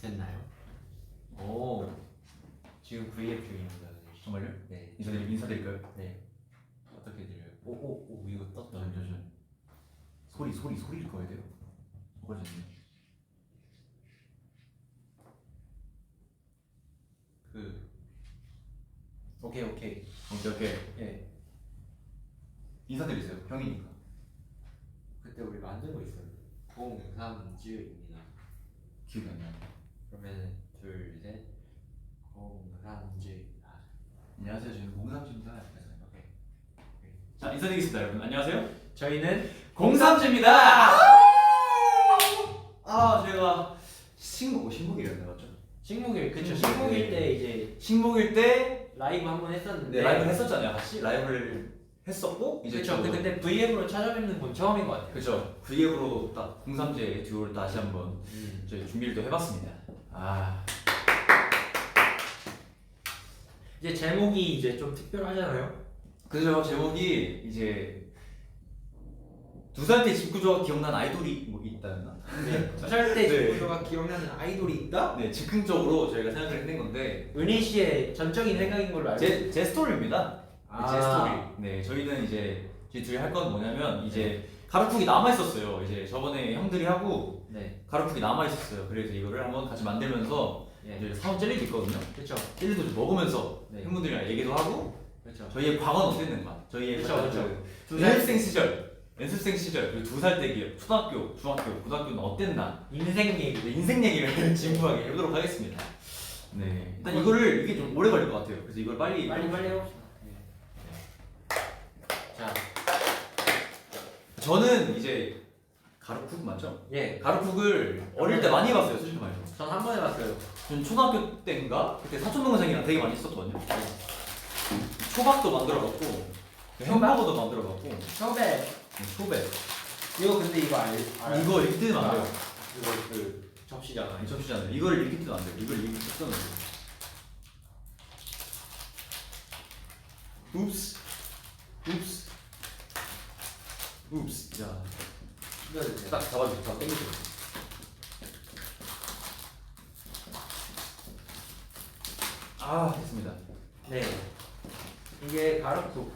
됐나요? 오, 지금 V앱 중입니다. 정말요? 네. 인사드릴까요? 네. 어떻게 들려요? 오, 이거 떴다. 잠시만. 소리를 꺼야 돼요. 꺼졌네. 오케이. 예. 인사드리세요. 형이니까. 그때 우리 만든 거 있어요. 공삼주입니다. 기억이 안 나요. 그러면 둘, 셋. 공삼주입니다. 안녕하세요. 저는 공삼주입니다. 오케이. 자, 인사드리겠습니다, 여러분. 안녕하세요. 저희는 공삼주입니다. 저희가 신곡이랬나요, 맞죠? 식목일 그쵸. 식목일. 식목일 때 이제 신곡일 때 라이브 한번 했었는데. 네, 라이브 했었잖아요. 같이 라이브를 했었고 이제 그쵸. 근데 V앱으로 찾아뵙는 건 처음인 것 같아요. 그죠. V앱으로 딱 공삼제 듀오를 다시 한번 저희 준비를 또 해봤습니다. 이제 제목이 이제 좀 특별하잖아요. 그죠. 제목이 이제 2살 때 집구조가 기억나는 아이돌이 뭐 있다였나? 네. 2살 때 네. 집구조가 기억나는 아이돌이 있다? 네, 즉흥적으로 저희가 생각을 해낸 건데 은희 씨의 전적인 생각인 걸로 알고 있어요. 제 스토리입니다. 아. 제 스토리. 네, 저희는 이제 저희 둘이 할 건 뭐냐면 이제 가루풀이 남아 있었어요. 이제 저번에 형들이 하고 네. 가루풀이 남아 있었어요. 그래서 이거를 한번 같이 만들면서 예. 이제 사원 젤리도 있거든요. 그쵸. 젤리도 좀 먹으면서 네. 팬분들이랑 얘기도 하고 그쵸. 저희의 과거는 어땠는가? 저희의 그쵸, 약간 그쵸. 그 연습생 시절 그리고 2살 때 기억, 초등학교, 중학교, 고등학교는 어땠나? 인생 얘기. 네, 인생 얘기를 진부하게 해보도록 하겠습니다. 네, 일단 이게 좀 오래 걸릴 것 같아요. 그래서 이걸 빨리 해봅시다. 자. 저는 이제 가루쿡 맞죠? 예. 가루쿡을 어릴 때 많이 해봤어요, 솔직히 말해서. 전 한 번 해봤어요. 전 초등학교 때인가 그때 사촌 동생이랑 되게 많이 했었거든요. 초밥도 만들어봤고 햄버거도 만들어봤고 처음에 초밥 이거 근데 이거 알아요? 이거 이렇게 뜨면 안 돼요. 이거 그 접시잖아. 아니 접시잖아요. 이걸 이렇게 뜨면 안 돼요. 이걸 이렇게 뜨면 안 돼요. 웁스. 자, 딱 잡아주세요. 딱 당겨주세요. 됐습니다. 네. 이게 가루국.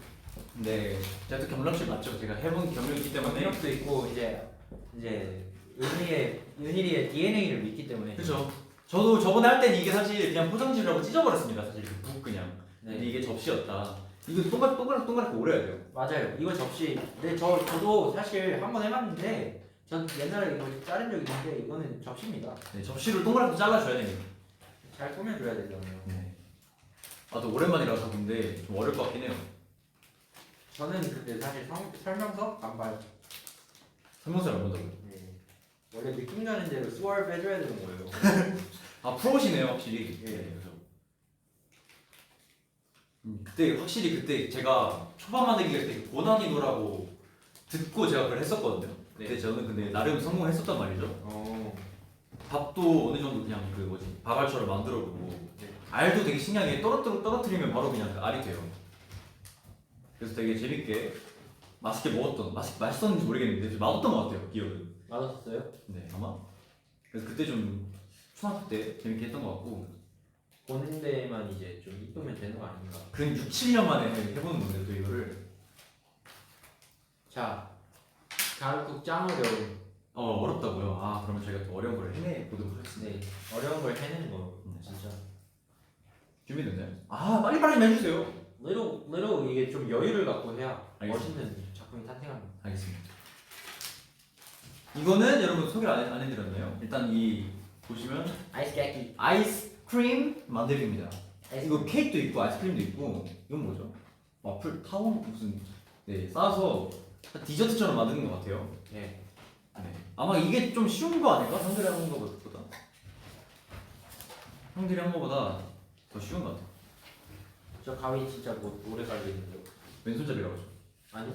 네, 제가 또 경력실 맞죠? 제가 해본 경력이 있기 때문에. 경력도 있고 이제 은희의 DNA를 믿기 때문에. 그렇죠. 저도 저번에 할 때는 이게 사실 그냥 포장지라고 찢어버렸습니다. 사실 묵 그냥. 네. 근데 이게 접시였다. 이거 동그랗게 오려야 돼요. 맞아요. 이거 접시. 근데 저도 사실 한 번 해봤는데 전 옛날에 이거 자른 적 있는데 이거는 접시입니다. 네, 접시를 동그랗게 잘라줘야 됩니다. 잘 꾸며줘야 되잖아요. 네. 또 오랜만이라서 근데 좀 어려울 것 같긴 해요. 저는 근데 사실 설명서 안 봐요. 설명서를 안 본다고요? 네. 원래 느낌 가는 대로 수월 빼줘야 되는 거예요. 프로시네요 확실히. 예. 그래서 그때 확실히 그때 제가 초반 만들기 할 때 고난이도라고 듣고 제가 그걸 했었거든요. 그때 네. 저는 근데 나름 성공했었단 말이죠. 밥도 어느 정도 그냥 그 뭐지 밥알처럼 만들어보고 네. 알도 되게 신기하게 떨어뜨리면 바로 그냥 그 알이 돼요. 그래서 되게 재밌게 맛있게 먹었던 맛있었는지 모르겠는데 좀 맛없던 것 같아요 기억은. 맞았어요? 네 아마. 그래서 그때 좀 초등학교 때 재밌게 했던 것 같고. 보는 데만 이제 좀 이쁘면 되는 거 아닌가? 그런 6, 7년 만에 해보는 건데 또 이거를. 자, 가루국 짱 어려운. 어렵다고요? 그러면 저희가 또 어려운 걸 해내보도록 하겠습니다. 네, 어려운 걸 해내는 거 진짜. 준비됐나요? 빨리빨리 좀 해주세요. little 이게 좀 여유를 갖고 해야 알겠습니다. 멋있는 작품이 탄생합니다. 알겠습니다. 이거는 여러분 소개를 안 해드렸나요? 일단 이 보시면 아이스 깨끼. 아이스크림 만들기입니다. 이거 케이크도 있고 아이스크림도 있고 이건 뭐죠? 와플 타워 무슨 싸서 디저트처럼 만드는 것 같아요. 네. 네. 아마 이게 좀 쉬운 거 아닐까? 형들이 한 거보다. 형들이 한 거보다 더 쉬운 것 같아요. 저 가위 진짜 오래 걸리는데요. 왼손잡이라고 하죠. 아니?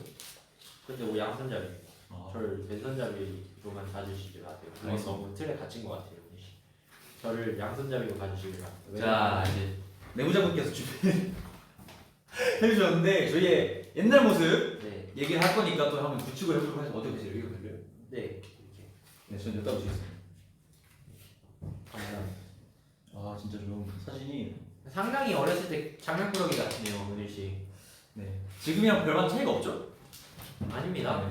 근데 뭐 양손잡이. 저를 왼손잡이로만 봐주시길 바래요. 그건 알겠습니다. 너무 틀에 갇힌 것 같아요. 은희 씨. 저를 양손잡이로 봐주시길 바래요. 자 이제 내부자분께서 준비 해주셨는데 저희의 옛날 모습 네. 얘기를 할 거니까 또 한번 구축을 해보도록 하죠. 어떻게 되세요? 이거 들려요? 네. 이렇게. 네, 저는 여기다 붙이겠습니다. 감사합니다. 아 진짜 좀 사진이 상당히 어렸을 때 장난꾸러기 같네요, 은일 씨. 네 지금이랑 별반 차이가 없죠? 아닙니다.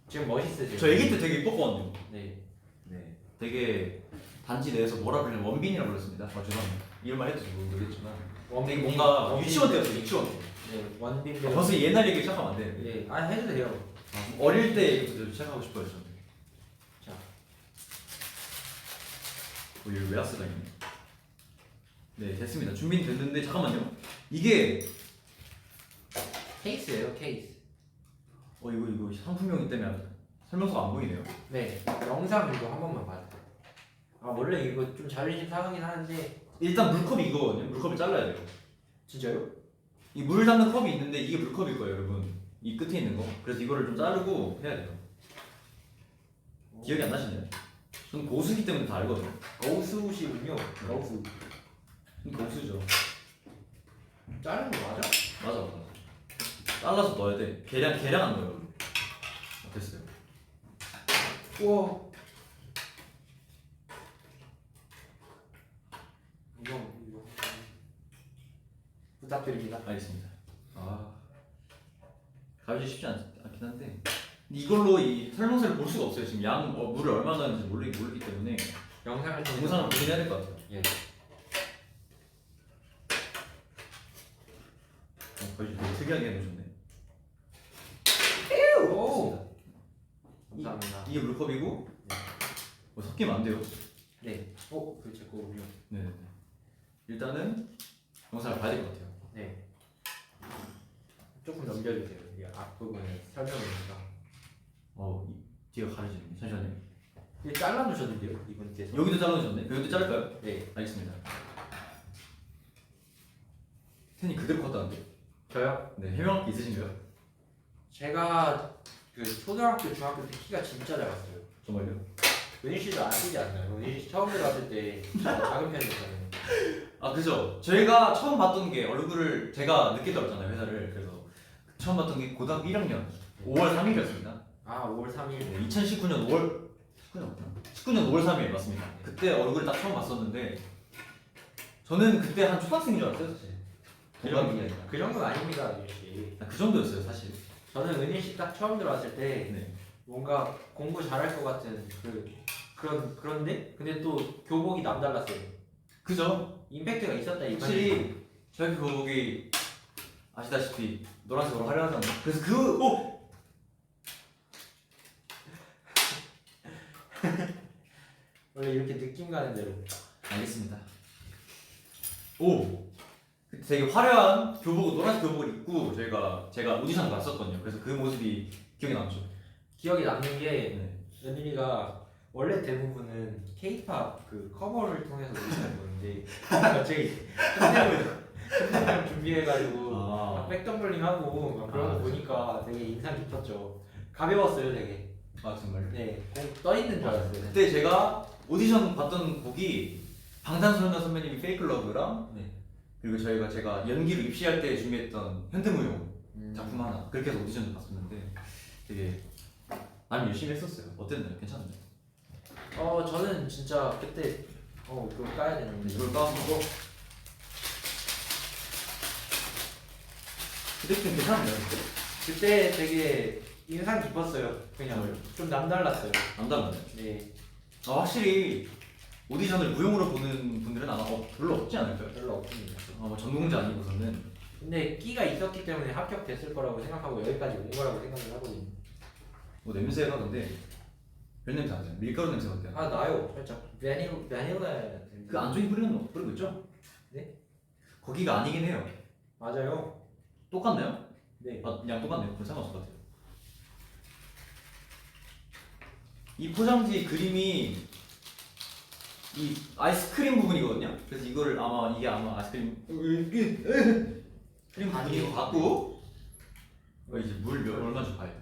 지금 멋있으세요. 저 애기 때 되게 이뻤거든요. 네. 네, 되게 단지 내에서 뭐라 불리는 원빈이라고 불렀습니다. 죄송합니다. 이름만 해도 좀 모르겠지만 되게 뭔가 유치원 때였어요. 유치원 때. 네, 원빈. 벌써 옛날 얘기 시작하면 안 돼. 네, 아 해도 돼요. 어릴 때부터 시작하고 싶어요 저는. 자, 여기 웨하스가 있네. 네 됐습니다. 준비는 됐는데 잠깐만요. 이게 케이스예요, 케이스. 이거 상품명이 때문에 설명서가 안 보이네요. 네, 영상 이거 한 번만 봐주세요. 아 원래 이거 좀 자존심 상하긴 하는데. 일단 물컵이 이거거든요. 물컵을 잘라야 돼요. 진짜요? 이 물 담는 컵이 있는데 이게 물컵일 거예요, 여러분. 이 끝에 있는 거. 그래서 이거를 좀 자르고 해야 돼요. 기억이 안 나시나요? 저는 고수기 때문에 다 알거든요. 거우수시군요. 거우수. 고수죠. 자르는 거 맞아? 맞아. 잘라서 넣어야 돼. 계량 안 넣어요. 됐어요. 우와. 이거 부탁드립니다. 알겠습니다. 가르치 쉽지 않긴 한데 근데 이걸로 이 설명서를 볼 수가 없어요. 지금 물을 얼마나 넣는지 모르기 때문에 영상을 통해서 영상을 보긴 해야 될 것 같아요. 예. 거의 되게 특이하게 해놓으셨네. 오. 감사합니다. 이게 물컵이고 섞이면 안 돼요. 네. 그제 거군요. 네. 일단은 영상을 봐야 될 것 같아요. 네. 조금 넘겨주세요. 이 앞부분에 설명이니까. 뒤가 가려지네. 잠시만요. 이게 잘라놓으셨는데요, 이분께서. 여기도 잘라주셨네. 여기도 자를까요? 네. 알겠습니다. 텐이 그대로 컸다는데? 저요? 네. 해명할 게 있으신가요? 제가 그 초등학교, 중학교 때 키가 진짜 작았어요. 정말요? 은희 씨도 아시지 않나요? 은희 씨 처음 들어왔을 때 작은 편이었잖아요. 그죠. 저희가 처음 봤던 게 얼굴을 제가 늦게 들었잖아요 회사를. 그래서 처음 봤던 게 고등학교 1학년 5월 3일이었습니다. 아, 5월 3일. 네, 2019년 19년 5월 3일 맞습니다. 그때 얼굴을 딱 처음 봤었는데 저는 그때 한 초등학생인 줄 알았어요 사실. 동갑이 아니라. 그 정도는 아닙니다, 은희 씨. 그 정도였어요 사실. 저는 은희 씨 딱 처음 들어왔을 때 네. 뭔가 공부 잘할 것 같은 그런데 근데 또 교복이 남달랐어요. 그죠. 임팩트가 있었다 이 확실히 저희 교복이 아시다시피 노란색으로 화려하잖아요. 그래서 원래 이렇게 느낌 가는 대로. 알겠습니다. 그때 되게 화려한 노란색 교복을 입고 제가 오디션을 갔었거든요. 그래서 그 모습이 기억에 남죠. 기억에 남는 게 네. 은희가 원래 대부분은 K-팝 그 커버를 통해서 오디션을 보는데 갑자기 끝내고 준비해가지고 막 백덤블링하고 막 그런 거 보니까 되게 인상 깊었죠. 가벼웠어요, 되게. 정말요? 네, 떠 있는 줄 알았어요. 그때 제가 오디션 봤던 곡이 방탄소년단 선배님이 페이크 러브랑 네. 그리고 제가 연기로 입시할 때 준비했던 현대무용 작품 하나 그렇게 해서 오디션도 봤었는데 되게 나름 열심히 했었어요. 어땠나요? 괜찮았나요? 저는 진짜 그때 그걸 까야 되는데 이걸 까먹고 그때 좀 괜찮았나요? 그때 되게 인상 깊었어요. 그냥 좀 남달랐어요. 남달랐나요? 네, 확실히 오디션을 무용으로 보는 분들은 아마 별로 없지 않을까요? 별로 없습니다. 전공자 아니고서는 근데 끼가 있었기 때문에 합격됐을 거라고 생각하고 여기까지 온 거라고 생각을 하거든요. 냄새가 근데 별 냄새 안 나요. 밀가루 냄새 같아요. 나요. 살짝 바닐라. 그 안쪽에 뿌리고 있죠? 네? 거기가 아니긴 해요. 맞아요. 똑같나요? 네. 그냥 똑같네요. 그럼 상관없을 것 같아요. 이 포장지 그림이 이 아이스크림 부분이거든요. 그래서 이게 아마 아이스크림 크림 부분인 것 같고 이제 물 얼마인지 봐야 돼.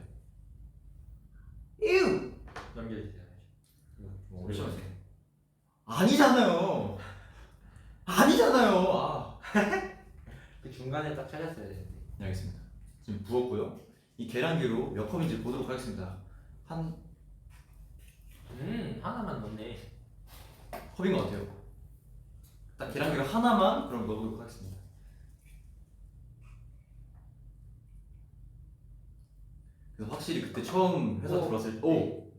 넘겨주세요. 잠시만요. 아니잖아요. 그 중간에 딱 찾았어야 되는데. 네, 알겠습니다. 지금 부었고요. 이 계량기로 몇 컵인지 보도록 하겠습니다. 한 하나만 넣네. 컵인 것 같아요. 딱 계란기를 하나만 그럼 넣어보도록 하겠습니다. 그래서 확실히 그때 처음 회사 들어왔을 때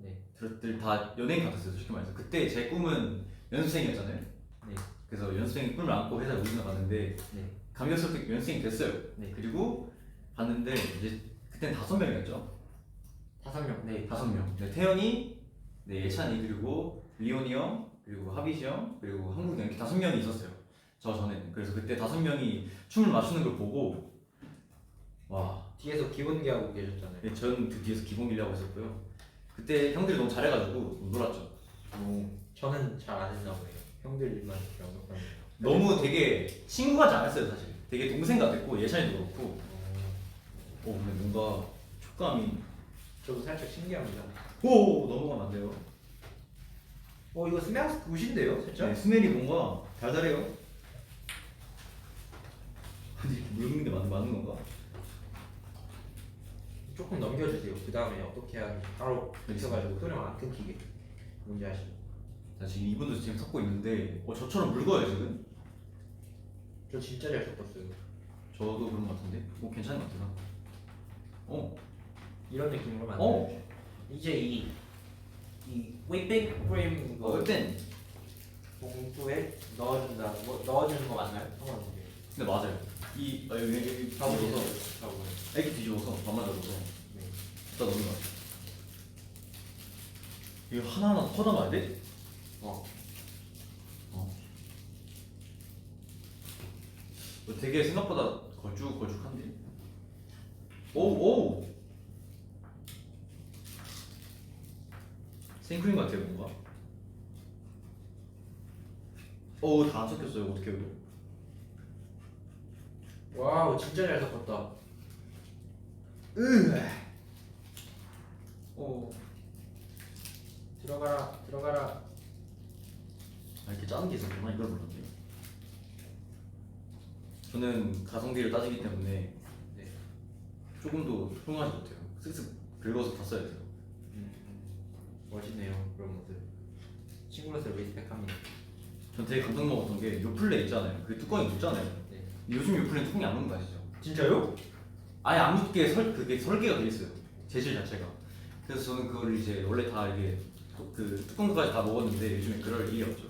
네. 들었을 다 연예인 같았어요. 솔직히 말해서 그때 제 꿈은 연습생이었잖아요. 네. 그래서 연습생 꿈을 안고 회사에 오디션 갔는데 네. 감격스럽게 연습생이 됐어요. 네. 그리고 봤는데 이제 그때는 5명이었죠. 5명. 네. 5명. 네, 태연이, 네, 예찬이 그리고 리온이 형 그리고 하비시 형 그리고 한국이 형 이렇게 5명이 있었어요. 저 전에는. 그래서 그때 5명이 춤을 맞추는 걸 보고 와. 뒤에서 기본기 하고 계셨잖아요. 네, 저는 그 뒤에서 기본기를 하고 있었고요. 그때 형들이 너무 잘해가지고 놀았죠. 저는 잘 안 했나 보네요. 형들만 연습하는. 너무 되게 친구 같지 않았어요 사실. 되게 동생 같았고 예찬이도 그렇고. 근데 뭔가 촉감이 저도 살짝 신기합니다. 오 넘어가면 안 돼요. 이거 스멜 굿인데요, 살짝? 네, 스멜이 뭔가 달달해요. 근데 물 먹는 게 맞는 건가? 조금 넘겨주세요. 그 다음에 어떻게 하는지 바로 있어가지고 흐름 안 끊기게. 뭔지 아시죠? 자 지금 이분도 지금 섞고 있는데 저처럼 묽어요 지금? 저 진짜 잘 섞었어요. 저도 그런 것 같은데? 괜찮은 것 같아요. 이런 느낌으로 만들어. 이제 이 휘핑 크림 이거 땐 봉투에 넣어준다. 넣어주는 거 맞나요? 상관없는데. 근데 맞아요. 여기 밥 넣어서 애기 뒤집어서 밥만 넣어서 네. 다 넣는 거 같아요. 이거 하나하나 퍼담아야 돼? 되게 생각보다 걸쭉한데? 오! 생크림 같아요 뭔가. 다 안 섞였어요. 어떻게 해요? 와우, 진짜 잘 섞었다. 들어가라. 이렇게 짜는 게 있었구나. 이걸 몰랐네요. 저는 가성비를 따지기 때문에 네. 조금 더 훌륭하지 못해요. 쓱쓱 긁어서 다 써야 돼요. 멋있네요. 그런 모습. 친구로서 리스펙합니다. 전 되게 감동 먹었던 게 요플레 있잖아요. 그 뚜껑이 붙잖아요. 네. 요즘 요플레는 뚜껑이 안 붙는 거 아시죠? 진짜요? 아예 안 붙게 그게 설계가 돼 있어요. 재질 자체가. 그래서 저는 그걸 이제 원래 다 이게 그 뚜껑까지 다 먹었는데 요즘에 그럴 일이 없죠.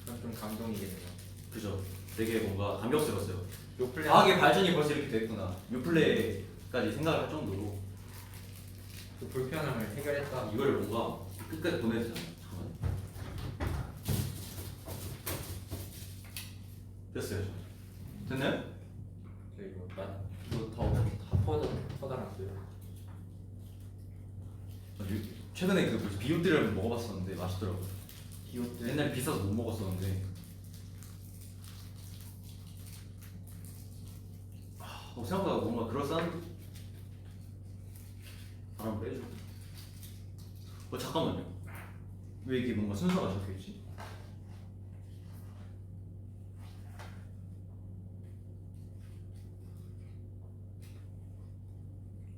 그럼 좀 감동이겠네요. 그죠? 되게 뭔가 감격스러웠어요. 요플레 과학의 발전이 벌써 이렇게 됐구나. 요플레까지 생각을 할 정도로 그 불편함을 해결했다. 이거를 뭔가 끝까지 보내야 되잖아요. 잠깐만. 됐어요. 됐나요? 이거 퍼달았어요. 최근에 그 뭐지 비오띠를 먹어봤었는데 맛있더라고요. 비오트. 옛날에 비싸서 못 먹었었는데 생각보다 뭔가 그럴싸한. 바람 빼줘. 잠깐만요. 왜 이게 뭔가 순서가 적혀있지?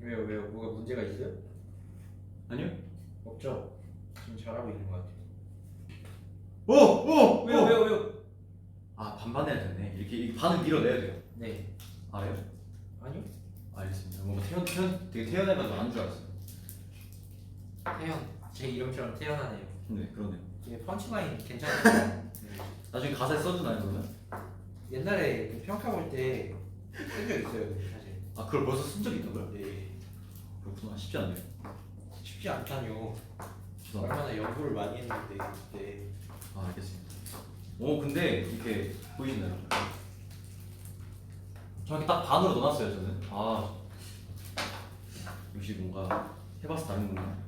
왜요? 뭐가 문제가 있어요? 아니요? 없죠. 지금 잘하고 있는 것 같아요. 왜요? 반반 해야 되네. 이렇게 반을 밀어내야 돼요. 네. 알아요? 아니요? 알겠습니다. 뭔가 되게 태연해가지고 안 줄 알았어요. 태연. 제 이름처럼 태연하네요. 네, 그러네요. 이게 펀치라인 괜찮아요. 나중에 가사에 써주나요, 그러면? 옛날에 그 평가 볼 때 쓴 적 있어요, 사실. 그걸 벌써 쓴 적이 있다고요? 네. 그렇구나. 쉽지 않네요. 쉽지 않다뇨. 죄송합니다. 얼마나 연구를 많이 했는데 그때. 알겠습니다. 근데 이렇게 보이시나요? 저렇게 딱 반으로 넣어놨어요, 저는. 역시 뭔가 해봐서 다른구나.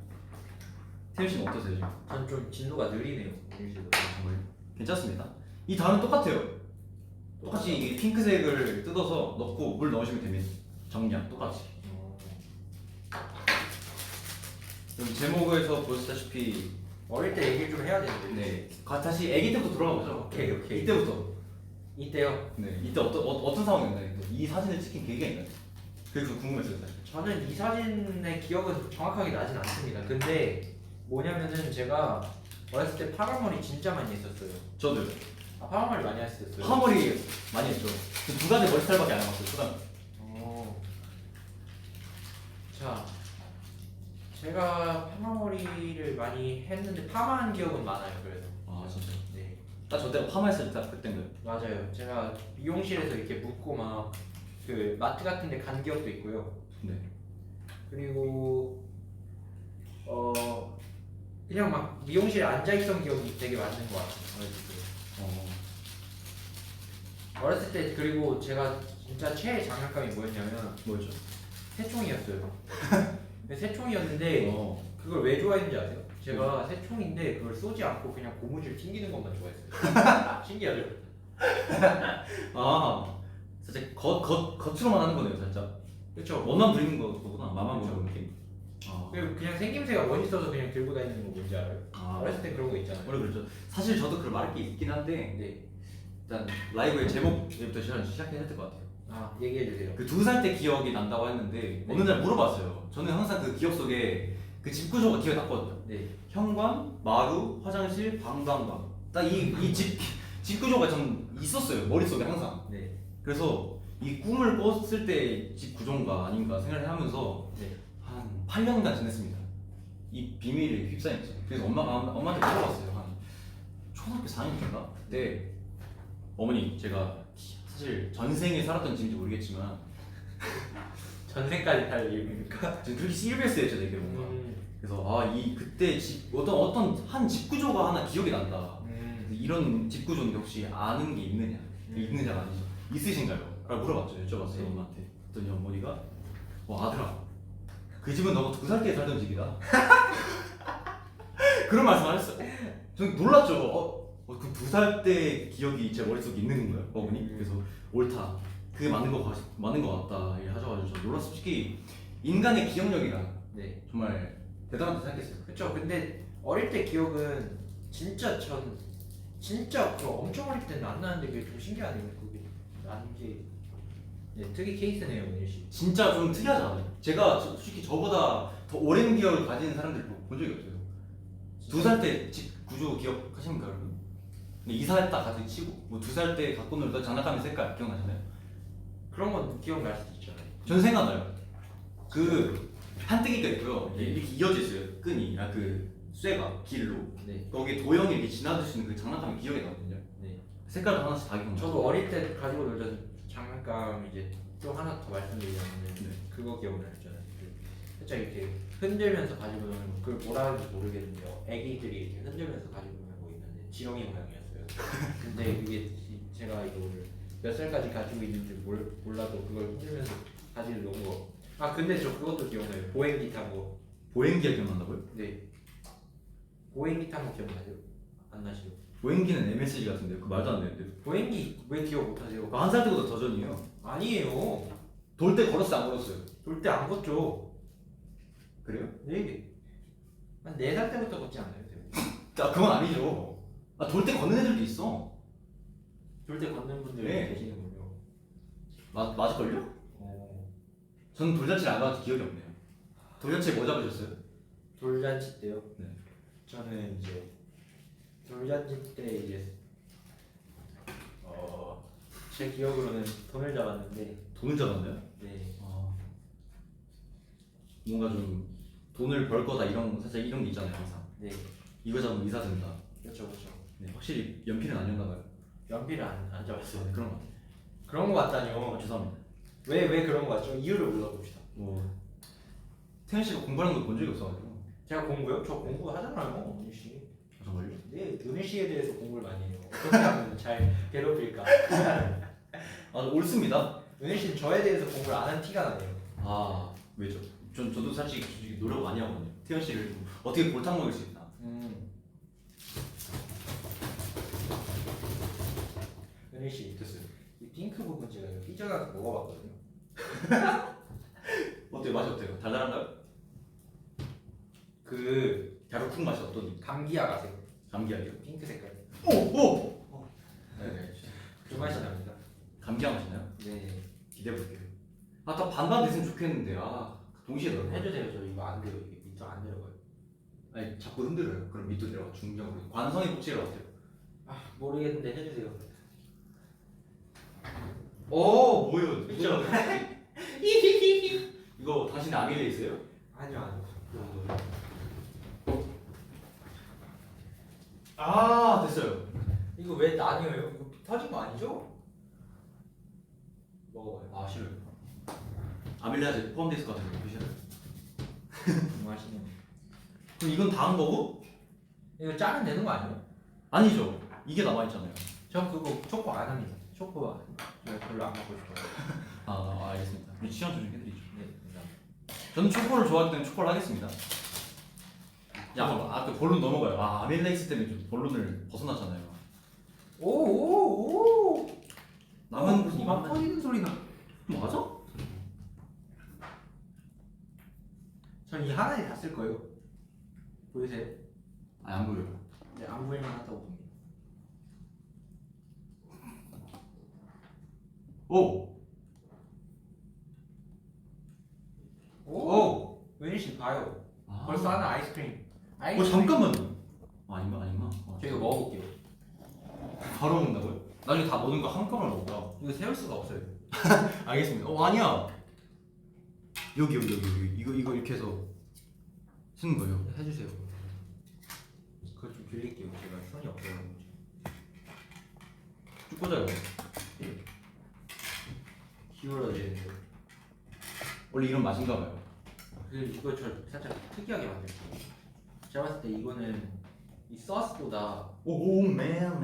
태윤 씨는 어떠세요, 지금? 전 좀 진도가 느리네요. 일시도. 정말 괜찮습니다. 이 다음은 똑같아요. 똑같이 이 핑크색을 뜯어서 넣고 물 넣으시면 됩니다. 정량 똑같이. 그럼 제목에서 보셨다시피 어릴 때 얘기 좀 해야 되는데. 네 다시 아기 때부터 돌아가 보죠. 오케이. 이때부터. 이때요. 네 이때 어떤 상황이었나요? 이 사진을 찍힌 계기가 있나요? 그게 좀 궁금했어요 사실. 저는 이 사진의 기억은 정확하게 나진 않습니다. 근데 뭐냐면은 제가 어렸을 때 파마머리 진짜 많이 했었어요. 저도요. 파마머리 많이 했었어요. 파마머리 많이 했죠. 두 가지 머리 스타일밖에 안 해봤어요. 초등. 자, 제가 파마머리를 많이 했는데 파마한 기억은 많아요. 그래서 아 진짜. 네 딱 저 때가 파마했을 때 그때인가요? 맞아요. 제가 미용실에서 이렇게 묶고 막 그 마트 같은데 간 기억도 있고요. 네. 그리고 그냥 막 미용실에 앉아 있던 기억이 되게 많은 것 같아요. 어렸을 때 그리고 제가 진짜 최애 장난감이 뭐였냐면 뭐였죠? 새총이었어요. 새총이었는데 그걸 왜 좋아했는지 아세요? 제가 새총인데 그걸 쏘지 않고 그냥 고무줄 튕기는 것만 좋아했어요. 신기하죠? 아 살짝 겉으로만 하는 거네요, 살짝. 그렇죠. 멋만 부리는 거구나. 마만 그쵸. 부리는 느낌. 아. 그리고 그냥 생김새가 멋있어서 그냥 들고 다니는 거 뭔지 알아요? 아. 어렸을 때 그런 거 있잖아요. 원래 그렇죠. 사실 저도 그걸 말할 게 있긴 한데 네. 일단 라이브의 제목부터 시작해야 될 것 같아요. 아 얘기해 주세요. 그 2살 때 기억이 난다고 했는데 어느 날 물어봤어요. 저는 항상 그 기억 속에 그 집 구조가 기억에 났거든요. 네. 현관, 마루, 화장실, 방방방. 딱 이 집 구조가 전 있었어요. 머릿속에 항상. 네. 그래서 이 꿈을 꿨을 때 집 구조인가 아닌가 생각을 하면서 네. 한 8년간 지냈습니다. 이 비밀에 휩싸였죠. 그래서 엄마한테 물어봤어요. 한 초등학교 4학년인가? 그때 어머니 제가 사실 전생에 살았던 집인지 모르겠지만 전생까지 달 이유입니까? 지금 그렇게 시리어스했죠 되게 뭔가. 그래서 이 그때 어떤 한 집 구조가 하나 기억이 난다. 이런 집 구조인데 혹시 아는 게 있느냐? 있느냐가 아니죠. 있으신가요? 라고 물어봤죠. 여쭤봤어요. 네. 엄마한테. 그랬더니 어머니가 아들아 그 집은 너가 2살 때 살던 집이다. 그런 말씀을 하셨어요. 저는 놀랐죠. 그 2살 때 기억이 제 머릿속에 있는 건가요? 어머니? 그래서 옳다. 그게 맞는 거 같다. 하셔가지고 저 놀랐어요. 솔직히 인간의 기억력이란 네. 정말 대단하다고 생각했어요. 그렇죠. 근데 어릴 때 기억은 진짜 그 엄청 어릴 때는 안 나는데 그게 좀 신기하네요. 그게 나는 게 특이 케이스네요, 은일 씨. 진짜 좀 특이하지 않아요? 제가 솔직히 저보다 더 오랜 기억을 가진 사람들 본 적이 없어요. 2살 때 집 구조 기억하십니까 여러분? 이사했다 가서 치고 뭐 2살 때 갖고 놀던 장난감의 색깔 기억나시나요? 그런 건 기억날 수도 있잖아요. 전 생각나요. 그 판때기가 있고요. 이렇게 이어져 있어요. 끈이 그 쇠가 길로. 네. 거기에 도형이 이렇게 지나들 수 있는 그 장난감이 기억이 나거든요. 네. 색깔도 하나씩 다 기억나요. 저도 어릴 때 가지고 놀던 장난감 이제 또 하나 더 말씀드리자면 네. 그거 기억나요. 저는 살짝 이렇게 흔들면서 가지고 노는 거, 그걸 뭐라 하는지 모르겠는데요. 애기들이 이렇게 흔들면서 가지고 노는 거 있는데 지렁이 모양이었어요. 근데 그게 제가 이거를 몇 살까지 가지고 있는지 몰라도 그걸 흔들면서 가지고 노는 거. 근데 저 그것도 기억나요. 보행기 탄 거. 보행기가 기억난다고요? 네. 보행기 탄 거 기억나세요? 안 나시죠? 보행기는 MSG 같은데 그 말도 안 되는데. 보행기 왜 기억 못하세요? 한 살 때보다 더 전이에요. 아니에요. 돌 때 걸었어요, 안 걸었어요? 돌 때 안 걷죠. 그래요? 네. 한 4살 때부터 걷지 않나요? 그건 아니죠. 돌 때 걷는 애들도 있어. 돌 때 걷는 분들 네. 계시는군요. 맞을걸요? 저는 돌잔치를 안 가서 기억이 없네요. 돌잔치에 뭐 잡으셨어요? 돌잔치 때요? 네. 저는 이제 돌잔치 때 이제 제 기억으로는 돈을 잡았는데 돈을 잡았나요? 네. 뭔가 좀 돈을 벌 거다 살짝 이런 게 있잖아요 항상. 네. 이거 잡으면 이사 된다. 그렇죠, 그렇죠. 네, 확실히 연필은 아니었나 봐요. 연필을 안 잡았어요. 네, 그런 거 같아요. 그런 거 같다뇨. 죄송합니다. 왜 그런 거 같죠? 이유를 물어봅시다. 태현 씨가 공부하는 걸 본 적이 없어가지고. 제가 공부요? 저 공부 하잖아요, 은일 씨. 정말요? 네, 은일 씨에 대해서 공부를 많이 해요. 어떻게 하면 잘 괴롭힐까? 옳습니다. 은일 씨는 저에 대해서 공부를 안 한 티가 나네요. 왜죠? 저도 사실 노력 많이 하거든요. 태현 씨를 좀 어떻게 골탕 먹일 수 있나. 은일 씨, 됐어요. 이 핑크 부분 제가 삐져나서 먹어봤거든요. 어때요? 맛이 어때요? 달달한가요? 그 갸루쿵 맛이 어떠니? 감기약 아세요? 감기약이요? 핑크 색깔. 오! 네, 그 맛이 납니다. 감기약 맛이나요? 네. 기대해볼게요. 다 반반 됐으면 좋겠는데 동시에 넣어요. 해주세요. 저 이거 안 돼요. 이게 밑으로 안 내려가요. 아니 자꾸 흔들어요. 그럼 밑으로 내려가 중정으로. 관성이 꼭지를 어때요? 아 모르겠는데 해주세요. 오 뭐예요? 그쵸? 이거 당신의 아밀레이스예요? 아니요 아니요. 아 됐어요. 이거 왜 나뉘어요? 이거 터진 거 아니죠? 먹어봐요. 아 싫어요. 아밀레이스 포함되어 있을 것 같은데 그 싫어요. 맛있는. 그럼 이건 다 한 거고? 이거 짜면 되는 거 아니에요? 아니죠. 이게 남아 있잖아요. 전 그거 초코 안 합니다. 초코 안. 저 별로 안 먹고 싶어요. 아 알겠습니다. 우리 취향 조정해드리죠. 네 감사합니다. 저는 초코를 좋아하기 때문에 초코를 하겠습니다. 아까 본론 넘어가요. 아 아밀레이스 때문에 좀 본론을 벗어났잖아요. 오오오. 나만 무슨 이만 이만 터지는 소리 나. 맞아? 전 이 하나에 다 쓸 거예요. 보이세요? 아니 안 보여요. 네, 안 보일만 하다고 봅니다. 오! 오! 웬일 씨 봐요. 아. 벌써 하나 아이스크림. 잠깐만요. 아닌가? 저 이거 먹어볼게요. 바로 먹는다고요? 나중에 다 모든 거 한꺼번에 먹어요. 이거 세울 수가 없어요. 알겠습니다. 아니야. 여기 이거 이렇게 해서 쓰는 거예요. 해주세요. 그거 좀 빌릴게요. 제가 손이 없어요. 쭉 꽂아요. 기울어지는데. 원래 이런 맛인가 봐요. 이거 저 살짝 특이하게 만들게요. 제가 봤을 때 이거는 이 소스보다 오 man.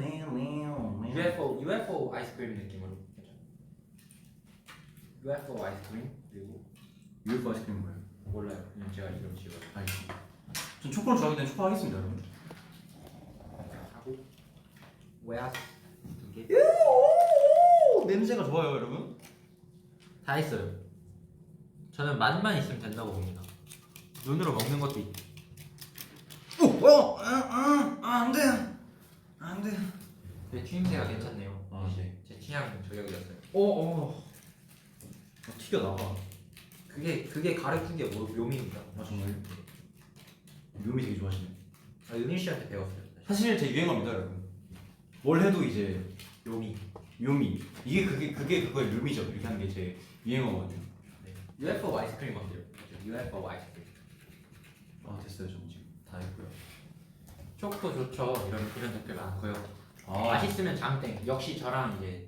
UFO 아이스크림 느낌으로. UFO 아이스크림 그리고 UFO 아이스크림 뭐예요? 몰라요. 그냥 제가 이름 지어요. 알겠습니다. 전 초코를 좋아하기 때문에 초코 하겠습니다, 여러분. 하고 웨아스 두 개. 냄새가 좋아요, 여러분. 다 했어요. 저는 맛만 있으면 된다고 봅니다. 눈으로 먹는 것도 있. 안 돼. 안 돼. 제 추임새가 괜찮네요. 아, 네. 제 취향 저격이었어요. 티가 나와. 그게 가르친 게 묘미입니다. 아 정말요? 묘미 되게 좋아하시네. 아, 은일 씨한테 배웠어요. 사실 제 유행어입니다, 여러분. 뭘 해도 이제 묘미. 묘미. 이게 그게 그거의 묘미죠. 이렇게 하는 게 제 유행어거든요. 네. UFO 아이스크림 어때요? UFO 아이스크림. 아 됐어요, 저는 지금 다 했고요. 초코 좋죠. 이런 댓글 많고요. 아 맛있으면 장땡. 역시 저랑 이제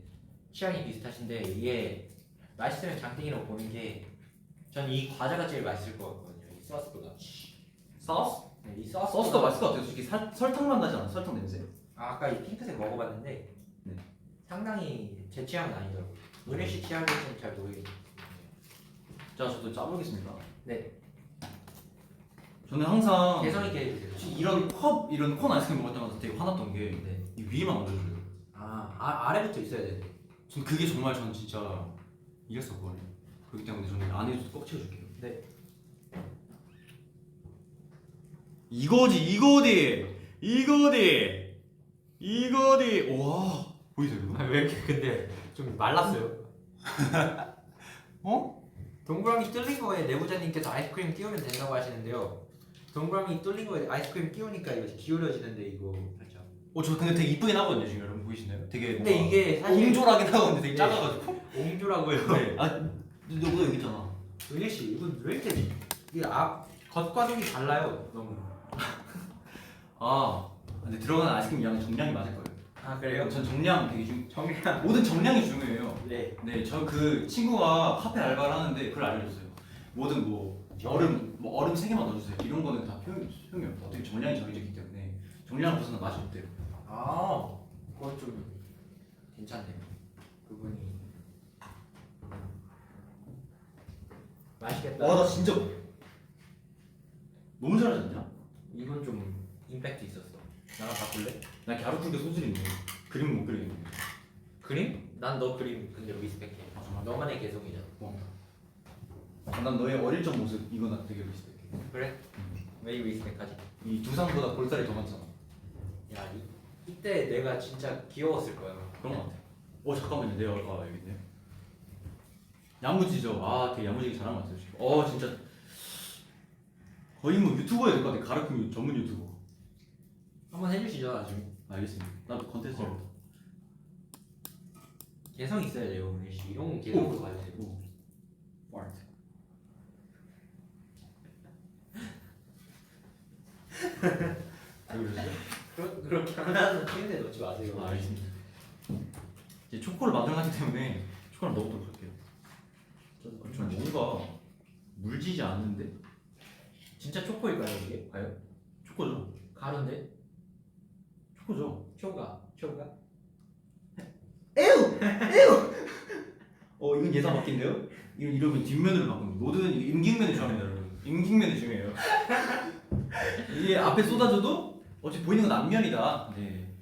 취향이 비슷하신데 이게 맛있으면 장땡이라고 보는 게 전 이 과자가 제일 맛있을 것 같거든요. 이 소스보다. 소스? 네, 이 소스. 소스도 맛있을 것 같아요. 솔직히 설탕 맛 나지 않아? 설탕 냄새. 아까 이 핑크색 먹어봤는데 네. 상당히 제 취향은 아니더라고요. 은일 씨 취향은 잘 모르겠어요. 자, 저도 짜보겠습니다. 네. 저는 항상 개성 있게 해주세요. 이런 콘 아이스크림 먹을 때마다 되게 화났던 게 네. 이 위에만 얹어줘요. 아래부터 있어야 돼. 전 그게 정말 전 진짜 이랬었거든요. 그렇기 때문에 저는 안에도 꼭 채워줄게요. 네. 이거디. 와 보이세요 이거? 왜 이렇게 근데 좀 말랐어요? 어? 동그라미 뚫린 거에 내부자님께서 아이스크림 끼우면 된다고 하시는데요. 동그라미 뚫린 거에 아이스크림 끼우니까 이거 기울어지는데 이거 살짝. 저 근데 되게 이쁘긴 하거든요 지금 여러분 보이시나요? 되게 근데 뭔가 이게 사실 옹졸하긴 하거든요. 되게 네. 작아가지고. 옹졸하고요. 네. 너보다 여기 있잖아. 은일 씨 이건 왜 이렇게 이게 겉과 속이 달라요. 너무. 근데 들어가는 아이스크림 양이 정량이 맞을 거예요. 아 그래요? 전 정량 되게 정리한. 모든 정량이 중요해요. 네. 네, 저 그 친구가 카페 알바를 하는데 그걸 알려줬어요. 모든 얼음 3개만 넣어주세요. 이런 거는 다 효용이 없다. 어떻게 정량이 정해져 있기 때문에 정량을 벗어나 맛이 없대요. 그건 좀 괜찮네요. 그분이 맛있겠다. 와, 나 진짜 너무 잘하지 않냐? 이건 좀 임팩트 있었어. 나랑 바꿀래? 나 갸루풀게 소질인데 그림을 못 그리겠는데. 그림? 난 너 그림 근데 리스펙해. 정말? 너만의 개성이잖아. 난 너의 어릴 적 모습 이거 나 되게 리스펙해. 그래? 왜 리스펙하지? 이 두상보다 볼살이 더 많잖아. 야 이때 내가 진짜 귀여웠을 거야. 그런 거 같아. 잠깐만요, 내가 여기 있네. 야무지죠. 되게 야무지게 잘한 것 같아요 지금. 진짜. 거의 뭐 유튜버야 될 것 같아. 가르침 전문 유튜버. 한번 해주시죠 나중에. 알겠습니다. 나도 컨텐츠 할 개성 있어야 돼요 은일 씨. 이런 건 개성으로 가야 돼요. 파트. 왜 그러세요? 그렇게 하나는 트렌드에 넣지 마세요. 아, 알겠습니다. 이제 초코를 만들어놨기 때문에 초코를 넣어보도록 할게요. 좀 뭔가 물지지 않는데? 진짜 초코일까요 이게? 과연? 초코죠. 가루인데? 초코죠. 초가? 에우! 이건 예상 바뀐데요? 이러면 뒷면으로 바꾸는 모든 임직면이 중요합니다 여러분. 임직면이 중요해요. 이게 앞에 쏟아져도 어차피 보이는 건 앞면이다. 네.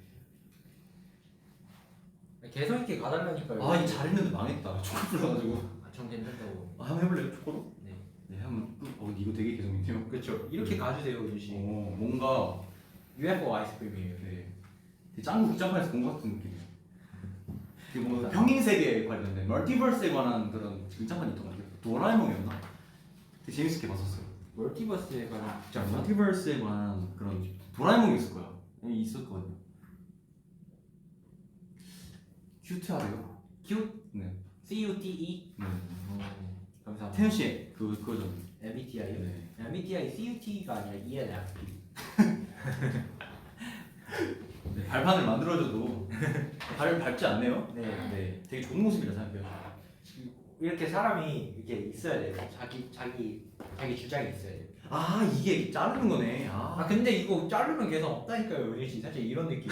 개성 있게 가달라니까요. 아, 이 잘했는데 망했다. 초코 불러가지고. 전 괜찮다고. 한번 해볼래요? 초코로? 네. 네, 한번. 이거 되게 개성있네요. 그렇죠. 이렇게 가주세요 은일 씨. 뭔가 UFO 아이스크림이에요. 네. 되게 짱구 극장판에서 본 것 같은 느낌이에요. 이게 뭔가 평행 세계에 관련된 멀티버스에 관한 그런 극장판이 있던 것 같아요. 도라에몽이었나? 되게 재밌게 봤었어요. 멀티버스에 관한 자, 멀티버스에 관한 그런 도라에몽이 있을 거야. 있었거든요. 큐트하래요. Q? 네. CUTE? 네. 감사합니다. 태현 씨, 그거죠. MBTI요? 네. MBTI CUT가 아니라 ENFP. 네, 발판을 만들어줘도 밟지 않네요. 네. 네, 되게 좋은 모습이라 생각해요. 이렇게 사람이 이렇게 있어야 돼요. 자기 주장이 있어야 돼요. 아, 이게 자르는 거네. 아 근데 이거 자르면 개성 없다니까요 은일 씨. 사실 이런 느낌.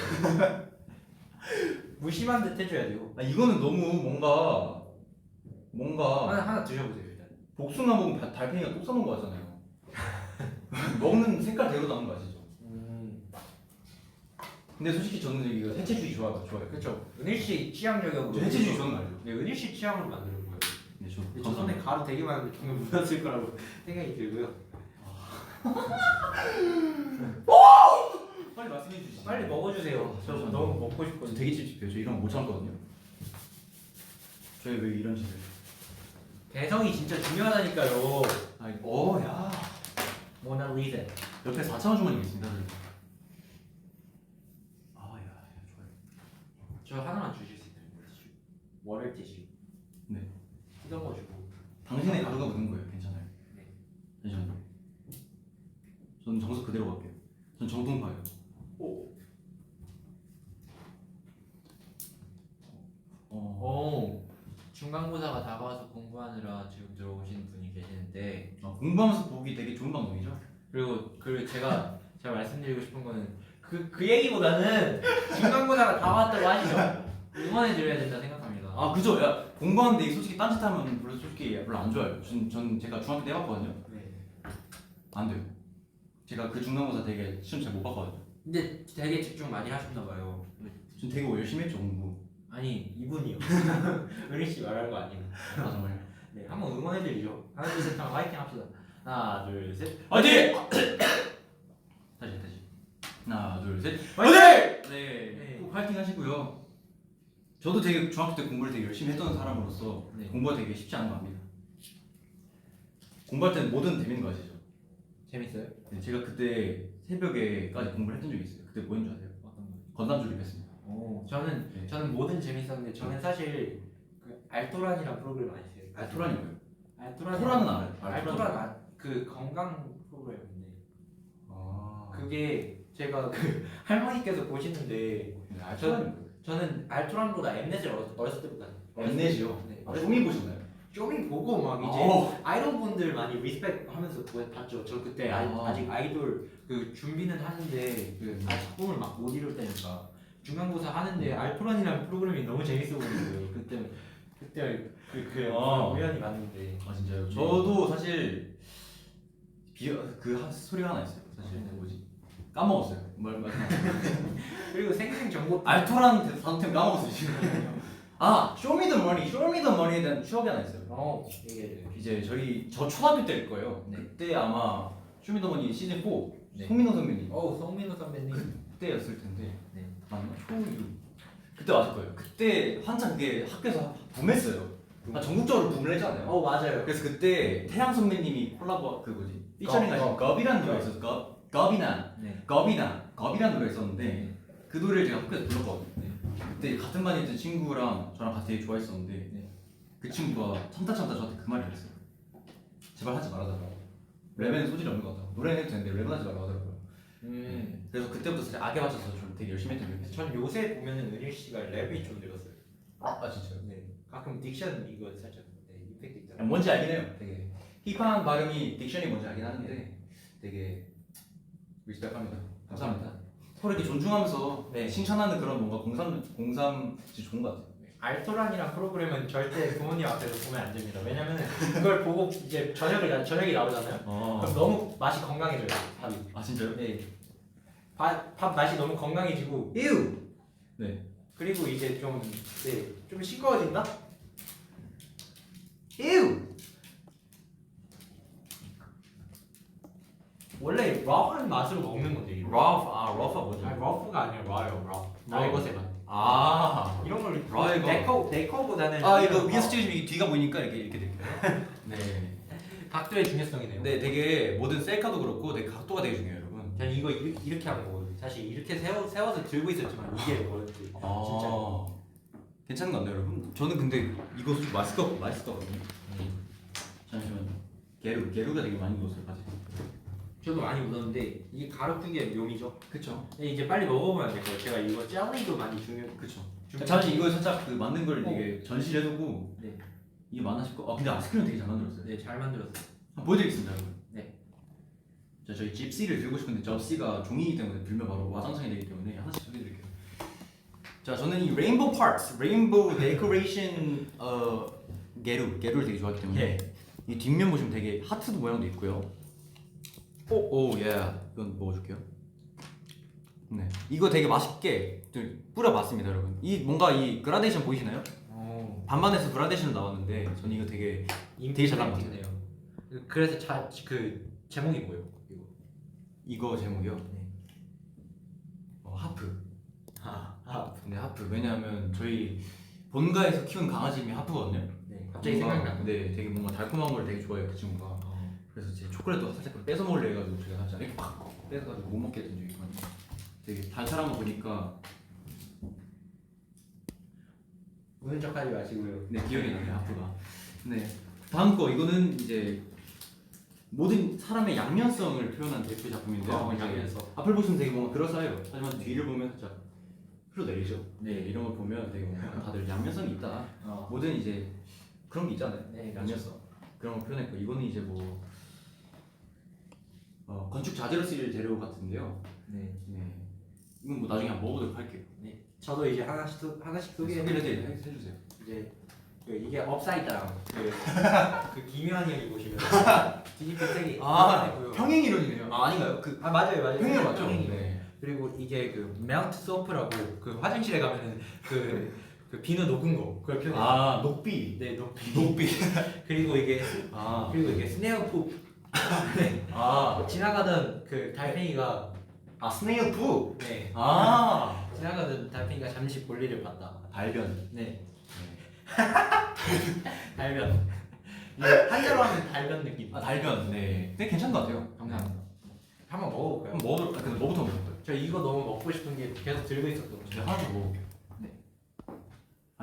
무심한 듯 해줘야 돼요. 이거는 너무 뭔가 하나 드셔보세요 일단. 복숭아 먹으면 달팽이가 똥 싸는 거 같잖아요. 먹는 색깔대로 나오는 거 아시죠? 근데 솔직히 저는 이거 해체주의 좋아요. 그렇죠. 은일 씨 취향 저격으로. 저 해체주의 저는 알죠. 네, 은일 씨 취향으로 만드는 거예요. 네, 근데 저 손에 가루 되게 많은데 분명 묻었을 거라고 생각이 들고요. 빨리 말씀해 주시죠. 빨리 먹어주세요. 저 너무 먹고 저 싶거든요. 되게 찝찝해요. 저 이런 거 못 참거든요. 저희 왜 이런 식으로? 개성이 진짜 중요하다니까요. 야. 모나리자. 옆에 4차원 주머니가 있습니다. 야, 좋아요. 저 하나만 주실 수 있나요? 월요일 티슈. 네. 뜯어가지고. 당신의 가루가 묻은 거예요. 괜찮아요. 네. 잠시만요. 저는 정석 그대로 갈게요. 전 정통파예요. 오. 중간고사가 다가와서 공부하느라 지금 들어오신 분이 계시는데 공부하면서 보기 되게 좋은 방송이죠. 그리고 제가 말씀드리고 싶은 거는 그 얘기보다는 중간고사가 다 왔다고 하시죠. 응원해드려야 된다 생각합니다. 그죠. 야, 공부하는데 솔직히 딴짓하면 솔직히 별로 안 좋아요. 전 제가 중학교 때 해봤거든요. 네. 안 돼요. 제가 그 중간고사 되게 시험 잘 못 봤거든요. 근데 되게 집중 많이 하셨나 봐요. 전 되게 열심히 했죠 공부. 아니 이분이요. 은희 씨 말하는 거 아니에요. 정말요. 네, 한번 응원해드리죠. 하나 둘 셋 하면 화이팅 합시다. 하나 둘 셋. 화이팅! 다시. 하나 둘 셋. 화이팅! 네. 꼭 화이팅 하시고요. 저도 되게 중학교 때 공부를 되게 열심히 했던 사람으로서 네. 공부가 되게 쉽지 않은 거 압니다. 공부할 때는 뭐든 재밌는 거 아시죠? 재밌어요? 네, 제가 그때 새벽에까지 공부를 했던 적이 있어요. 그때 뭐인 줄 아세요? 어떤 거? 건담 조립했습니다. 저는 뭐든 재밌었는데 저는 사실 그 알토란이란 프로그램 아시세요? 알토란이 뭐예요? 알토란. 토란은 알아요. 알토란 그 건강 프로그램인데 아. 그게 제가 그 할머니께서 보시는데 네, 알토란이 뭐예요? 저는 알토란보다 엠넷을 어렸을 때보다 엠넷이요? 네. 쇼미 보셨나요? 쇼미 보고 막 이제 오. 아이돌분들 많이 리스펙 하면서 봤죠. 저 그때 아직 아이돌 그 준비는 하는데 그 작품을 막 못 이룰 때니까 중간고사 하는데 알토란이라는 프로그램이 너무 재밌어 보이는 거예요. 그때 우연히 봤는데. 진짜요? 저도 사실 소리가 하나 있어요. 사실 뭐지? 까먹었어요. 말 그리고 생생 정보 알토란 단템 까먹었어요 지금. 쇼미더머니에 대한 추억이 하나 있어요. 이게 이제 저 초등학교 때일 거예요. 네. 그때 아마 쇼미더머니 시즌 4 네. 송민호 선배님 송민호 선배님 그때였을 텐데 네. 맞나? 그때 왔을 거예요. 그때 한창 그게 학교에서 붐했어요. 전국적으로 붐을 했잖아요. 맞아요. 그래서 그때 태양 선배님이 콜라보 그 뭐지 피처링 하신 겁이라는 노래가 있었어. 겁이란 네. 겁이란 노래가 있었는데 그 노래를 제가 학교에서 불렀거든요. 그때 같은 반에 있던 친구랑 저랑 같이 되게 좋아했었는데 그 친구가 참다 저한테 그 말을 했어요. 제발 하지 말아달라고. 랩에는 소질이 없는 것 같다고. 노래는 해도 되는데 랩은 하지 말라고 하더라고요. 그래서 그때부터 진짜 악에 맞춰서 좀 되게 열심히 했던 기억이 있어요. 전 요새 보면은 은일 씨가 랩이 좀 늘었어요. 진짜요? 네. 가끔 딕션 이거 살짝 임팩트 있잖아요. 뭔지 알긴 해요. 되게 힙한 발음이 딕션이 뭔지 알긴 하는데 되게 리스펙합니다. 감사합니다. 서로 이렇게 존중하면서 칭찬하는 그런 뭔가 공삼이 좋은 것 같아요. 알토란이란 프로그램은 절대 부모님 앞에서 보면 안 됩니다. 왜냐면은 그걸 보고 이제 저녁이 나오잖아요. 그럼 너무 맛이 건강해져요. 밥이. 진짜요? 네. 밥 맛이 너무 건강해지고 네. 그리고 이제 좀 싱거워진다? 원래 러프한 맛으로 먹는 건데 이거. 러프가 뭐죠? 러프가 아니라 러요. 러의 것에 맛. 이런 걸 라이거. 네커보다는 이거 위에서 찍으시면 뒤가 보이니까 이렇게 될게요. 네. 각도의 중요성이네요. 네, 되게 모든 셀카도 그렇고 되게 각도가 되게 중요해요, 여러분. 저는 이거 이렇게 하는 거거든요. 사실 이렇게 세워서 들고 있었지만 이게 뭐였지? 진짜. 괜찮은 것 같네요, 여러분. 저는 근데 이거 솔직히 맛있을 것 같거든요. 잠시만요. 게루가 되게 많이 넣었어요, 바지. 저도 많이 묻었는데 이게 가루크기의 묘미죠. 그쵸. 근데 이제 빨리 먹어보면 안 될 거예요. 제가 이거 젤리도 많이 그쵸. 잠시 이거 살짝 그 만든 걸 되게 전시를 해두고 네. 이게 많아 싶고 근데 아이스크림 되게 잘 만들었어요. 네, 잘 만들었어요. 한번 보여드리겠습니다, 여러분. 네. 자, 저희 집시를 들고 싶은데 접시가 종이기 때문에 들면 바로 와장창이 되기 때문에 하나씩 소개해드릴게요. 자, 저는 이 레인보우 파트스, 레인보우 데코레이션 게루를 되게 좋아하기 때문에 이 뒷면 보시면 되게 하트도 모양도 있고요. 이건 먹어줄게요. 네, 이거 되게 맛있게 좀 뿌려봤습니다, 여러분. 뭔가 이 그라데이션 보이시나요? 반반에서 그라데이션 나왔는데 저는 이거 되게 잘 나온 것 같아요. 그래서 그 제목이 뭐예요? 이거 제목이요? 네. 하프. 하프. 네, 하프. 왜냐하면 저희 본가에서 키운 강아지 이름이 하프거든요. 네. 갑자기 생각나. 네, 되게 뭔가 달콤한 걸 되게 좋아해요, 그 친구가. 그래서 제 초콜릿도 살짝 뺏어 먹으려 해가지고 제가 살짝 이렇게 팍 뺏어가지고 못 먹게 된 적이 있거든요. 되게 단찰한 거 보니까 우는 척하지 마시고요. 네, 기억이 나네요, 하프가. 네, 다음 거 이거는 이제 모든 사람의 양면성을 표현한 대표 작품인데요. 양면성. 앞을 보시면 되게 뭔가 그럴싸해요. 하지만 뒤를 보면 살짝 흘러내리죠. 네, 이런 걸 보면 되게 뭔가 다들 양면성이 있다. 모든 이제 그런 게 있잖아요. 네, 양면성. 그런 걸 표현했고 이거는 이제 뭐 건축 자재로 쓰일 재료 같은데요. 네. 이건 뭐 나중에 한번 먹어보도록 할게요. 네. 저도 이제 하나씩 소개해주세요. 이제 이게 업사이드 다운. 그 기묘한 형이 보시면 뒤집힌 색이 있고요. 평행 이론이네요. 아닌가요? 맞아요. 평행 맞죠? 평행이에요. 네. 그리고 이게 그 멜트 소프라고 그 화장실에 가면은 그 비누 녹은 거 그걸 표현해요. 녹비. 네, 녹비. 그리고 이게 스네어 푸. 네. 지나가던 그 달팽이가 스네일 푸. 네. 지나가던 달팽이가 잠시 볼일을 봤다. 달변. 네. 달변. 한자로 하면 달변 느낌. 달변. 네. 되게 괜찮은 것 같아요. 감사합니다. 한번 먹어볼까요? 한번 먹어볼까요? 근데 뭐부터 먹을까요? 저 이거 너무 먹고 싶은 게 계속 들고 있었거든요. 제가 하나 더 먹어볼게요. 네.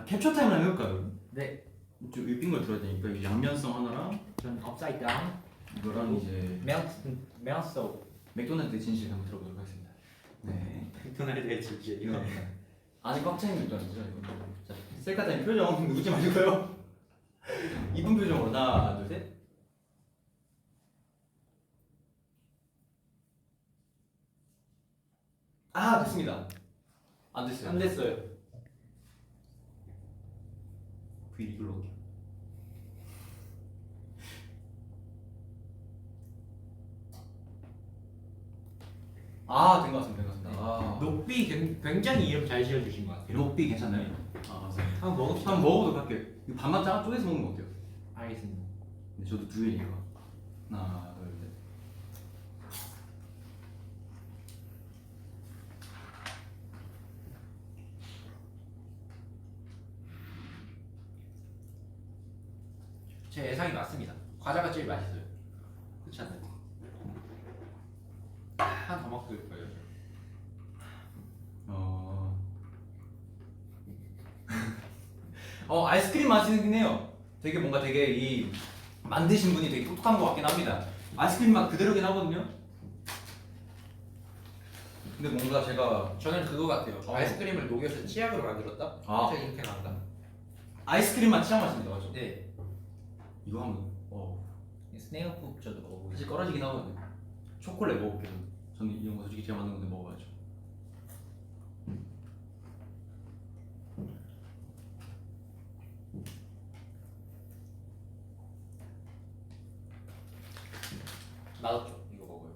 캡처 타임을 한번 해볼까요? 네. 좀 옅은 걸 들어야 되니까 이 양면성 하나랑 전 업사이드 다운. 이거랑 이제 멜트 소프. 맥도날드 진실 한번 들어보도록 하겠습니다. 네. 맥도날드의 진실 이거. 안에 꽉 차있는 맥도날드죠 이거. 자, 셀카 타임 표정 웃지 마시고요. 이쁜 표정으로 하나, 둘, 셋. 됐습니다. 안 됐어요. 안 됐어요. 이걸로 올게요. 된 것 같습니다. 녹비 굉장히 이름 잘 지어주신 것 같아요. 녹비 괜찮나요? 감사합니다. 한번 먹읍시다. 한번 먹어보도록 할게요. 이거 반만 쪼개서 먹는 거 어때요? 알겠습니다. 네, 저도 두 개니까. 하나, 둘, 셋. 제 예상이 맞습니다. 과자가 제일 맛있어요. 그렇지 않나요? 하나 더 먹을 거예요. 아이스크림 맛이긴 해요. 되게 뭔가 되게 이 만드신 분이 되게 똑똑한 것 같긴 합니다. 아이스크림 맛 그대로긴 하거든요. 근데 뭔가 제가 저는 그거 같아요. 아이스크림을 녹여서 치약으로 만들었다? 아. 진짜 이렇게 나온다. 아이스크림 맛 치약 맛입니다, 맞죠? 네. 이거 한번 스네어국 저도 먹어보고 사실 떨어지긴 하거든요. 초콜릿 먹을게요. 저는 이런 거 솔직히 제가 만든 건데 먹어야죠. 맛없죠? 이거 먹어요.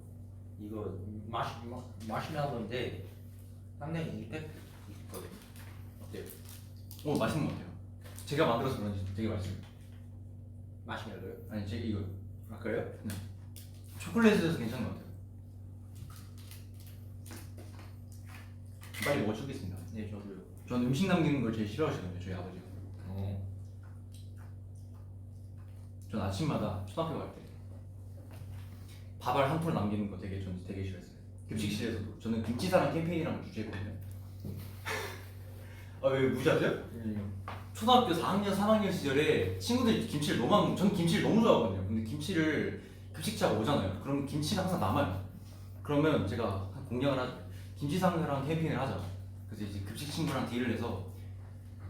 이거 마시멜로인데 상당히 임팩트 있거든요. 어때요? 맛있는 것 같아요. 제가 만들어서 그런지 되게 맛있어요. 마시멜로요? 아니 제 이거 아 그래요? 초콜릿에서 괜찮은 것 같아요. 빨리 먹어 주겠습니다. 네 저도요. 저는 음식 남기는 걸 제일 싫어하시거든요, 저희 아버지가. 전 아침마다 초등학교 갈 때 밥알 한 톨 남기는 거 되게 싫어했어요. 급식실에서도 저는 김치사랑 캠페인이라는 걸 주최했거든요. 왜 무시하세요? 초등학교 4학년, 3학년 시절에 친구들이 김치를 저는 김치를 너무 좋아하거든요. 근데 김치를 급식차가 오잖아요. 그럼 김치가 항상 남아요. 그러면 제가 공약을 하죠. 김치사랑 캠페인을 하자. 그래서 이제 급식 친구랑 딜을 해서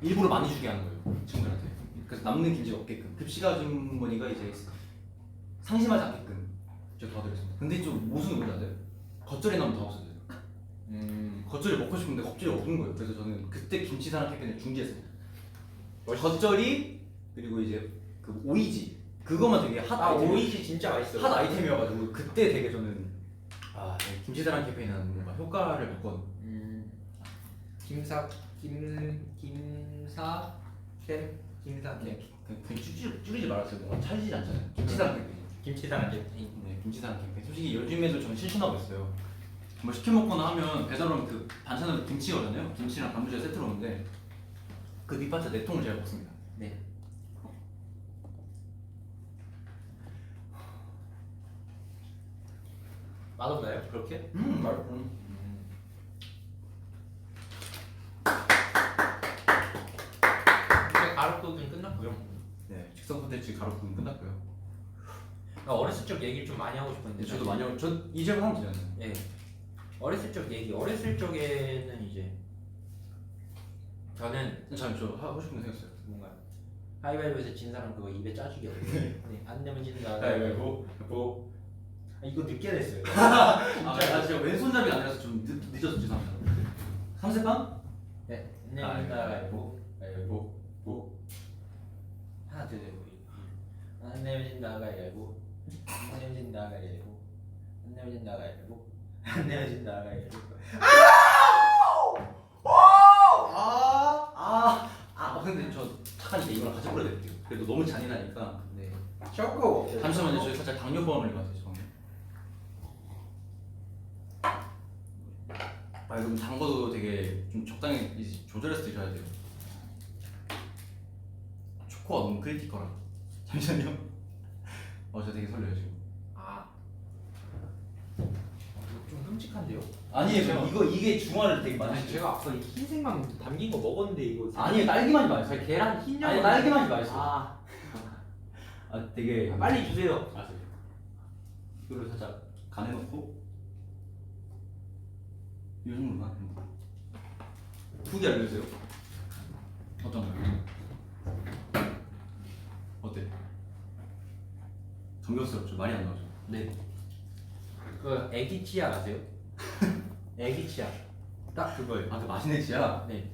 일부러 많이 주게 하는 거예요, 친구들한테. 그래서 남는 김치가 없게끔 급식 아주머니가 이제 상심하지 않게끔 제가 도와드렸습니다. 근데 좀 모순이 뭔지 아세요? 겉절이 나면 다 없어져요. 겉절이 먹고 싶은데 겉절이 없는 거예요. 그래서 저는 그때 김치사랑 캠페인을 중지했습니다. 겉절이 그리고 이제 그 오이지 그거만 되게 핫 아이템. 오이지 진짜 맛있어요. 핫 아이템이어가지고 그때 되게 저는 김치사랑 캠페인은 뭔가 효과를 봤거든요. 김사 캠 그냥 줄이지 말았어요. 뭔가 찰지지 않잖아요. 김치사랑 캠페인. 김치사랑 캠. 네, 김치사랑 캠페인. 솔직히 요즘에도 저는 실천하고 있어요. 뭐 시켜 먹거나 하면 배달 오면 그 반찬으로 김치거든요. 김치랑 단무지가 세트로 오는데 그 밑반찬 4통을 제가 먹습니다. 네. 맛없나요? 그렇게? 맛있어. 이제 가루국은 끝났고요. 네, 직선 콘텐츠 가로부분 끝났고요. 어렸을 적 얘기를 좀 많이 하고 싶었는데 저도 사실. 많이 하고 저 이제는 하면 되잖아요. 예. 어렸을 적 얘기. 어렸을 적에는 이제 저는 저 하고 싶은 거 생겼어요. 뭔가 하이바이브에서 진 사람 그거 입에 짜주기 어려워요. 네. 안 내면 진다. 가위바위보. 이거 늦게 됐어요. 나 진짜 왼손잡이가 아니라서 좀 늦어서 죄송합니다. 3세판? 네. 안 내면 진다. 가위바위보. 가위바위보. 하나 더 되고. 안 내면 진다. 가위바위보. 안 내면 진다. 가위바위보. 안 내면 진다. 가위바위보. 안 내면 진다. 가위바위보. 근데 저 착하니까 이거랑 같이 뿌려드릴게요. 그래도 너무 잔인하니까. 네. 초코. 잠시만요, 저희 살짝 당뇨병원을 가세요. 그럼 단 거도 되게 좀 적당히 이제 조절해서 드셔야 돼요. 초코가 너무 크리티컬하. 잠시만요. 저 되게 설레요 지금. 좀 끔찍한데요? 아니에요. 이게 중화를 되게 많이. 아니 제가 아까 이 흰색만 담긴 거 먹었는데 이거 아니에요, 딸기맛이 맛있어요. 아니, 계란 흰 아니, 양 딸기맛이 맛있어. 되게 빨리 주세요. 아세요. 이거를 살짝 간에 넣고 이 정도만. 후기 알려주세요. 어떤가요? 어때? 감격스럽죠? 말이 안 나오죠? 네. 그 애기 치약 아세요? 애기 치약. 딱 그거예요. 그 맛있는 지야? 네.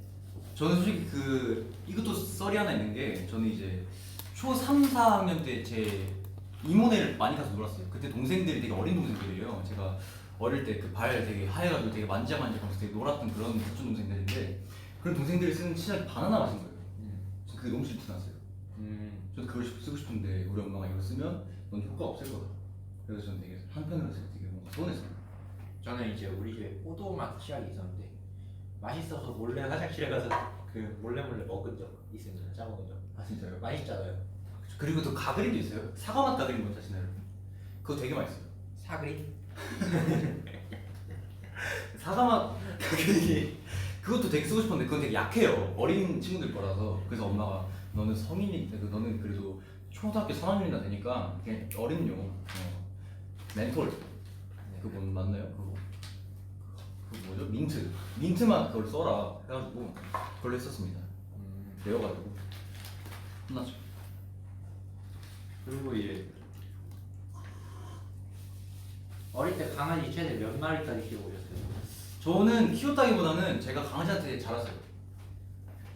저는 솔직히 이것도 썰이 하나 있는 게 저는 이제 초 3, 4학년 때 제 이모네를 많이 가서 놀았어요. 그때 동생들이 되게 어린 동생들이에요. 제가 어릴 때 그 발 되게 하얘가지고 되게 만지작만지작하면서 되게 놀았던 그런 사촌 동생들인데 그런 동생들이 쓰는 치약이 바나나 맛인 거예요. 저 그게 너무 질투났어요. 저도 그걸 쓰고 싶은데 우리 엄마가 이거 쓰면 넌 효과 없을 거다. 그래서 저는 되게 한편으로 되게 뭔가 서운했어요. 저는 이제 우리 집에 포도맛 치약이 있었는데 맛있어서 몰래 화장실에 가서 그 몰래 먹은 적 있습니다. 짜먹은 적. 진짜요? 맛있잖아요. 그쵸. 그리고 또 가그린도 있어요. 사과맛 가그린 뭔지 아시나요? 그거 되게 맛있어요. 사그린? 사과맛 가그린이 그것도 되게 쓰고 싶었는데 그건 되게 약해요. 어린 친구들 거라서. 그래서 엄마가 너는 성인이 너는 그래도 초등학교 3학년이나 되니까 그냥 어린용 멘톨 그거 맞나요? 그거 뭐죠? 민트만 그걸 써라 해가지고 그걸로 했었습니다. 배워가지고 혼났죠. 그리고 이제 어릴 때 강아지 최대 몇 마리까지 키워보셨어요? 저는 키웠다기보다는 제가 강아지한테 자랐어요.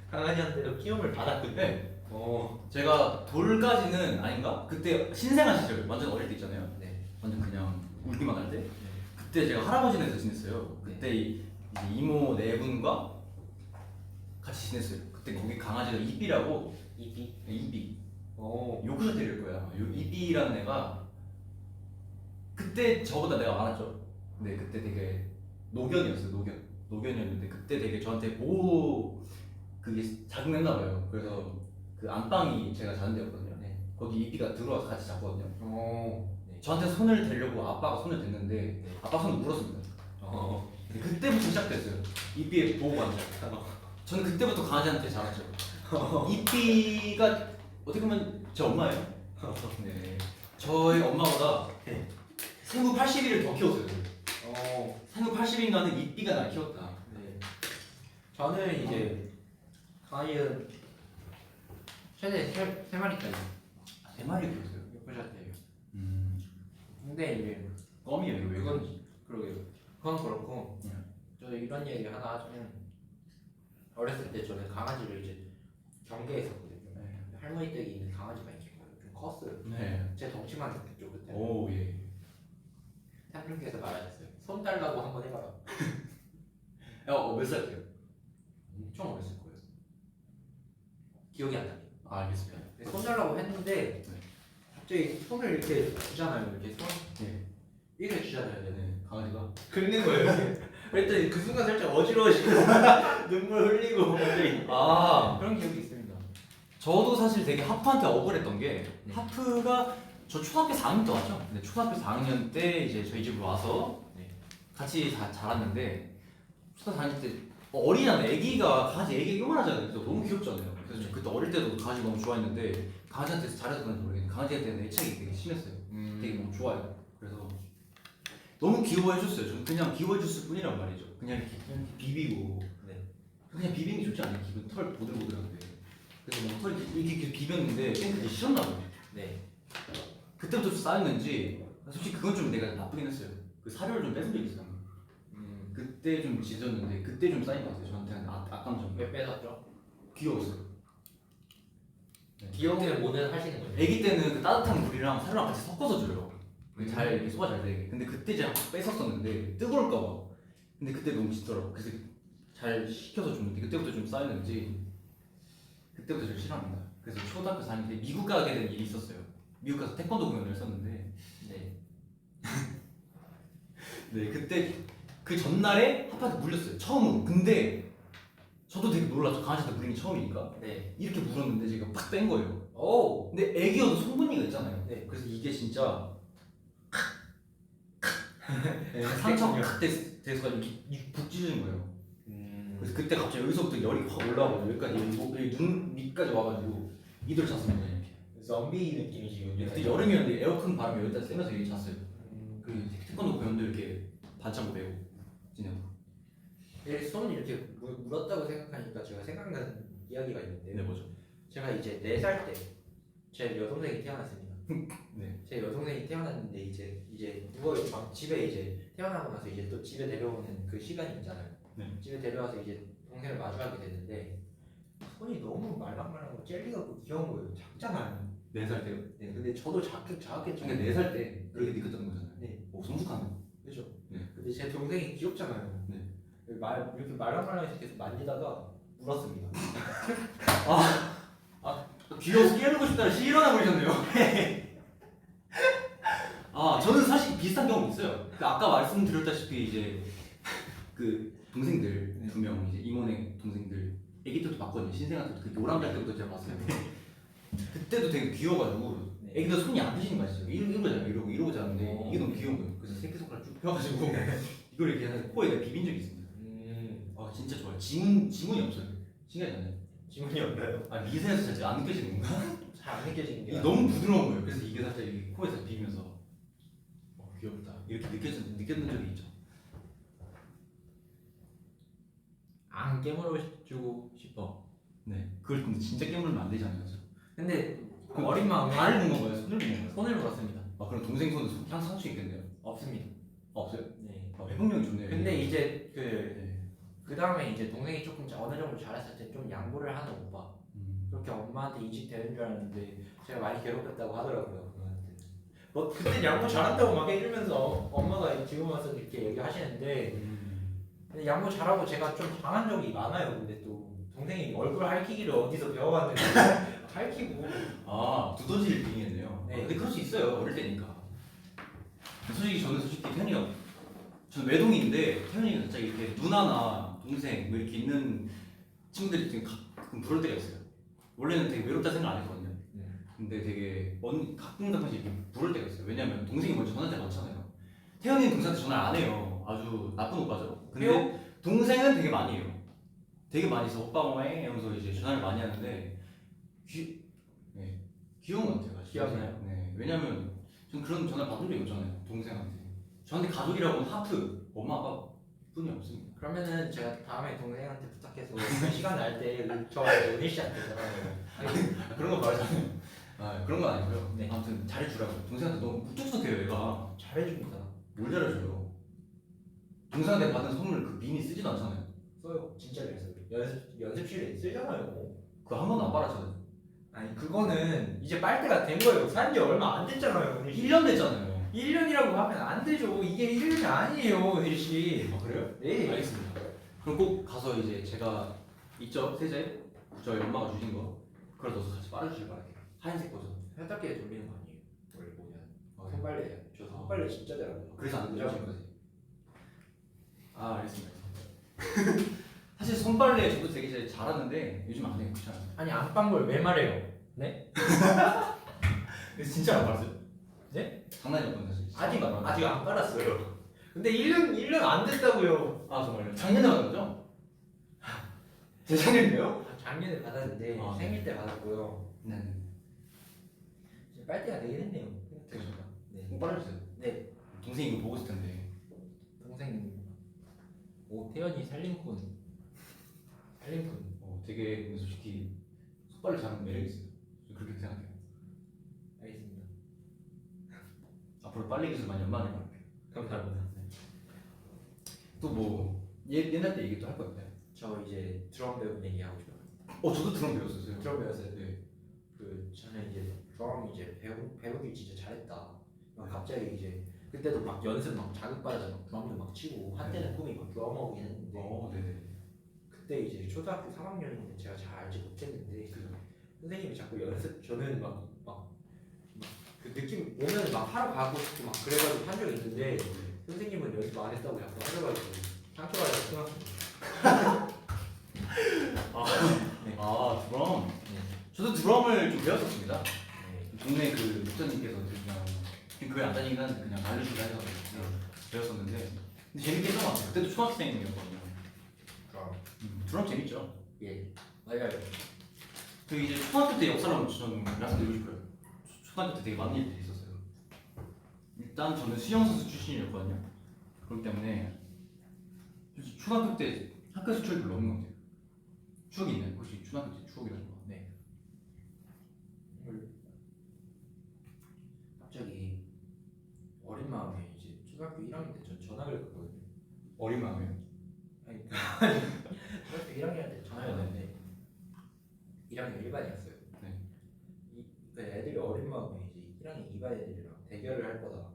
강아지한테도 키움을 받았군요. 네. 어. 제가 돌까지는 아닌가? 그때 신생아 시절 완전 어릴 때 있잖아요. 네. 완전 그냥 울기만 할 때. 그때 제가 할아버지네에서 지냈어요. 그때 이제 이모 네 분과 같이 지냈어요. 그때 거기 강아지가 이삐라고. 이비. 이삐. 오. 요크셔 테리일 거야. 요 이삐라는 애가 그때 저보다 내가 많았죠. 근데 그때 되게 노견이었어요. 노견이었는데 그때 되게 저한테 보호 그게 작용했나 봐요. 그래서 그 안방이 제가 자는 데였거든요. 네. 거기 이삐가 들어와서 같이 잤거든요. 오. 저한테 손을 대려고 아빠가 손을 댔는데 네. 아빠 손을 물었습니다. 어. 근데 그때부터 시작됐어요. 이삐의 보호가. 저는 그때부터 강아지한테 자랐죠. 이삐가 어떻게 보면 제 엄마예요. 네. 저희 엄마보다 네. 생후 80일을 더 키웠어요. 어. 생후 80일인가는 이삐가 날 키웠다. 네. 저는 이제 강아지는 최대 세 마리까지. 세 마리 키웠어요. 예쁘셨대요. 음. 근데 이제 껌이에요. 이거 왜 그건 그런지. 그러게요. 그건 그렇고 네. 저도 이런 얘기 하나 하자면 어렸을 때 저는 강아지를 이제 경계했었거든요. 네. 할머니 댁에 있는 강아지가 있는 거예요. 좀 컸어요. 네. 제 덩치만 했죠 그때. 오 예. 탐님께서 말하셨어요. 손 달라고 한번 해봐라. 몇 살 때요? 엄청 어렸을 거예요. 기억이 안 나요. 아 알겠습니다. 손 달라고 했는데 갑자기 손을 이렇게 주잖아요. 이렇게 손 네. 이렇게 주잖아요. 얘는. 네. 강아지가. 긁는 거예요. 그랬더니 그 순간 살짝 어지러워지고 눈물 흘리고 갑자기 아. 그런 기억이 있습니다. 저도 사실 되게 하프한테 억울했던 게 네. 하프가 저 초등학교 4학년 때 왔죠. 근데 초등학교 4학년 때 이제 저희 집으로 와서 네. 같이 자랐는데 초등학교 4학년 때 어리잖아요. 애기가 강아지 애기가 요만하잖아요. 그래서 너무 귀엽잖아요. 그래서 저 그때 어릴 때도 강아지 너무 좋아했는데 강아지한테 잘해서 그런지 모르겠는데 강아지한테 대한 애착이 되게 심했어요. 되게 너무 좋아요. 그래서 너무 귀여워해줬어요. 저는 그냥 귀여워해줬을 뿐이란 말이죠. 그냥 이렇게 비비고 네. 그냥 비비는 게 좋지 않아요. 기분 털 보들보들한데 그래서 막 털 이렇게 비볐는데 좀 그게 싫었나 봐요. 네. 그때부터 좀 쌓였는지 솔직히 그건 좀 내가 나쁘긴 했어요. 그 사료를 좀 뺏은 적이 있어요. 그때 좀 짖었는데 그때 좀 쌓인 것 같아요. 저한테는 악감정. 왜 뺏었죠? 귀여웠어요. 네. 귀여우면 뭐든 하시는 거죠. 아기 때는 그 따뜻한 물이랑 사료랑 같이 섞어서 줘요. 잘 이렇게 소화 잘 되게. 근데 그때 제가 뺏었었는데 뜨거울까 봐. 근데 그때 너무 짖더라고. 그래서 잘 식혀서 줬는데 그때부터 좀 쌓였는지 그때부터 좀 싫어합니다. 그래서 초등학교 4학년 때 미국 가게 된 일이 있었어요. 미국 가서 태권도 공연을 했었는데 네. 네 그때 그 전날에 하프한테 물렸어요. 처음으로. 근데 저도 되게 놀랐죠. 강아지한테 물린 게 처음이니까. 네. 이렇게 물었는데 제가 팍 뺀 거예요. 오. 근데 애기여도 송곳니가 있잖아요. 네. 그래서 이게 진짜 네. 상처가 탁 돼서 이렇게 북 찢어진 거예요. 그래서 그때 갑자기 여기서부터 열이 확 올라와가지고 여기까지 여기 눈 밑까지 와가지고 이들 잤습니다. 이렇게. 좀비 느낌이지. 그때 여름이었는데 에어컨 바람이 여기다 쐬면서 여기 잤어요. 그 태권도 공연도 이렇게 반창고 메고 지내고. 손 이렇게 물었다고 생각하니까 제가 생각나는 이야기가 있는데 네 뭐죠? 제가 이제 4살 때 제 여동생이 태어났습니다. 네. 제 여동생이 태어났는데 이제 누워 집에 이제 태어나고 나서 이제 또 집에 데려오는 그 시간이 있잖아요. 네. 집에 데려와서 이제 동생을 마주하게 됐는데 손이 너무 말랑말랑하고 젤리 같고 귀여운 거예요. 작잖아요. 4살 때요? 네, 근데 저도 작겠죠. 그러니까 4살 때 그렇게 느꼈던 거잖아요. 네. 오 성숙하네. 그렇죠. 네. 근데 제 동생이 귀엽잖아요. 네. 이렇게 말랑말랑해서 계속 만지다가 물었습니다. 귀여워서 깨물고 싶다는 시 일어나 버리셨네요. 아 저는 사실 비슷한 경험이 있어요. 그 아까 말씀드렸다시피 이제 그 동생들 네. 2명 이제 이모네 동생들 아기 때부터 봤거든요. 신생아 때부터 그 요람달 때부터 제가 봤어요. 그때도 되게 귀여워가지고 네. 애기들 손이 안 드시는 거 아시죠? 이러잖아요. 이러고 자는데 이게 너무 귀여운 거예요. 그래서 새끼 손가락 쭉 펴가지고 이걸 이렇게 해서 코에 내가 비빈 적이 있습니다. 아 진짜 좋아요. 지문이 없어요. 신기하지 않아요? 지문이 없나요? 아 미세해서 잘 안 느껴지는 건가? 잘 안 느껴지는 게 이게 너무 부드러운 거예요. 그래서 이게 살짝 이 코에서 비면서 귀엽다. 이렇게 느꼈던 적이 있죠. 안 깨물어주고 싶어. 네. 그걸 근데 진짜 깨물면 안 되잖아요. 그래서 근데 그 어린 마음에 발을 본 건가요? 손을 본 건가요? 손을 물었습니다. 아 그럼 동생 손은 향 상수 있겠네요. 없습니다. 없어요? 네. 아 회복력이 좋네요. 근데 이제 네. 그 다음에 이제 동생이 조금 어느 정도 자랐을 때 좀 양보를 하는 오빠. 그렇게 엄마한테 인식되는 줄 알았는데 제가 많이 괴롭혔다고 하더라고요. 그한테. 뭐 그때 양보 잘한다고 막 해주면서 엄마가 지금 와서 이렇게 얘기하시는데 근데 양보 잘하고 제가 좀 당한 적이 많아요. 근데 또 동생이 얼굴 핥히기를 어디서 배워왔는데 핥히고 아 두더지를 빙의했네요. 네. 근데 그럴 수 있어요. 어릴 때니까. 솔직히 저는 태현이가 저는 외동인데 태현이가 진짜 이렇게 누나나 동생 뭐 이렇게 있는 친구들이 지금 가끔 부를 때가 있어요. 원래는 되게 외롭다 생각 안 했거든요. 근데 되게 가끔씩 이렇게 부를 때가 있어요. 왜냐면 동생이 먼저 전화할 때 많잖아요. 태현이는 동생한테 전화를 안 해요. 아주 나쁜 오빠죠. 근데 해요? 동생은 되게 많이 해요. 되게 많이 해서 오빠 뭐해? 이러면서 이제 전화를 많이 하는데 귀여운 것 같아요. 귀엽나요? 네. 왜냐면 전 그런 전화 받은 적이 없잖아요. 동생한테. 저한테 가족이라고는 하트, 엄마 아빠 뿐이 없습니다. 그러면은 제가 다음에 동생한테 부탁해서 그 시간 날 때 저 은희 씨한테 전화해요. 그런 거 말하자면 그런 건 아니고요. 네. 아무튼 잘해주라고. 동생한테 너무 무뚝뚝해요 얘가. 잘해줍니다. 뭘 잘해줘요? 동생한테 받은 선물 그 미니 쓰지도 않잖아요. 써요. 진짜 잘 써요. 연습실에 쓰잖아요. 그거 한 번도 안 빨았잖아요. 아니 그거는 이제 빨대가 된 거예요. 산지 얼마 안 됐잖아요. 은희 씨. 1년 됐잖아요. 1년이라고 하면 안 되죠. 이게 1년이 아니에요, 은희 씨. 아 그래요? 네. 알겠습니다. 그럼 꼭 가서 이제 제가 있죠 세제 저희 엄마가 주신 거 그걸 넣어서 같이 빨아주실 바랄게요. 하얀색 버전. 세탁기에 돌리는 거 아니에요. 원래 보면 아, 손빨래예요. 저 손빨래 진짜 잘합니다. 그래서 안 되죠 그죠? 지금까지. 아 알겠습니다. 사실 손빨래 저도 되게 이제 잘하는데 요즘 안 해요. 귀찮아요. 아니 안방을 왜 말해요? 네? 그래서 진짜 안 빨았어요? 네? 장난이었거든요. 아직 안 깔았어요. 근데 1년 안 됐다고요. 아 정말요? 작년에 받은 거죠? 재작년이에요? 작년에 받았는데 아, 네. 생일 때 받았고요. 네. 이제 빨대가 되긴 했네요. 생각해보니까. 네. 못 빨아주세요. 네. 동생이 이거 보고 있을 텐데. 동생 태연이 살림꾼. 되게 근데 솔직히 손빨래 잘하는 매력 있어요. 저 그렇게 생각해요. 알겠습니다. 앞으로 빨래 기술 많이 연마하길 바랄게요. 감사합니다. 또 뭐 옛날 때 얘기 또 할 거예요. 저 이제 드럼 배운 얘기 하고 싶어요. 저도 드럼 배웠었어요. 드럼 배웠어요. 네. 저는 이제 드럼 이제 배우기 진짜 잘했다. 막 갑자기 이제 그때도 막 연습 막 자극받아서 막 드럼도 막 치고 한때는 꿈이 막 드러머긴 했는데 네네. 그때 이제 초등학교 3학년인데 제가 잘 알지 못했는데 그죠. 선생님이 자꾸 연습 저는 막 그 느낌 오면 막 하러 가고 싶고 막 그래가지고 한 적이 있는데 선생님은 연습 안 했다고 자꾸 하셔가지고 상처가 생각합니다. 드럼. 네. 저도 드럼을 좀 배웠었습니다. 네. 동네 그 목사님께서 그냥 교회 안 다니긴 하는데 그냥 알려주고 해서 배웠었는데 근데 재밌게 했던 것 같아요. 그때도 초등학생이었거든요. 드럼 재밌죠. 예. 맞아요. 그 이제 초등학교 때 역사를 한번 저는 말씀드리고 싶어요. 초등학교 때 되게 많은 일들이 있었어요. 일단 저는 수영 선수 출신이었거든요. 그렇기 때문에 초등학교 때 학교에서 추억이 별로 없는 것 같아요. 추억이 있나요? 혹시 초등학교 때 추억이라는 거? 네. 갑자기 어린 마음에 이제 초등학교 1학년 때 전 전학을 갔거든요. 어린 마음이요. 아니 초등학교 1학년 때 전학을 갔는데 1학년 1반이었어요. 네. 애들이 어린 마음에 이제 1학년 2반 애들이랑 대결을 할 거다.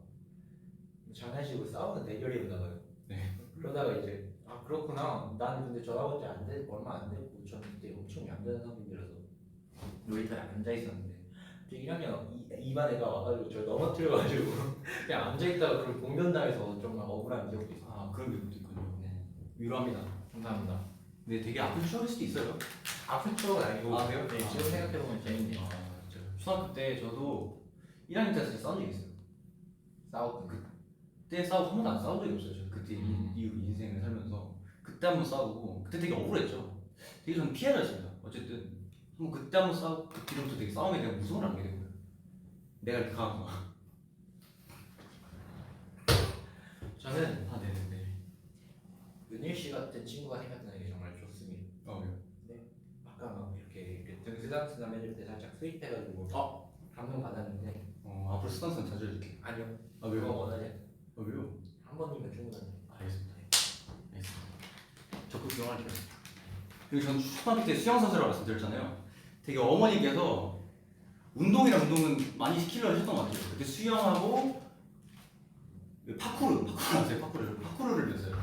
장난식으로 싸우는 대결이었나 봐요. 네. 그러다가 이제 아 그렇구나. 난 근데 전학 온지 얼마 안 됐고 저는 그때 엄청 얌전한 성인이라서 놀이터에 앉아 있었는데 1학년 2반 애가 와가지고 저 넘어뜨려가지고 그냥 앉아있다가 그걸 공면당해서 정말 억울한 기억도 있어요. 아 그런 기억도 있군요. 네. 위로합니다. 감사합니다. 근데 되게 아픈 추억일 수도 있어요. 아픈 추억은 아니고 아, 그래요? 네, 아. 지금 생각해보면 재밌네요. 초등학교 때 저도 1학년 때 진짜 싸운 적이 있어요. 싸웠고 그때 싸우고 한 번도 안 싸운 적이 없어요. 저는 그때 이후 인생을 살면서 그때 한 번 싸우고 그때 되게 억울했죠. 되게 저는 피해자였습니다. 어쨌든 한번 그때 한 번 싸우고 그 뒤로부터 되게 싸움에 대한 무서움을 알게 되고요. 내가 이렇게 강한 거. 저는 아 네네네. 은일 씨 같은 친구가 생겼다는 게 정말 좋습니다. 왜요? 아까 막 이렇게 등수담 해줄 때 살짝 스윗해가지고 감동 받았는데 앞으로 수강생 자주 해줄게. 아니요. 아 그거 왜요? 원하지 않아요. 왜요? 한 번이면 충분한데. 알겠습니다. 적극 기용할게요. 그리고 저는 초등학교 때 수영 선수라고 말씀드렸잖아요. 되게 어머니께서 운동은 많이 시키려고 하셨던 것 같아요. 그때 수영하고 파쿠르 아세요? 파쿠르를 배웠어요.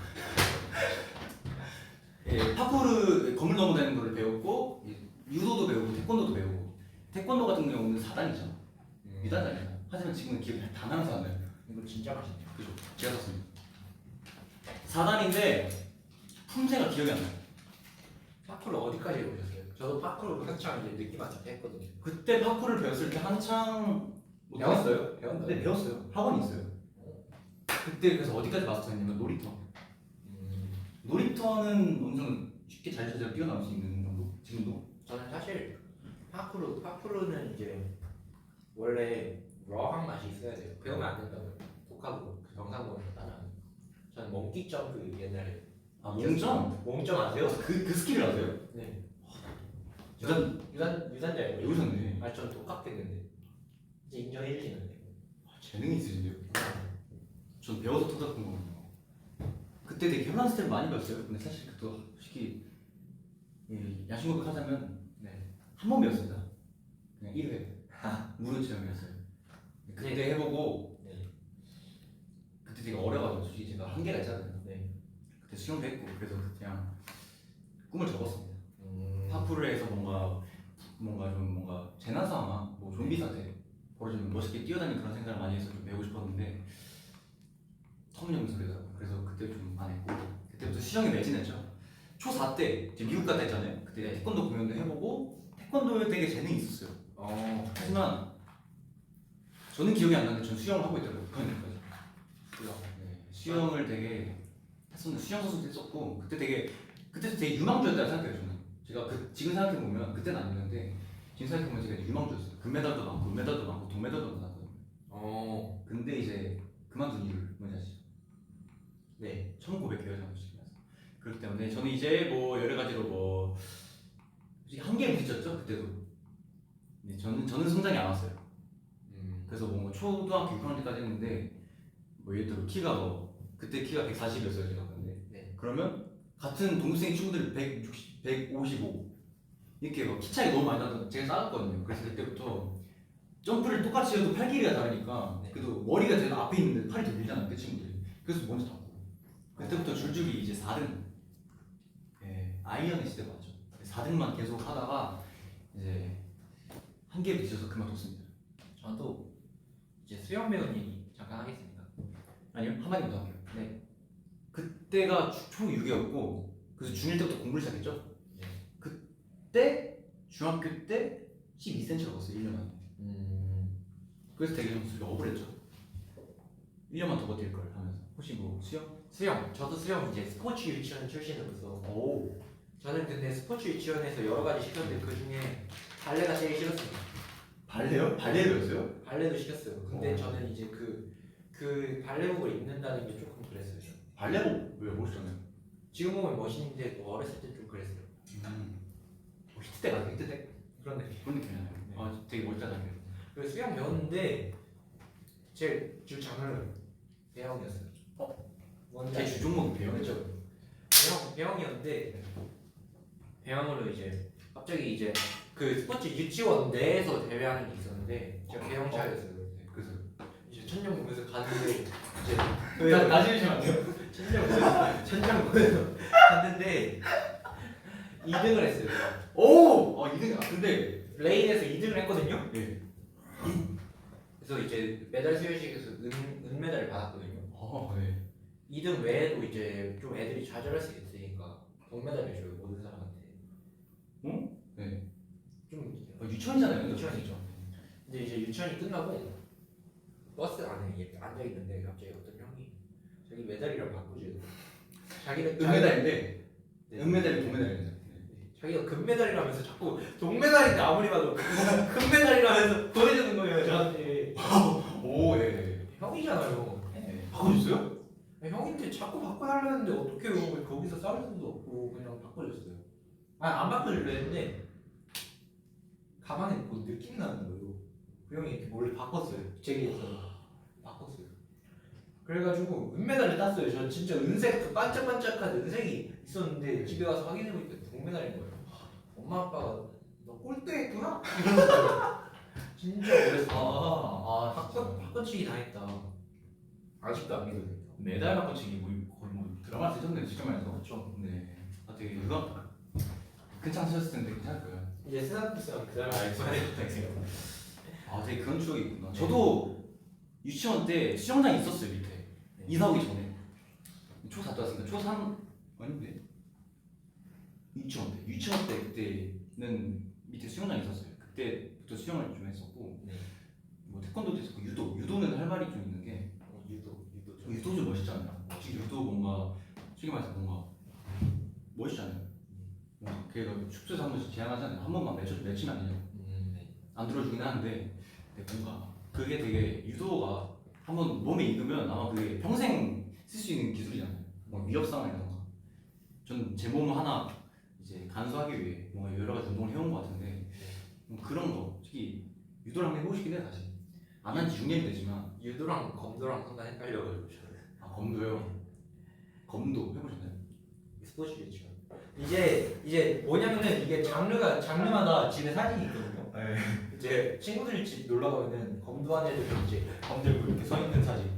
예, 파쿠르 건물 넘어다니는 거를 배웠고 유도도 배우고 태권도도 배우고 태권도 같은 경우는 4단이죠. 2단이잖아요. 하지만 지금은 기억이 다 나면서 안 나요. 이거 진짜 맛있네요. 그죠? 제가 샀습니다. 4단인데 품새가 기억이 안 나요. 파쿠르 어디까지 해보셨어요? 저도 파쿠르 한창 이제 느낌 맞춰 했거든요. 그때 파쿠르를 배웠을 때 한창 배웠어요? 네, 배웠어요. 학원이 있어요. 그때 그래서 어디까지 마스터했냐면 놀이터. 놀이터는 어느 정도 쉽게 잘 뛰어나올 수 있는 정도. 지금도. 저는 사실 파쿠르는 이제 원래 러한 맛이 있어야 돼요. 배우면 안 된다고요. 독하고 그 영상 보면 따라하는. 저는 몽키 점프 옛날에 몽점 아세요? 그 스킬을 아세요? 네. 왜 유산자예요. 오셨네. 아, 전 독학했는데 이제 인정해주시는데. 재능이 있으신데요? 전 배워서 토닥한 거거든요. 그때 되게 현란 스텝 많이 배웠어요. 근데 사실 그것도 솔직히 야심 고백하자면 한 번 배웠습니다. 그냥 1회 무료 체험이었어요. 그때 해보고 그때 되게 어려가지고 솔직히 제가 한계가 있잖아요. 그때 수영도 했고 그래서 그냥 꿈을 접었습니다. 파쿠르를 해서 뭔가 재난 상황, 뭐 좀비 사태 벌어지면 멋있게 뛰어다니는 그런 생각을 많이 해서 좀 배우고 싶었는데 터무니없는 소리더라고요. 그래서 그때 좀 안 했고 그때부터 수영에 매진했죠. 초4 때 이제 미국 갔다 했잖아요. 그때 태권도 공연도 해보고 태권도에 되게 재능이 있었어요. 하지만 저는 기억이 안 나는데 전 수영을 하고 있더라고요. 그때까지. 수영을 되게 했었는데 수영 선수도 했었고 그때 되게 유망주였다고 생각해요. 저는 제가 지금 생각해 보면 그때는 아니었는데 지금 생각해 보면 제가 유망주였어요. 금메달도 많고 은메달도 많고 동메달도 많았거든요. 근데 이제 그만둔 이유를 뭔지 아시죠? 네, 1900개월 정도씩이라서 그렇기 때문에 저는 이제 뭐 여러 가지로 뭐 솔직히 한계에 부딪혔죠 그때도. 네, 저는 성장이 안 왔어요. 그래서 뭐 초등학교 6학년 때까지 했는데 뭐 예를 들어 키가 그때 키가 140이었어요 제가. 근데 그러면 같은 동생 친구들 160, 155 이렇게 막 키 차이 너무 많이 나서 제가 작았거든요. 그래서 그때부터 점프를 똑같이 해도 팔 길이가 다르니까 그래도 머리가 제가 앞에 있는데 팔이 더 밀잖아요 그 친구들이. 그래서 먼저 잡고 그때부터 줄줄이 이제 4등 아이언의 시대 맞죠. 4등만 계속 하다가 이제 한계에 부딪혀서 그만뒀습니다. 저도 이제 수영 배운 얘기 잠깐 하겠습니다. 아니요, 한마디만 더 할게요. 네. 그때가 초6이었고 그래서 중1 때부터 공부를 시작했죠. 네. 그때 중학교 때 12cm를 먹었어요 1년 만에. 그래서 되게 좀 억울했죠. 1년만 더 버틸 걸 하면서. 혹시 뭐 수영? 저도 수영 이제 스포츠 유치원 출신으로서 오. 저는 근데 스포츠 유치원에서 여러 가지 시켰는데 그 중에 발레가 제일 싫었습니다. 발레요? 발레를 배웠어요? 발레도 시켰어요. 근데 오. 저는 이제 그 발레복을 입는다는 게 조금 그랬어요. 발레복 왜 멋있잖아요. 지금 보면 멋있는데 또 어렸을 때 좀 그랬어요. 히트때 같아 히트때? 그런 느낌. 그런 느낌이잖아요. 네. 아 되게 멋있잖아요. 그래서 수영 배웠는데 제 주 장르는 배영이었어요. 제 주종목이 배영. 그렇죠. 배영이었는데 배영으로 이제 갑자기 이제 그 스포츠 유치원 내에서 대회하는 게 있었는데 제가 배영차였어요. 그래서 이제 천정부에서 갔는데 이제 나중에 주면 안 돼요? 천정부에서 갔는데 2등을 했어요. 오! 2등. 근데 레인에서 2등을 했거든요. 네. 그래서 이제 메달 수여식에서 은메달을 받았거든요. 네. 2등 외에도 이제 좀 애들이 좌절할 수 있으니까 동메달을 줘요 모든 사람한테. 네. 좀 유치원이잖아요. 유치원이죠. 근데 이제 유치원이 끝나고 버스 안에 이렇게 앉아 있는데 갑자기 어떤 형이 자기 메달이랑 바꾸지. 자기는 은메달인데 네. 은메달이 동메달이죠. 자기가 금메달이라면서 자꾸 동메달인데 아무리 봐도 금메달이라면서 보여주는 거예요 저한테. 오 예. 형이잖아요. 바꿔줬어요? 형인데 자꾸 바꿔달라는데 어떻게요? 거기서 싸울 수도 없고 그냥 바꿔줬어요. 안 바꿔줄래 했는데 가만히 뭐 느낌이 나는 거예요. 그 형이 이렇게 몰래 바꿨어요. 제기해서 바꿨어요. 그래가지고 은메달을 땄어요. 저 진짜 은색 그 반짝반짝한 은색이 있었는데 집에 가서 확인해보니까 동메달인 거예요. 엄마 아빠가 너 꼴대했구나? 이러면서 진짜 오랬어. 바꿔치기 당했다. 아직도 안 믿어요. 메달 바꿔치기 뭐 거의 뭐 드라마 쓰셨네 진짜 많이 해서. 그렇죠. 네. 아 되게 이거 괜찮으셨을 텐데 괜찮을 거예요. 이제 생각했으면 그 다음에 아 되게 그런 추억이 있구나. 저도 유치원 때 수영장이 있었어요 밑에. 이사 오기 전에 초4 때 왔으니까 초3 아닌데 유치원 때 그때는 밑에 수영장이 있었어요. 그때부터 수영을 좀 했었고 네. 뭐 태권도도 했었고 유도는 할 말이 좀 있는 게 유도 좀 멋있잖아요. 유도 뭔가 쉽게 말해서 뭔가 멋있잖아요. 걔가 숙소에서 한 번씩 제안하잖아요. 한 번만 매치면 안 되냐고. 네. 안 들어주긴 하는데 뭔가 그게 되게 유도가 한번 몸에 익으면 아마 그게 평생 쓸 수 있는 기술이잖아요. 뭐 위협 상황이라던가. 저는 제 몸 하나 이제 간수하기 위해 뭔가 여러 가지 운동을 해온 것 같은데 그런 거 특히 유도를 한번 해보고 싶긴 해요 사실. 안 한 지 6년이 되지만. 유도랑 검도랑 순간 헷갈려가지고 저는. 아 검도요? 검도 해보셨나요? 스포츠겠죠. 이제 뭐냐면은 이게 장르마다 집에 사진이 있거든요. 네. 이제 친구들 집 놀러 가면은 검도한 애들 이제 검 들고 이렇게 서 있는 사진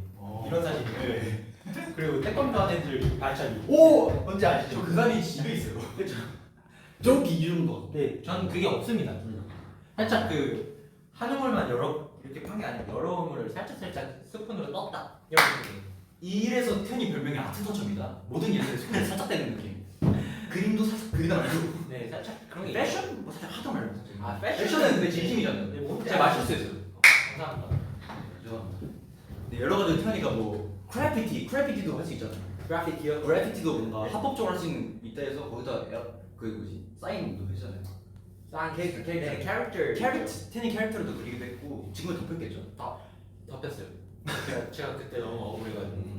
이런 사진이 네. 그리고 태권도 한 애들 발차기 오 뭔지 아시죠? 그 사진이 집에 있어요. 그렇죠. 저기 이런 거. 네, 저는 그게 없습니다. 살짝 그 한우물만 이렇게 판 게 아니고 여러 우물을 살짝 스푼으로 떴다 이런 느낌. 이래서 태연이 별명이 아트터쳐입니다. 모든 일에 손을 살짝 떼는 느낌. 그림도 살짝 그리다 말고. 네, 살짝 그런 게 패션 뭐 살짝 하다 말고. 아 패션은 근데 진심이잖아요. 네, 뭔지 제가 맞출 수 있어요. 감사합니다. 죄송합니다. 네, 여러 가지 태연이가 뭐 크래피티도 할 수 있잖아요. 그래피티요? 그래피티도 뭔가 합법적으로 할 수 있다 해서 거기다 그 뭐지 사인도 했잖아요. 싼 캐릭터 태연이 캐릭터로도 그리기도 했고 지금은 덮였겠죠. 덮였어요. 제가 그때 너무 억울해가지고.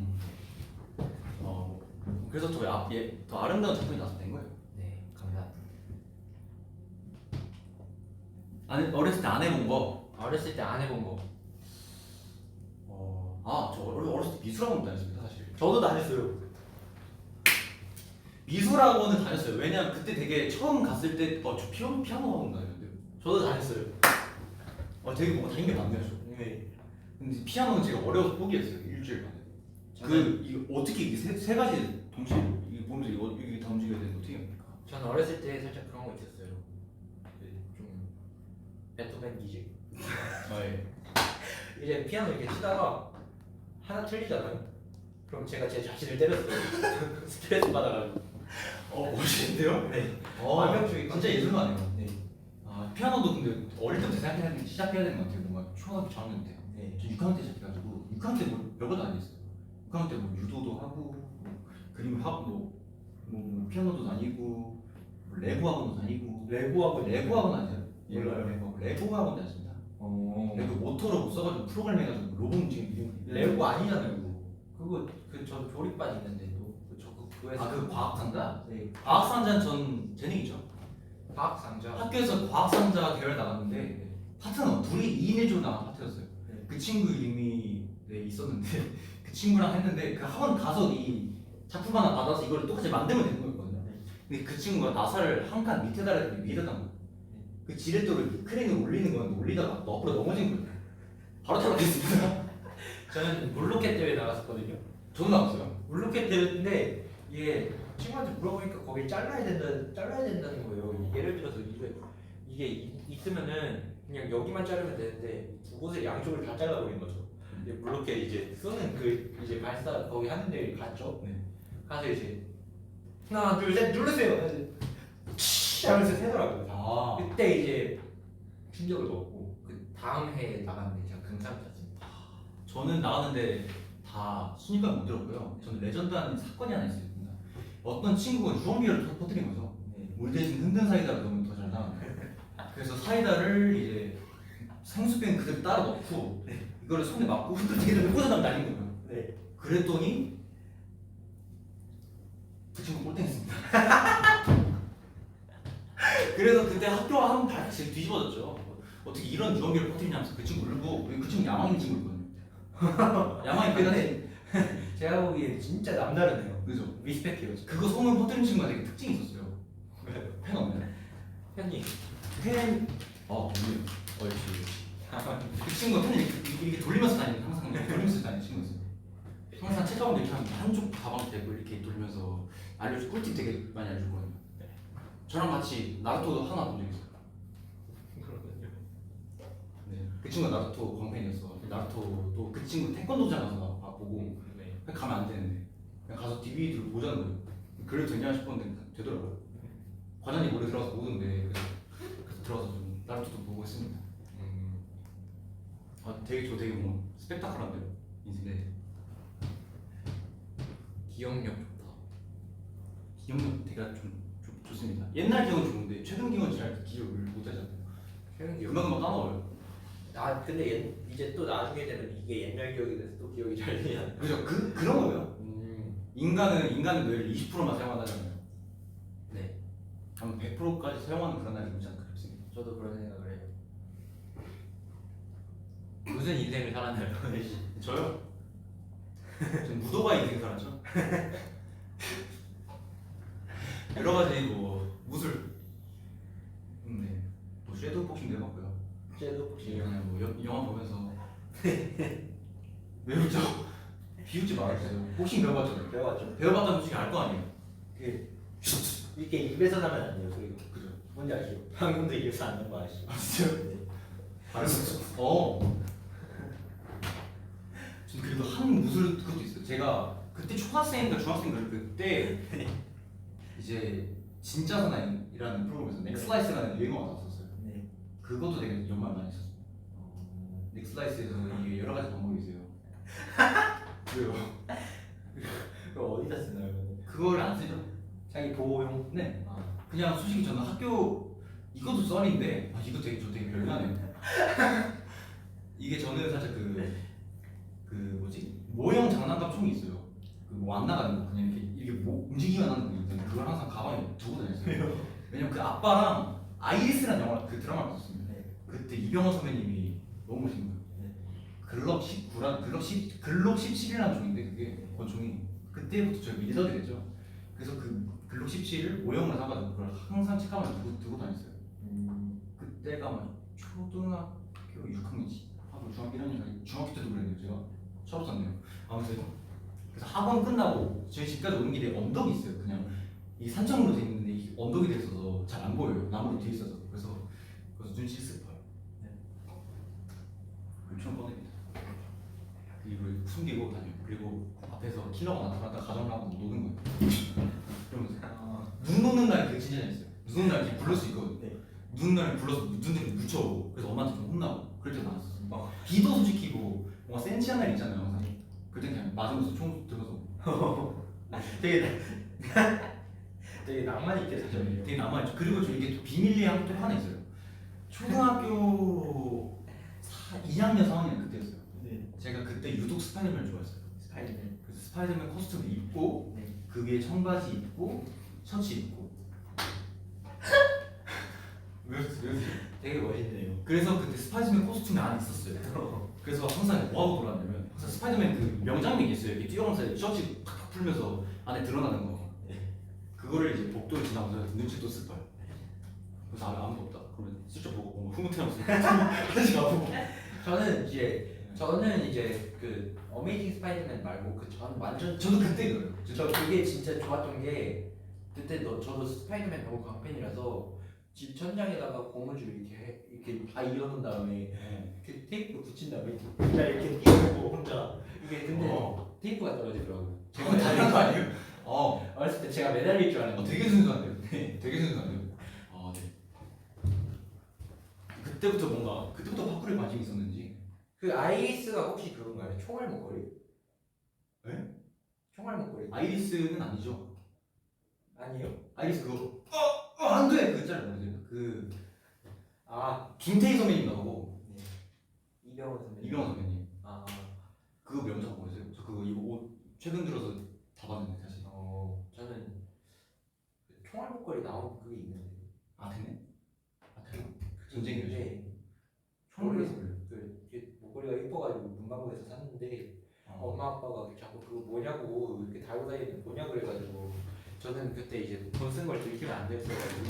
그래서 더 아름다운 작품이 나서 된 거예요. 네, 감사합니다. 어렸을 때 안 해본 거. 어렸을 때 안 해본 거. 저 어렸을 때 미술학원 다녔습니다 사실. 저도 다녔어요. 미술학원은 다녔어요. 왜냐면 그때 되게 처음 갔을 때 저 피아노 학원 다녔는데요. 저도 다녔어요. 되게 뭔가 다닌 게 많네요. 네. 근데 피아노는 제가 어려워서 포기했어요. 일주일 만에. 이거 어떻게 이게 세 가지 동시에 이게 보면서 이게 다 움직여야 되는데 어떻게 합니까? 저는 어렸을 때 살짝 그런 거 있었어요. 좀 베토벤 기질. 예. 이제 피아노 이렇게 치다가 하나 틀리잖아요. 그럼 제가 제 자신을 때렸어요. 스트레스 받아가지고. 멋있는데요? 네. 완벽주의. 진짜 예술가네요. 네. 피아노도 근데 어릴 때부터 시작해야 되는 것 같아요. 뭔가 초등학교 저학년 때. 네. 저 6학년 때 시작해가지고 6학년 때 뭐 몇 번도 안 했어요. 6학년 때 뭐 유도도 하고 뭐 그림을 하고 뭐 피아노도 다니고 뭐 레고 학원도 다니고 레고 학원 아세요? 몰라요. 레고 학원 다녔습니다. 레고 모터로 뭐 써가지고 프로그램 해가지고 로봇 움직이는 레고 아니잖아요. 그거 저 조립반 있는데 그거에서 그 과학상자? 네. 과학상자는 전 재능이죠. 과학상자. 학교에서 과학상자 대회 나갔는데 파트너 둘이 2인 1조로 나간 파트였어요. 네. 그 친구 이름이 있었는데 그 친구랑 했는데 그 학원 가서 이 작품 하나 받아서 이걸 똑같이 만들면 되는 거였거든요. 근데 그 친구가 나사를 한 칸 밑에 달아서 위에다 단 거예요. 그 지렛대로 크레인을 올리는 건데 올리다가 앞으로 넘어진 거예요. 바로 탈락했습니다. 저는 물로켓 대회 나갔었거든요. 저도 나갔어요. 물로켓 대회인데 이게 친구한테 물어보니까 거길 잘라야 된다는 거예요. 예를 들어서 이게 있으면은 그냥 여기만 자르면 되는데 두 곳을 양쪽을 다 잘라버린 거죠. 근데 물로켓 이제 쏘는 그 이제 발사 거기 하는 데 갔죠. 네. 가서 이제 하나 둘 셋 누르세요. 치 하면서 세더라고요. 그때 이제 충격을 먹고 다음 해에 나갔는데 제가 금상탔습니다. 저는 나갔는데 다 순위까지 못 들었고요. 저는 레전드한 사건이 하나 있어요. 어떤 친구가 주원비를 터뜨린 거죠. 네. 물 대신 흔든 사이다를 넣으면 더 잘 나가요. 그래서 사이다를 이제 생수병 그대로 따라 넣고 이거를 손에 맞고 흔들대기를 꽂아다가 날린 거예요. 네. 그랬더니 그 친구 꼴등했습니다. 그래서 그때 학교가 한 발씩 뒤집어졌죠. 어떻게 이런 주원비를 퍼뜨리냐면서 그 친구 울고 그 친구 야망인 친구였거든요. 야망이 빼다니. 제가 보기엔 진짜 남다르네요. 그죠? 리스펙해요. 그거 소문 퍼뜨린 친구가 되게 특징이 있었어요. 팬 없나요? 편님. 팬. 없네요. 역시. 그 친구가 팬을 이렇게 돌리면서 다니는 항상 돌리면서 다니는 친구였어요. 항상 책가방 이렇게 하면 한쪽 가방 대고 이렇게 돌면서 알려줄 꿀팁 되게 많이 알려주거든요. 저랑 같이 나루토도 하나 본 적 있어요. 그렇군요. 네. 그 친구가 나루토 광팬이었어. 나루토도 그 친구 태권도장 가서 보고 네. 가면 안 되는데 그냥 가서 DVD를 보자는 거예요. 그래도 되냐 싶었는데 되더라고요. 과장님 몰래 들어가서 보던데 그래서 들어가서 좀 나루토도 보고 했습니다. 아 되게 뭐 스펙타클한데요 인생. 네. 기억력 좋다. 기억력 되게 좋습니다. 옛날 기억은 좋은데 최근 기억은 잘 기억을 못하잖아요. 최근 기억. 금방 까먹어요. 아 근데 이제 또 나중에 되면 이게 옛날 기억이 돼서 또 기억이 잘 되냐. 그죠? 그런 거예요. 인간의 뇌를 20%만 사용한다잖아요. 네. 한 100%까지 사용하는 그런 날이 오지 않을까 싶습니다. 저도 그런 생각을 해요. 무슨 인생을 살았나요? 저요? 전 무도가 인생 살았죠. 여러 가지 뭐 무술, 네, 뭐 섀도우 복싱도 해봤고요. 쟤도 혹시 그냥 뭐 영화 보면서 왜 웃죠? 비웃지 말아주세요. 복싱 배워봤죠? 배워봤죠? 배워봤다면 솔직히 알 거 아니에요. 그 이렇게 입에서 나면 안 돼요. 그리고 그죠? 뭔지 아시죠? 방금도 입에서 안 나는 거 아시죠? 아 진짜요? 네. 알았어. 전 그래도 한 무술 그것도 있어요. 제가 그때 초등학생인가 중학생인가 그때 이제 진짜 사나이라는 프로그램에서 넥슬라이스라는 유행어가 나왔었어요. 네. 그것도 되게 연말 많이 했었어요. 넥슬라이스에서 이게 여러 가지 방법이 있어요. 왜요? 그거 어디다 쓰나요? 그걸 안 쓰죠. 자기 보호용? 네. 아. 그냥 솔직히 저는 학교 이것도 썰인데 이거 저 되게 별나네요. 이게 저는 살짝 그 뭐지 모형 장난감 총이 있어요. 그뭐 안 나가는 거 그냥 이렇게 움직이만 하는 거 있잖아요. 그걸 항상 가방에 두고 다녔어요. 왜냐면 그 아빠랑 아이리스라는 영화 그 드라마를 봤었습니다. 네. 그때 이병헌 선배님이 너무 멋있는 거예요. 네. 글록 17이라는 종인데 그게 권총이 그때부터 저희 밀덕이 됐죠. 그래서 그 글록 17을 모형으로 사가지고 그걸 항상 책가방에 두고 다녔어요. 그때가 막 초등학교 6학년이지 하고 중학교 1학년 중학교 때도 그랬네요. 제가 철없었네요. 아무튼 그래서 학원 끝나고 저희 집까지 오는 길에 언덕이 있어요. 그냥 이 산책로로 돼 있는데 이 언덕이 돼 있어서 잘 안 보여요. 나무로 뒤에 있어서 그래서 눈치 슬퍼요. 네. 엄청 꺼냅니다. 그리고 숨기고 다녀요. 그리고 앞에서 킬러가 나타났다 가정을 하고 노는 거예요. 그러면서 눈 오는 날 그게 진짜 재밌어요. 눈 오는 날 이렇게 부를 수 있거든요. 네. 눈 오는 날 불러서 눈들이 묻혀오고 그래서 엄마한테 좀 혼나고 그럴 때 많았어요. 막 비도 솔직히 뭐 뭔가 센치한 날 있잖아요. 항상. 그때 그냥 맞으면서 총 들어서 되게 되게 낭만 있게 사죠. 되게 남아있죠. 그리고 저 이게 또 비밀리에 또 하나 있어요. 초등학교 2학년 3학년 그때였어요. 네. 제가 그때 유독 스파이더맨을 좋아했어요. 스파이더맨. 그래서 스파이더맨 코스튬을 입고 네. 그 위에 청바지 입고 셔츠 입고 왜 되게 멋있네요. 그래서 그때 스파이더맨 코스튬이 안에 있었어요. 그래서 항상 뭐하고 돌아다니냐면 항상 스파이더맨 그 명장면이 있어요. 이렇게 뛰어가면서 셔츠 팍팍 풀면서 안에 드러나는 거. 그거를 이제 복도를 지나면서 눈치 또 슬퍼요. 그래서 아무도 없다. 그러면 슬쩍 보고 뭔가 흐뭇해하면서 다시 가보고. 저는 이제 그 어메이징 스파이더맨 말고 그 전 완전 저도 그때 그래요. 저 그게 진짜 좋았던 게 그때 저도 스파이더맨 너무 광팬이라서 집 천장에다가 고무줄 이렇게 다 이어놓은 다음에 이렇게 테이프로 붙인 다음에 혼자 이렇게 띄우고 혼자 이게 근데 테이프가 떨어지더라고요. 제가 다른 거 아니에요? 어렸을 때 제가 매달릴 줄 알았는데 되게 순수한데요. 되게 순수한데요. 네. 그때부터 뭔가 그때부터 파쿠르에 관심이 있었는지. 그 아이리스가 혹시 그건가요? 총알 목걸이? 네? 총알 목걸이? 아이리스는 아니죠. 아니요? 아이리스 그거 한두에 그 짤 모르세요? 그 아, 김태희 선배님 나오고 네. 이병헌 선배님. 이병헌 선배님 아, 그거 명작 모르세요? 저 그거 이거 최근 들어서 다 봤는데 사실. 저는 그 총알 목걸이 나온 그게 있는데. 아테네? 아테네? 전쟁이 죠 네. 총알을 모르겠어요. 그 목걸이가 예뻐가지고 문방구에서 샀는데 엄마 아빠가 자꾸 그거 뭐냐고 이렇게 달고 다니는 뭐냐 그래가지고 저는 그때 이제 돈 쓴 걸 들키면 안 됐어가지고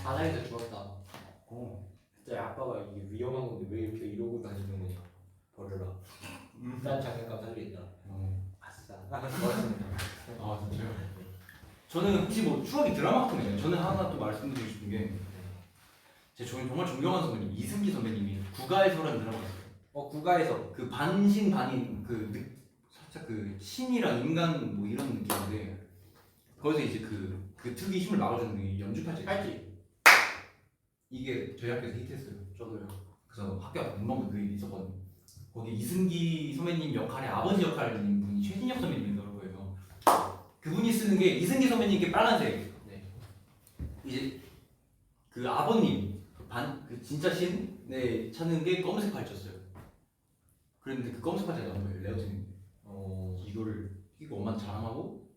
바다에서 주웠다. 진짜 아빠가 이게 위험한 건데 왜 이렇게 이러고 다니는 거냐 버려라. 난 장난감 사주겠다. 아싸. 아 진짜요? 저는 혹시 뭐 추억의 드라마 같은 거 있나요? 저는 하나 또 말씀드리고 싶은 게 제가 정말 존경하는 선배님 이승기 선배님이 국가에서라는 드라마가 있어요. 국가에서 그 반신 반인 살짝 그 신이랑 인간 뭐 이런 느낌인데 거기서 이제 그 특유의 힘을 막아주는 게 연주팔찌. 팔찌. 이게 저희 학교에서 히트했어요. 저도요. 그래서 학교 앞에 문방구 그게 있었거든요. 거기 이승기 선배님 역할의 아버지 역할인 분이 최진혁 선배님이더라고요. 그분이 쓰는 게 이승기 선배님께 빨간색. 네. 이제 그 아버님 그 진짜 신에 찾는 게 검은색 팔찌였어요. 그랬는데 그 검은색 팔찌가 나온 거예요. 레어템인데. 이거를 끼고 엄마한테 자랑하고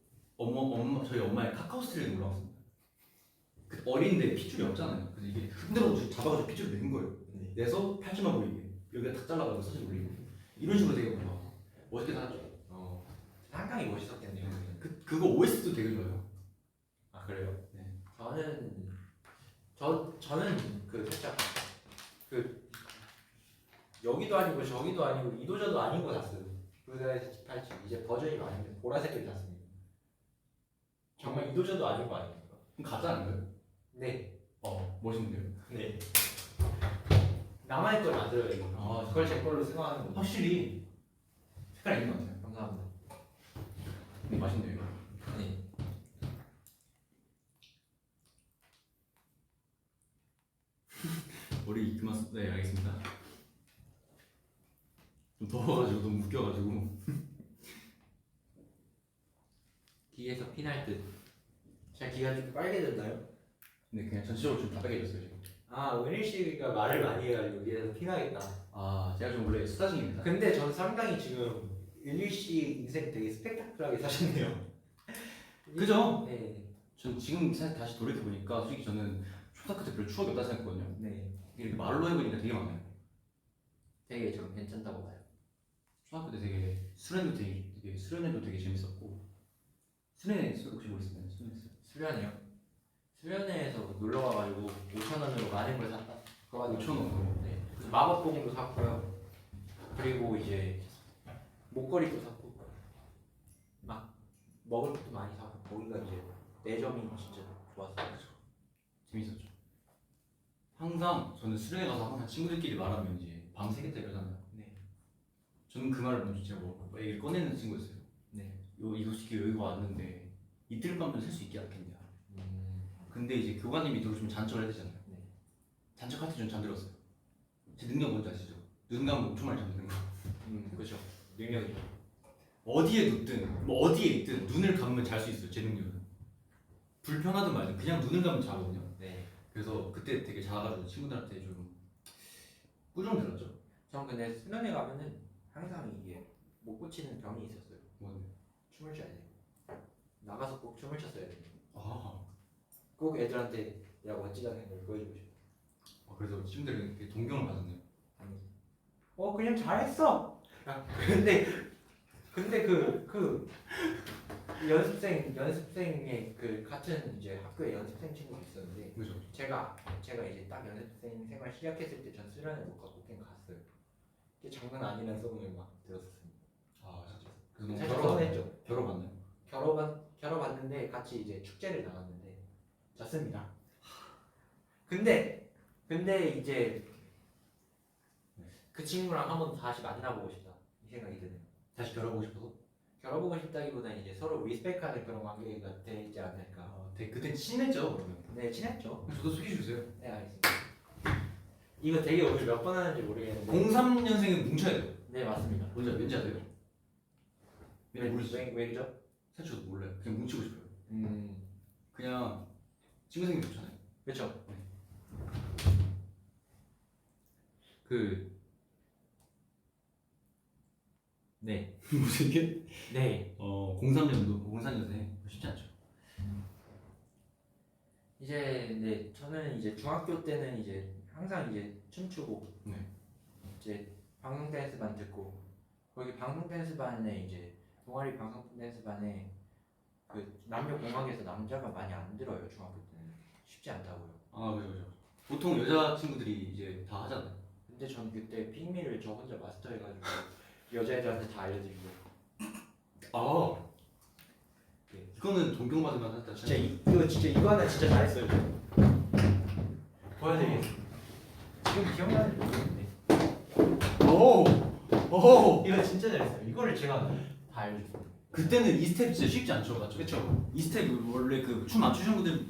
저희 엄마의 카카오 스트리에 올라왔습니다. 그 어린데 핏줄이 없잖아요. 그래서 이게 흔들어서 잡아가지고 핏줄을 낸 거예요. 네. 내서 팔찌만 보이게 여기가 탁 잘라가지고 사진 올리고 이런 식으로 되게 막 멋있게 나왔죠. 상당히 멋있었겠네요. 그거 OS도 되게 좋아요. 아 그래요? 네. 저는 그 살짝 그 여기도 아니고 저기도 아니고 이도저도 아닌 거 샀어요. 그 팔찌 이제 버전이 많은데 보라색을 샀습니다. 정말 이도저도 아닌 거 아닙니까? 그럼 가짜 아닌가요? 네. 멋있는데요. 네. 나만의 걸 만들어요 이거. 그걸 제 걸로 생각하는 거. 확실히 색깔 있는 것 같아요. 감사합니다. 맛있네요. 이거. 네. 머리 그만 네 알겠습니다. 좀 더워가지고 너무 웃겨가지고 귀에서 피날 듯. 제 귀가 좀 빨개졌나요? 근데 그냥 전체적으로 좀 다 빨개졌어요 지금. 은일 씨가 말을 많이 해가지고 귀에서 피나겠다. 제가 좀 원래 수다 중입니다. 근데 전 상당히 지금 은일 씨 인생 되게 스펙타클하게 사셨네요. 그죠? 네. 전 지금 사실 다시 돌이켜 보니까 솔직히 저는 초등학교 때 별로 추억이 없다 생각했거든요. 네. 이렇게 말로 해보니까 되게 많아요. 되게 좀 괜찮다고 봐요. 초등학교 때 되게 수련회도 되게 재밌었고 수련회 혹시 모르시나요? 수련회요? 수련회에서 놀러 가가지고 5,000원으로 많은 걸 샀다. 그거 5,000원으로? 네. 그래서 마법봉도 샀고요. 그리고 이제 목걸이도 샀고 막 먹을 것도 많이 사고 거기가 이제 매점이 진짜 좋았어요. 재밌었죠. 항상 저는 수련회 가서 항상 친구들끼리 말하면 이제 밤새겠다 이러잖아요. 네. 저는 그 말을 먼저 제가 뭐 얘기를 꺼내는 친구였어요. 네. 이 솔직히 여기가 왔는데 이틀 밤도 살 수 있게 하겠냐. 근데 이제 교관님이 들어오시면 잔척을 해야 되잖아요. 네. 잔척할 때 전 잠들었어요. 제 능력 뭔지 아시죠? 눈 감고 엄청 많이 잠드는 거. 그렇죠. 능력이죠. 어디에 눕든 뭐 어디에 있든 눈을 감으면 잘 수 있어요. 제 능력은. 불편하든 말든 그냥 눈을 감으면 자거든요. 네. 그래서 그때 되게 작아가지고 친구들한테 좀 꾸중 들었죠. 전 근데 수련회 가면은 항상 이게 못 고치는 병이 있었어요. 뭔데? 춤을 춰야 돼요. 나가서 꼭 춤을 췄어야 돼요. 꼭 애들한테 내가 멋지다는 걸 보여주고 싶어. 그래서 친구들이 되게 동경을 받았네요. 아니. 그냥 잘했어. 근데 그 연습생의 그 같은 이제 학교에 연습생 친구가 있었는데 그죠? 제가 이제 딱 연습생 생활 시작했을 때 전 수련회 못 가고 그냥 갔어요. 이게 장난 아니라는 소문을 막 들었었습니다. 진짜. 그래서 살짝 서운했죠. 결혼했나요? 결혼봤는데 같이 이제 축제를 나갔는데 졌습니다. 근데 이제 그 친구랑 한번 다시 만나보고 싶다 이 생각이 드네요. 다시 결혼하고 싶어서? 결혼보고 싶다기보다는 이제 서로 리스펙하는 그런 관계가 되지 않을까. 그때 친했죠 그러면. 네 친했죠. 저도 소개해 주세요. 네 알겠습니다. 이거 되게 오늘 몇 번 하는지 모르겠는데. 03년생은 뭉쳐야 돼요. 네 맞습니다. 왠지 아세요? 모르시죠? 왜죠? 사실 저도 몰라요. 그냥 뭉치고 싶어요. 그냥 친구 생기면 좋잖아요. 그렇죠. 네. 무슨 게? 네. 03년도 04년생 쉽지 않죠. 이제 네 저는 이제 중학교 때는 이제 항상 이제 춤추고 네. 이제 방송 댄스반 듣고 거기 방송 댄스반에 이제 동아리 방송 댄스반에 그 남녀 공학에서 남자가 많이 안 들어요. 중학교 때는 쉽지 않다고요. 아 그죠. 보통 여자 친구들이 이제 다 하잖아요. 근데 전 그때 핑미를 저 혼자 마스터해가지고 여자애들한테 다 알려드리고. 아 네. 이거는 존경받을 만하다. 진짜 이거 하나 진짜 잘했어요. 보여드리겠습니다. 지금 기억나는지 모르겠는데. 오. 이거 진짜 잘했어요. 이거를 제가 다 알려줬어요. 그때는 이 스텝 진짜 쉽지 않죠, 맞죠? 그쵸. 이 스텝 원래 그 춤 맞추신 분들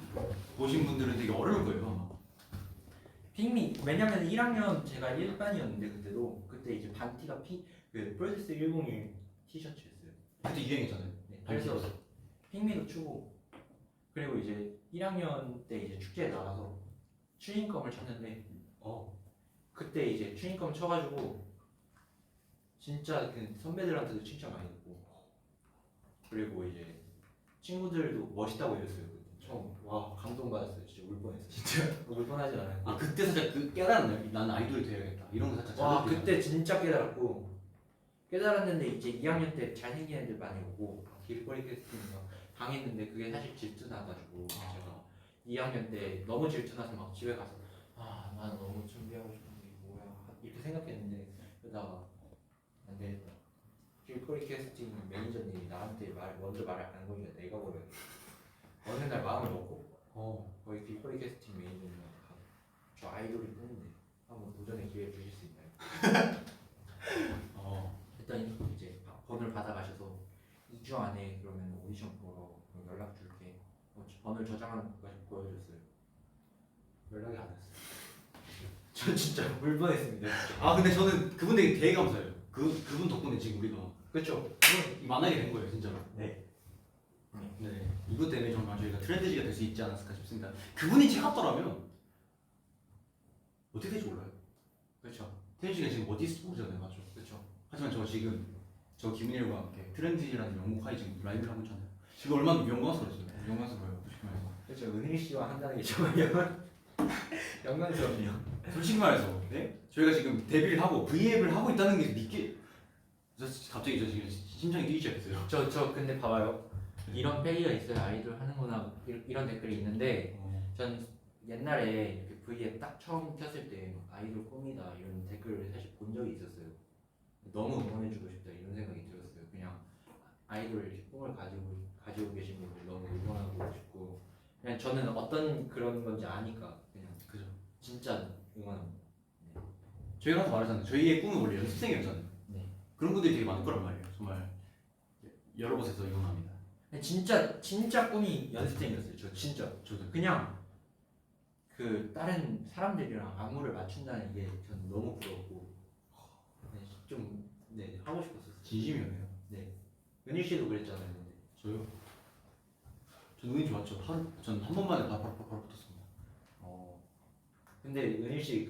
보신 분들은 되게 어려울 거예요. 아마. 핑미 왜냐면 1학년 제가 1반이었는데 그때 이제 반티가 그 프로듀스 101 티셔츠였어요. 그때 유행했잖아요. 네, 그래서 핑미도 추고 그리고 이제 1학년 때 이제 축제에 나가서 추인검을 쳤는데 그때 이제 추인검 쳐가지고 진짜 그 선배들한테도 칭찬 많이 듣고 그리고 이제 친구들도 멋있다고 해줬어요. 처음 와 감동받았어요. 진짜 울 뻔했어요. 진짜 울 뻔하진 않아요. 아 그때 살짝 그 깨달았나요? 나는 아이돌이 돼야겠다. 이런 거 살짝. 와 자극이 그때 진짜 깨달았는데 이제 2학년 때 잘생긴 애들 많이 오고 길거리 캐스팅인가 당했는데 그게 사실 질투나가지고 제가 2학년 때 너무 질투나서 막 집에 가서 나는 너무 준비하고 싶은데 이게 뭐야 이렇게 생각했는데 그러다가 안 되겠다. 길거리 캐스팅 매니저님이 나한테 먼저 말을 안 거니까 내가 버려. 어느 날 마음을 먹고 거기 길거리 캐스팅 매니저님한테 가서 저 아이돌이 꿈인데 한번 도전의 기회 주실 수 있나요? 했더니 이제 번호를 받아가셔서 2주 안에 그러면 오디션 보러 연락 줄게. 번호를 저장하는 것까지 보여줬어요. 연락이 안 왔어요. 저 진짜 울 뻔했습니다. 아 근데 저는 그분 되게 감사해요. 그분 덕분에 지금 우리가 그렇죠. 만나게 된 거예요, 진짜로. 네. 네. 이것 때문에 정말 저희가 트렌드지가 될 수 있지 않았을까 싶습니다. 그분이 채갔더라면 어떻게 될지 몰라요. 그렇죠. 태현 씨가 지금 어디 있을지 모르잖아요, 맞죠? 그렇죠. 하지만 저 김민일과 함께 트렌드지라는 영국화에 지금 라이브를 하고 있잖아요. 지금 얼마나 영광스러웠어요. 영광스러워요, 솔직히 말해서. 그렇죠. 은희 씨와 한다는 게 정말 영광스럽네요. 솔직히 말해서, 네? 저희가 지금 데뷔를 하고 V앱을 하고 있다는 게 갑자기 저 지금 심장이 뛰기 시작했어요. 저 근데 봐봐요. 이런 패기가 있어요. 아이돌 하는구나 이런 댓글이 있는데 전 옛날에 이렇게 V앱 딱 처음 켰을 때 아이돌 꿈이다 이런 댓글을 사실 본 적이 있었어요. 너무 응원해주고 싶다 이런 생각이 들었어요. 그냥 아이돌 이렇게 꿈을 가지고 계신 분들 너무 응원하고 싶고 그냥 저는 어떤 그런 건지 아니까 그냥 그죠. 진짜 응원합니다. 저희가 항상 말하잖아요. 저희의 꿈은 원래 연습생이었잖아요. 네. 그런 분들이 되게 많을 거란 말이에요. 정말 여러 곳에서 응원합니다. 진짜 꿈이 연습생이었어요. 저 진짜 저도 그냥 그 다른 사람들이랑 안무를 맞춘다는 게 전 너무 부럽고 좀 하고 싶었어요. 진심이었네요. 은희 씨도 그랬잖아요. 근데. 저요? 전 운이 좋았죠. 전 한 번만에 바로 붙었습니다. 근데 은희 씨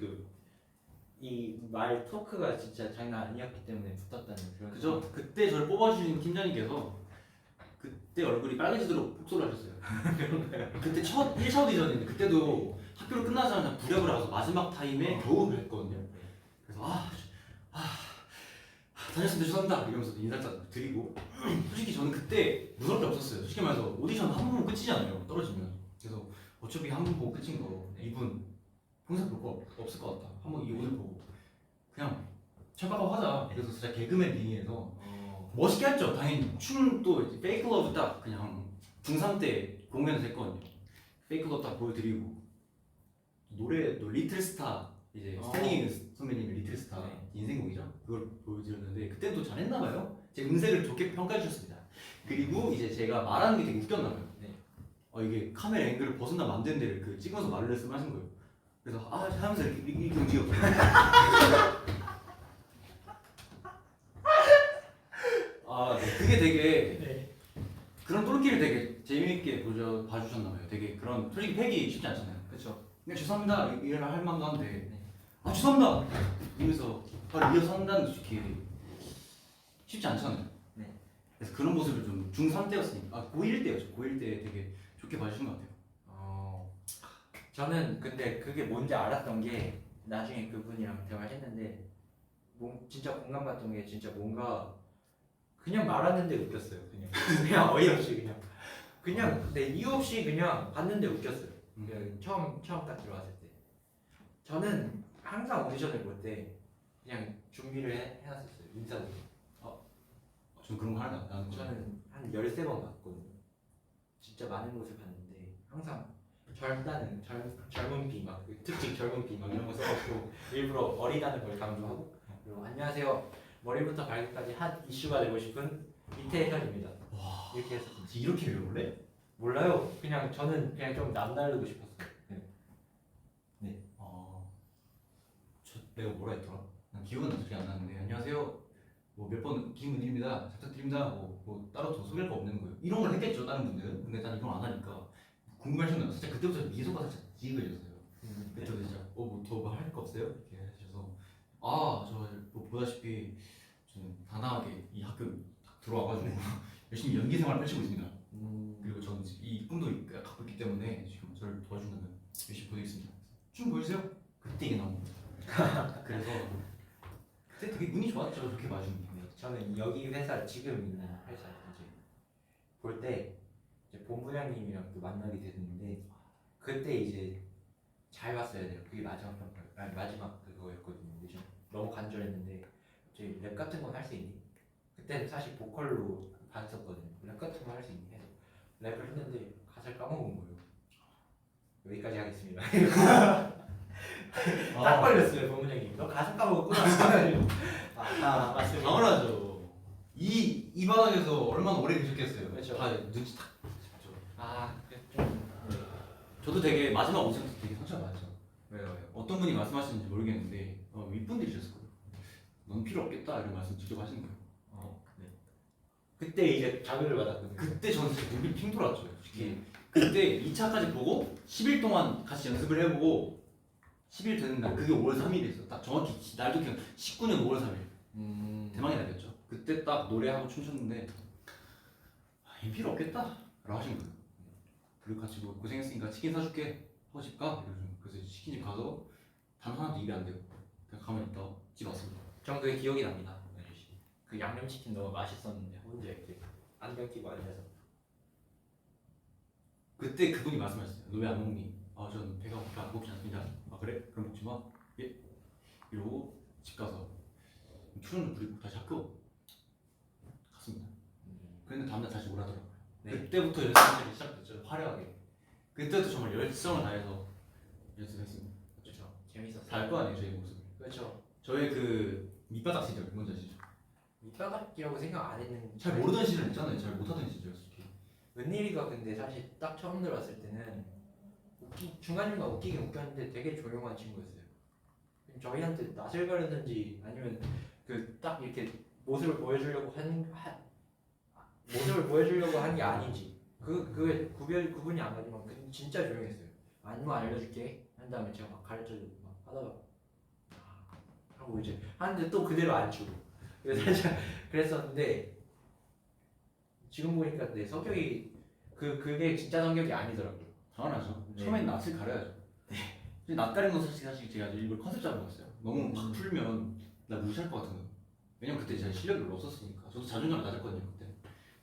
이 말 토크가 진짜 장난 아니었기 때문에 붙었다는 그런. 그죠? 그때 저를 뽑아주신 팀장님께서 그때 얼굴이 빨개지도록 폭소를 하셨어요. 그때 1차 오디션인데 그때도 학교를 끝나자마자 부력을 하고서 마지막 타임에 겨우 했거든요. 그래서 다녔으면 죄송합니다 이러면서 인사 드리고 솔직히 저는 그때 무서울 게 없었어요. 솔직히 말해서 오디션 한 번 보면 끝이잖아요. 떨어지면. 그래서 어차피 한 번 보고 끝인 거 이분 평생 볼 거 없을 것 같다. 한번 이 오늘 보고 그냥 철박하고 하자. 그래서 진짜 개그맨 빙의해서 멋있게 했죠. 당연히 춤도 페이크 러브 딱 그냥 중3 때 공연에서 했거든요. 페이크 러브 딱 보여드리고 노래도 리틀 스타 이제 스탠딩 선배님의 리틀 스타 인생곡이죠. 그걸 보여드렸는데 그때는 또 잘했나봐요. 제 음색을 좋게 평가해 주셨습니다. 그리고 이제 제가 말하는 게 되게 웃겼나봐요. 이게 카메라 앵글을 벗어나면 안 되는 데를 찍으면서 말을 말씀하신 거예요. 그래서 하면서 이렇게 움직였거든요. 네. 그게 되게 네. 그런 똘끼를 되게 재미있게 봐주셨나봐요. 되게 그런 솔직히 패기 쉽지 않잖아요. 그렇죠. 그냥 죄송합니다 이래라 할 만도 한데 죄송합니다 이러면서 바로 이어서 한다는 게 솔직히 쉽지 않잖아요. 네. 그래서 그런 모습을 좀 중3 때였으니까 고1 때였죠. 고1 때 되게 좋게 봐주신 것 같아요. 저는 근데 그게 뭔지 알았던 게 나중에 그분이랑 대화를 했는데 진짜 공감받던 게 진짜 뭔가 그냥 말하는데 웃겼어요. 그냥 어이없이 그냥 네, 이유 없이 그냥 봤는데 웃겼어요. 그냥 처음 딱 들어왔을 때 저는 항상 오디션을 볼 때 그냥 준비를 해놨었어요. 인사도. 전 그런 거 하나도 안 하는 거예요. 저는 한 13번 봤거든요. 진짜 많은 곳을 봤는데 항상 젊은 피 막 특징 젊은 피 막 이런 거 써갖고 일부러 어리다는 걸 강조하고 그리고 안녕하세요 머리부터 발끝까지 핫 이슈가 되고 싶은 이태현입니다. 이렇게 했었어요. 이렇게 외울래? 몰라요. 그냥 저는 그냥 좀 남다르고 싶었어요. 네. 내가 뭐라 했더라? 난 기억은 어떻게 안 나는데 안녕하세요. 뭐 몇 번 김은일입니다. 잘 부탁드립니다. 뭐 따로 더 소개할 거 없는 거예요. 이런 걸 했겠죠 다른 분들은. 근데 난 이걸 안 하니까 궁금하셨나요? 살짝 그때부터 미소가 살짝 찌그러졌어요. 그때부터 진짜 뭐 더 할 거 없어요? 이렇게 하셔서 저뭐 보다시피 저는 단아하게 이 학교 딱 들어와가지고 열심히 연기 생활을 펼치고 있습니다. 그리고 저는 이 꿈도 갖고 있기 때문에 지금 저를 도와준다면 열심히 보여드리겠습니다. 춤 보여주세요. 그때 이게 나온 거예요. 그래서 그때 되게 운이 좋았죠. 그렇게 봐주는 게. 저는 여기 회사 지금 있는 회사 이제 볼 때 이제 본부장님이랑 또 만나게 됐는데 그때 이제 잘 봤어야 돼요. 그게 마지막 그거였거든요. 근데 좀 너무 간절했는데 저희 랩 같은 건 할 수 있니? 그때는 사실 보컬로 봤었거든요. 랩 같은 거 할 수 있니? 해서 랩을 했는데 가사를 까먹은 거예요. 여기까지 하겠습니다. 딱 걸렸어요 본부장님. 너 가사 까먹었구나. 맞습니다. 당연하죠. 이 바닥에서 얼마나 오래 계셨겠어요. 그렇죠. 다 눈치 탁. 좀 저도 되게 마지막 오디션 때 되게 상처가 많죠. 왜요? 어떤 분이 말씀하시는지 모르겠는데 윗분들이셨을 거예요. 넌 필요 없겠다 이런 말씀 직접 하시는 거예요. 네. 그때 이제 자극을 받았거든요. 그때 저는 진짜 눈이 핑 돌았죠. 솔직히 그때 2차까지 보고 10일 동안 같이 연습을 해보고 10일 되는 날 그게 5월 3일이었어요. 딱 정확히 날도 기억. 19년 5월 3일. 대망의 날이었죠. 그때 딱 노래하고 춤췄는데 이 필요 없겠다 라고 하신 거예요. 그리고 같이 뭐 고생했으니까 치킨 사줄게 하고 집 가? 그래서 치킨집 가서 단 하나도 입에 안 대고 그냥 가만히 있다가 집 왔습니다. 전 그게 기억이 납니다. 그 양념치킨 너무 맛있었는데 혼자 이렇게 안경 끼고 앉아서 그때 그분이 말씀하셨어요. 너 왜 안 먹니? 전 배가 안 고프지 않습니다. 그래? 그럼 먹지 마. 예. 이러고 집 가서 출연을 부리고 다시 학교 갔습니다. 그런데 다음날 다시 오라더라고요. 네. 그때부터 연습이 시작됐죠. 화려하게. 그때부터 정말 열정을 다해서 연습했습니다. 그렇죠. 재밌었어요. 다 알 거 아니에요 저희 모습. 그렇죠. 저의 그 밑바닥 시절 뭔지 아시죠? 밑바닥이라고 생각 안 했는데 잘 모르던 시절 있잖아요. 잘 못하던 시절이었어요. 은일이가 근데 사실 딱 처음 들어왔을 때는 중간중간 웃기긴 웃겼는데 되게 조용한 친구였어요. 저희한테 낯을 가렸는지 아니면 그 딱 이렇게 모습을 보여주려고 한 게 아닌지 그게 구분이 안 가지만 진짜 조용했어요. 안무 알려줄게 한 다음에 제가 막 가르쳐주고 막 하다가 하고 이제 하는데 또 그대로 안 추고 그래서 살짝 그랬었는데 지금 보니까 내 성격이 그게 진짜 성격이 아니더라고요. 당연하죠. 네. 처음엔 낯을 가려야죠. 네. 낯 가리는 건 사실 제가 일부러 컨셉 잡은 거였어요. 너무 팍 풀면 나 무시할 것 같은 거. 왜냐면 그때 제가 실력이 별로 없었으니까. 저도 자존감이 낮았거든요 그때.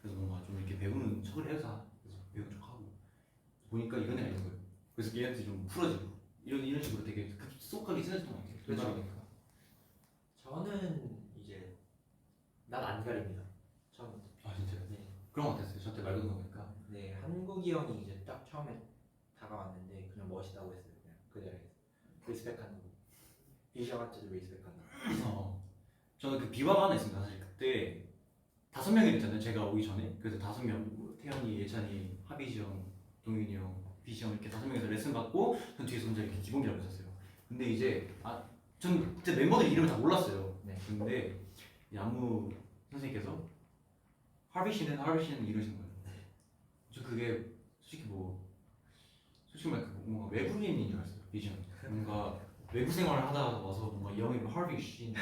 그래서 뭔가 좀 이렇게 배우는 척을 해서 그래서 배우는 척하고 보니까 이런 애가 있는 거예요. 그래서 얘한테 좀 풀어지고 이런 식으로 되게 급속하게 친해졌던 것 같아요. 그렇죠. 저는 이제 난 안 가립니다. 처음부터. 진짜요? 네. 그런 것 같았어요. 저한테 말 거는 거 보니까. 네, 한국이 형이 이제 딱 처음에 다가왔는데 그냥 멋있다고 했어요. 그냥 그대로 했어요. 리스펙한다고. 비셔한테도 리스펙한다고. 저는 그 비화가 하나 있습니다. 사실 그때 5명이 됐잖아요. 제가 오기 전에. 그래서 5명, 태현이, 예찬이, 하비시 형, 동윤이 형, 비시 형 이렇게 5명이서 레슨 받고 전 뒤에서 혼자 이렇게 기본기라고 있었어요. 근데 이제 전 그때 멤버들 이름을 다 몰랐어요. 네. 근데 이 안무 선생님께서 하비 씨는 이러신 거예요. 저 그게 솔직히 말해 뭔가 외국인인 줄 알았어요. 비전 뭔가 외국 생활을 하다가 와서 뭔가 이 형이 하비 씨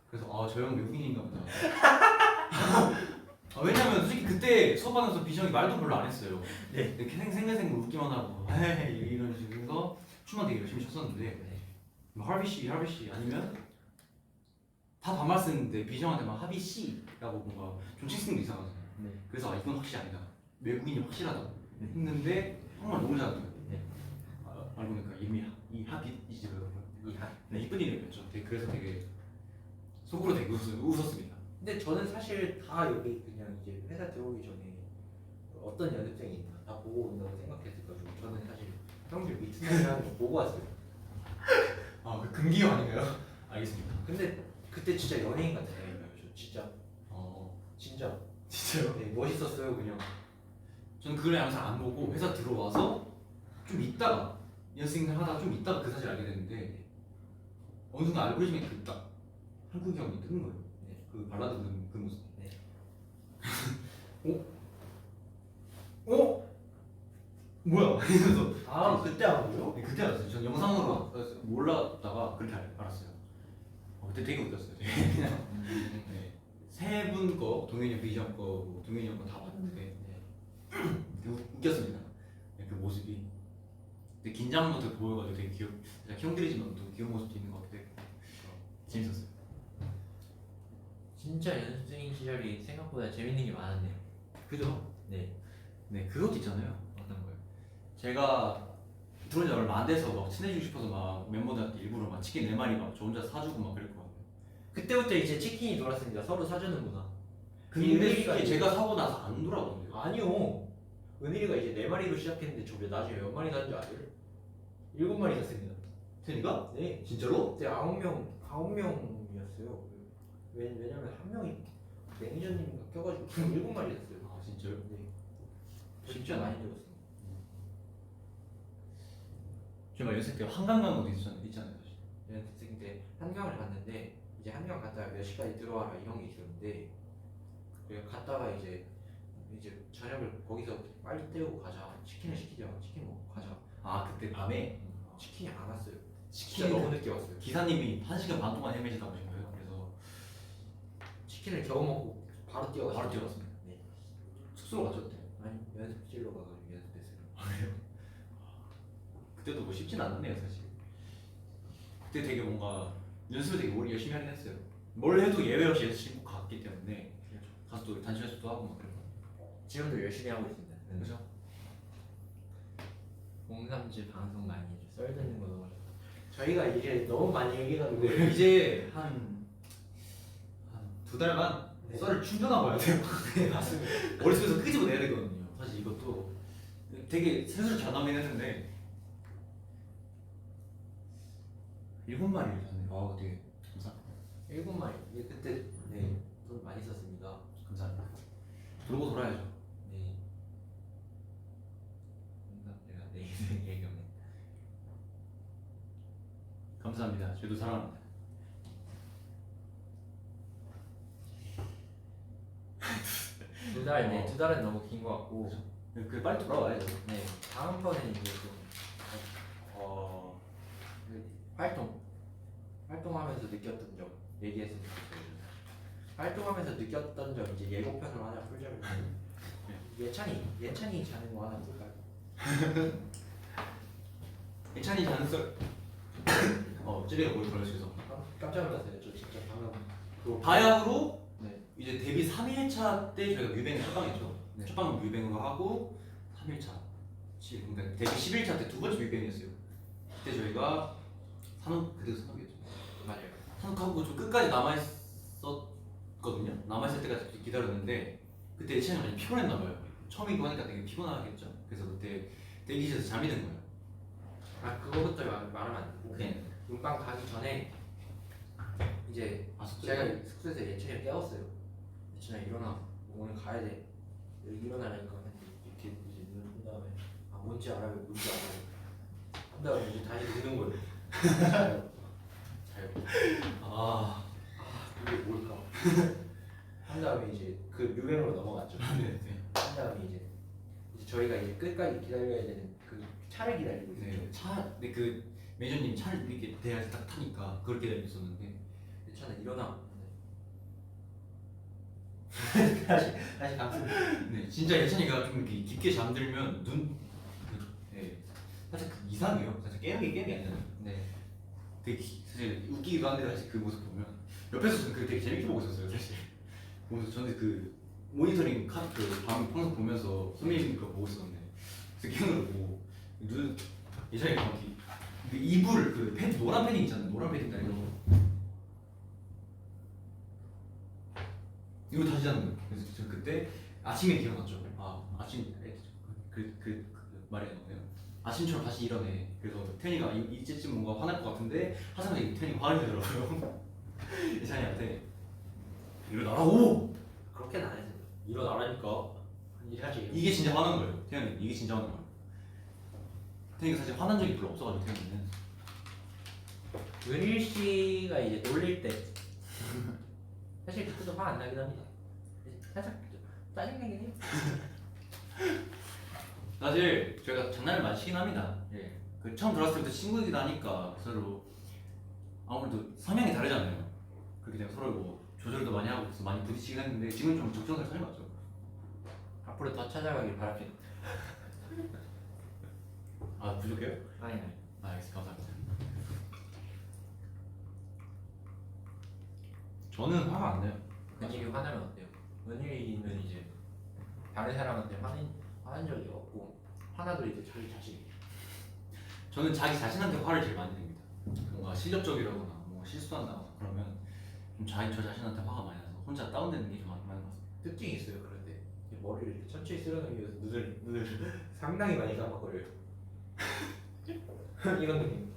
그래서 저 형 외국인인가 보다. 왜냐면 솔직히 그때 수업하면서 비전이 말도 별로 안 했어요. 네. 이렇게 생생생생 웃기만 하고 헤헤 이런 식으로 춤만 되게 열심히 췄었는데 네. 뭐 하비 씨 아니면 다 반말 쓰는데 비정한테 막 하비 씨라고 뭔가 존칭 쓰는 게 이상하잖아요. 네. 그래서 이건 확실히 아니다. 외국인이 확실하다 했는데 정말 너무 잘하더라고요. 네. 알고 보니까 이름이 이하빗이더라고요. 이하. 네, 이쁜 이름이었죠. 그래서 되게 속으로 되게 웃었습니다. 근데 저는 사실 다 여기 그냥 이제 회사 들어오기 전에 어떤 연습생이 다 보고 온다고 생각했어가지고 저는 사실 형들 미투나이라는 거 보고 왔어요. 그 금기어 아닌가요? 알겠습니다. 근데 그때 진짜 연예인 같아요. 저 진짜 진짜 진짜요? 네, 멋있었어요 그냥. 저는 그걸 항상 안 보고 회사 들어와서 좀 있다가 연습생들 하다가 좀 있다가 그 사실 알게 됐는데 어느 순간 알고리즘에 딱 한국이 형이 뜨는 거예요. 네. 그 발라드 그 모습. 네. 뭐야? 이러면서 그때 안 보여? 네, 그때 알았어요. 전 영상으로 몰랐다가 그렇게 알았어요. 그때 되게 웃겼어요. 네. 세 분 거, 동현이 형, 비지 형 거, 뭐 동현이 형 거 다 봤는데 되게 웃겼습니다. 네, 그 모습이. 근데 긴장한 것도 보여가지고 되게 형들이지만 또 귀여운 모습도 있는 것 같기도 했고 재밌었어요. 진짜 연습생 시절이 생각보다 재밌는 게 많았네요. 그죠? 네. 네, 그것도 있잖아요. 어떤 거요? 제가 들어온 지 얼마 안 돼서 막 친해지고 싶어서 막 멤버들한테 일부러 막 치킨 4마리 막 저 혼자 사주고 막 그랬거든요. 그때부터 이제 치킨이 돌았습니다. 서로 사주는구나. 근데 은일이가 솔직히 이제- 제가 사고 나서 안 돌아오던데요. 아니요. 은일이가 이제 4마리로 시작했는데 저 나중에 몇 마리 샀는지 아세요? 7마리 샀습니다. 테니가? 네. 진짜로? 그때 9명이었어요. 왜냐면 한 명이 매니저님이 껴가지고 7마리 샀어요. 아 진짜요? 네. 쉽지 진짜 않아요. 많이 들었습니다. 제가 연습 때 한강 간 것도 있잖아요. 사실. 연습생 때 한강을 갔는데 이제 한강 갔다가 몇 시까지 들어와라 이런 게 있었는데 그래서 갔다가 이제 저녁을 거기서 빨리 때우고 가자. 치킨을 시키자. 치킨 먹고 가자. 그때 밤에 치킨이 안 왔어요. 치킨이 진짜 너무 늦게 왔어요. 기사님이 1시간 반 동안 헤매시다고 하신 거예요. 그래서 치킨을 겨우 먹고 바로 뛰어갔어요. 바로 뛰어갔습니다. 네. 숙소로 갔죠 그때. 아니 연습실로 가가지고 연습했어요. 그때도 뭐 쉽진 않았네요 사실. 그때 되게 뭔가 연습을 되게 오래 열심히 하긴 했어요. 뭘 해도 예외 없이 열심히 꼭 갔기 때문에 가서 또 단체 연습도 하고 막 그래요. 지금도 열심히 하고 있습니다. 그죠? 03질 방송 많이 해줘. 썰 듣는 거 너무 좋아. 저희가 이제 너무 많이 얘기해가지고 이제 한 2달간 네. 썰을 충전하고 와야 돼요. 네, 맞습니다. 머릿속에서 끄집어내야 되거든요. 사실 이것도 되게 세수를 잘 나오긴 했는데 7마리를 샀네요. 되게 감사합니다. 7마리. 그때 네, 돈 많이 썼습니다. 감사합니다. 돌고 돌아야죠. 네. 내가 내 인생 얘기 없네. 감사합니다. 저희도 사랑합니다. 두 달, 네, 2달은 너무 긴 것 같고. 그 빨리 돌아와야죠. 네. 다음번에는 이제 좀 활동하면서 느꼈던 점 얘기했으면 좋겠어요. 활동하면서 느꼈던 점 이제 예고편으로 하나 풀자면 예찬이 자는 거 하나 볼까요? 예찬이 자는 썰. 찌리가 뭘 걸려서 깜짝 놀랐어요. 저 진짜 방금 그거 바야흐로 네. 이제 데뷔 3일차 때 저희가 뮤뱅을 첫방했죠. 네. 첫방은 뮤뱅으로 하고 3일차 그러니까 데뷔 11차 때 두 번째 뮤뱅이었어요. 그때 저희가 그때도 산옥이었죠. 맞아요. 산옥하고 좀 끝까지 남아있었거든요. 남아있을 때까지 기다렸는데 그때 예찬이 많이 피곤했나 봐요. 처음이고 하니까 되게 피곤하겠죠. 그래서 그때 대기실에서 잠이 든 거예요. 그거부터 말하면 안 되고 네. 눈빵 가기 전에 이제 숙소에? 제가 숙소에서 예찬이를 깨웠어요. 예찬아 일어나. 오늘 가야 돼. 일어나라니까 이렇게 이제 눈 다음에 뭔지 알아요. 뭔지 알아요. 한 다음에 이제 다시 누는 거예요. 잘. 아, 이게 뭘까? 한 다음에 이제 그 유행으로 넘어갔죠. 네. 한 다음에 이제 저희가 이제 끝까지 기다려야 되는 그 차를 기다리고 있어요. 네. 근데 그 매니저님 차를 이렇게 대야지 딱 타니까 그렇게 되었었는데 내 차는 일어나. 다시 감습. 네, 진짜 예찬이가 좀 이렇게 깊게 잠들면 네, 살짝 그 이상해요. 살짝 게임이 아니잖아요. 네. 되게 사실 웃기기도 한데 사실 그 모습 보면 옆에서 저는 그걸 되게 재밌게 보고 있었어요. 사실 보면서 저는 그 모니터링 그 방송 보면서 선배님 그거 보고 있었는데 스캔으로 보고 눈 예찬이가 막 이렇게 그 이불 그 패드 노란 패딩 있잖아요. 노란 패딩 달고 이거 다시 하는 거예요. 그래서 저 그때 아침에 기억났죠. 아 아침 그 말이 나오네요. 아침처럼 다시 일어내. 그래서 태현이가 이제쯤 뭔가 화날 것 같은데 하자마자 태현이가 화를 내더라고요. 예찬이한테 일어나라고. 그렇게는 안 했어요. 일어나라니까. 일하지. 이게 진짜 화난 거예요. 태현이 이게 진짜 화난 거예요. 태현이가 사실 화난 적이 별로 없어가지고 태현이는. 은일 씨가 이제 놀릴 때 사실 그때도 화 안 나긴 합니다. 살짝 짜증나긴 해요. 사실 저희가 장난을 많이 치긴 합니다. 예. 그 처음 들어왔을 때부터 친구이기도 하니까 서로 아무래도 성향이 다르잖아요. 그렇게 되면 서로 뭐 조절도 많이 하고 그래서 많이 부딪히긴 했는데 지금 좀 적정을 잘 맞죠. 앞으로 더 찾아가길 바랍니다. 아 부족해요? 아니. 아 알겠습니다. 감사합니다. 저는 화가 안 나요. 은일이 화나면 어때요? 은일이는 이제 다른 사람한테 화난 적이 없고 화나도 이제 자기 자신. 저는 자기 자신한테 화를 제일 많이 냅니다. 뭔가 실력적이라거나 뭔가 실수한다거나 그러면 좀 저 자신한테 화가 많이 나서 혼자 다운되는 게 좀 많은 것 같습니다. 특징이 있어요. 그런데 머리를 이렇게 천천히 쓸어내기 위해서 눈을 상당히 많이 깜빡거려요. 이런 느낌.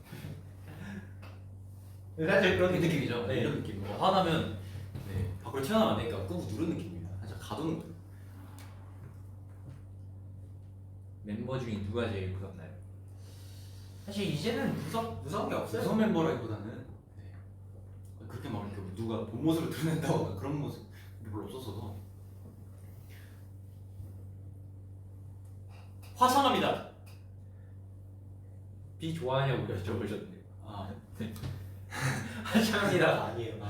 사실 그런 그런 느낌이죠. 네. 이런 느낌. 화나면 네, 밖으로 튀어나오면 안 되니까 꾹 누르는 느낌입니다. 살짝 가두는 거예요. 멤버 중에 누가 제일 무섭나요? 사실 이제는 무서운 게 없어요. 무서운 멤버라기보다는 네, 그렇게 막 이렇게 누가 본 모습을 드러낸다거나 그런 모습 별로 없었어서 화창합니다. 비 좋아하냐고 여쭤보셨는데. 아, 하창합니다. 아니에요. 아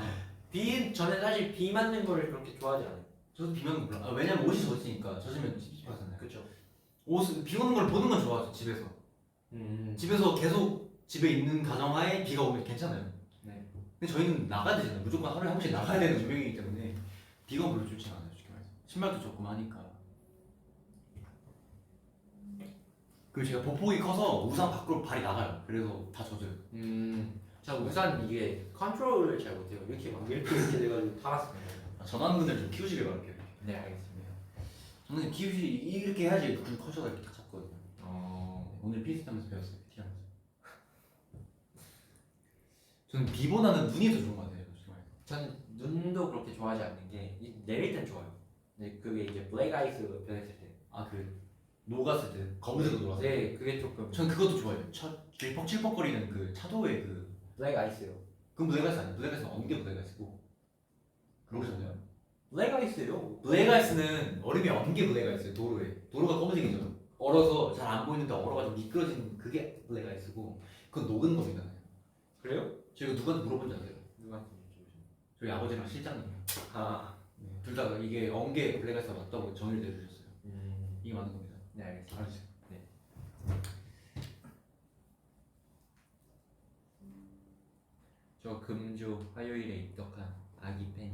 비 저는 사실 비 맞는 거를 그렇게 좋아하지 않아요. 저도 비면 몰라. 아, 왜냐면 옷이 젖으니까 젖으면 찝찝하잖아요. 그렇죠. 옷 비 오는 걸 보는 건 좋아하죠. 집에서. 집에서 계속 집에 있는 가정하에 비가 오면 괜찮아요. 네. 근데 저희는 나가야 되잖아요. 무조건 하루에 한 번씩 나가야 되는 조명이기 때문에 비가 별로 좋지 않아요. 솔직히 말해서. 신발도 조금 하니까. 그리고 제가 보폭이 커서 우산 밖으로 발이 나가요. 그래서 다 젖어요. 저 우산 이게 컨트롤을 잘 못해요. 이렇게 돼가지고 타봤습니다. 전완근을 좀 키우시길 바랄게요. 네 알겠습니다. 저는 키우시 이렇게 해야지 좀 커져가 이렇게 딱 잡거든요. 오늘 필스타면서 배웠어요. 티하면서. 저는 비보다는 눈이 더 좋은 것 같아요. 솔직히 말해서. 전 눈도 그렇게 좋아하지 않는 게 내릴 땐 좋아요. 근데 그게 이제 블랙 아이스 변했을 때. 그 녹았을 때 검은색으로 녹았을 때. 네 그게 조금. 전 그것도 좋아해요. 질퍽질퍽거리는 그 차도의 그 블랙 아이스요. 그건 블랙아이스 아니에요. 블랙아이스는 엉겨 블랙아이스고 그러잖아요. 블랙 아이스요. 블랙아이스는 얼음이 엉겨 블랙아이스예요. 도로가 검은색이죠. 얼어서 잘 안 보이는데 얼어가지고 미끄러진 그게 블랙아이스고 그건 녹은 겁니다. 그래요? 저희가 누구한테 물어본 적 아세요? 누구한테 여쭤보셨나요? 저희 아버지랑 실장님 아 둘 다 이게 엉개 블랙아이스가 맞다고 정의를 내려주셨어요. 이게 맞는 겁니다. 네 알겠습니다. 알았어요. 저 금주 화요일에 입덕한 아기 팬이.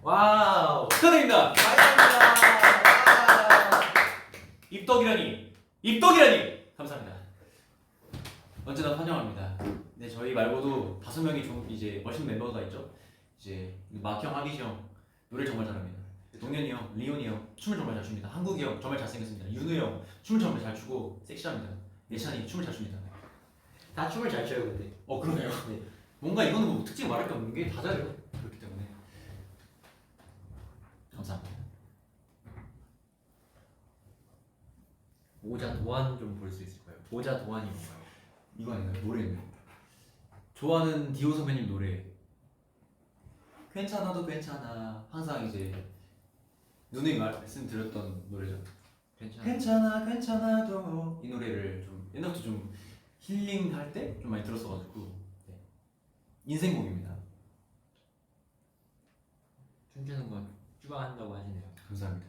와우. 축하드립니다. 감사합니다. 입덕이라니 감사합니다. 언제나 환영합니다. 네 저희 말고도 5명이 좀 이제 멋있는 멤버가 있죠. 이제 마키 형, 하비시 형 노래 정말 잘합니다. 동현이 형, 리온이 형 춤을 정말 잘 춥니다. 한국이 형 정말 잘생겼습니다. 윤우 형 춤을 정말 잘 추고 섹시합니다. 예찬이 춤을 잘 춥니다. 다 춤을 잘 춰요 근데. 그러네요. 네. 뭔가 이거는 뭐 특징 말할 게 없는 게 다 잘해요. 그렇기 때문에 감사합니다. 모자 도안 좀 볼 수 있을까요? 모자 도안이 뭔가요? 이거 아닌가요? 노래인데 좋아하는 디오 선배님 노래 괜찮아도 괜찮아 항상 이제 누누이 말씀드렸던 노래죠. 괜찮아. 괜찮아 괜찮아도 이 노래를 좀 옛날부터 좀 힐링할 때 좀 많이 들었어가지고 네. 인생곡입니다. 춤추는 건 추가한다고 하시네요. 감사합니다.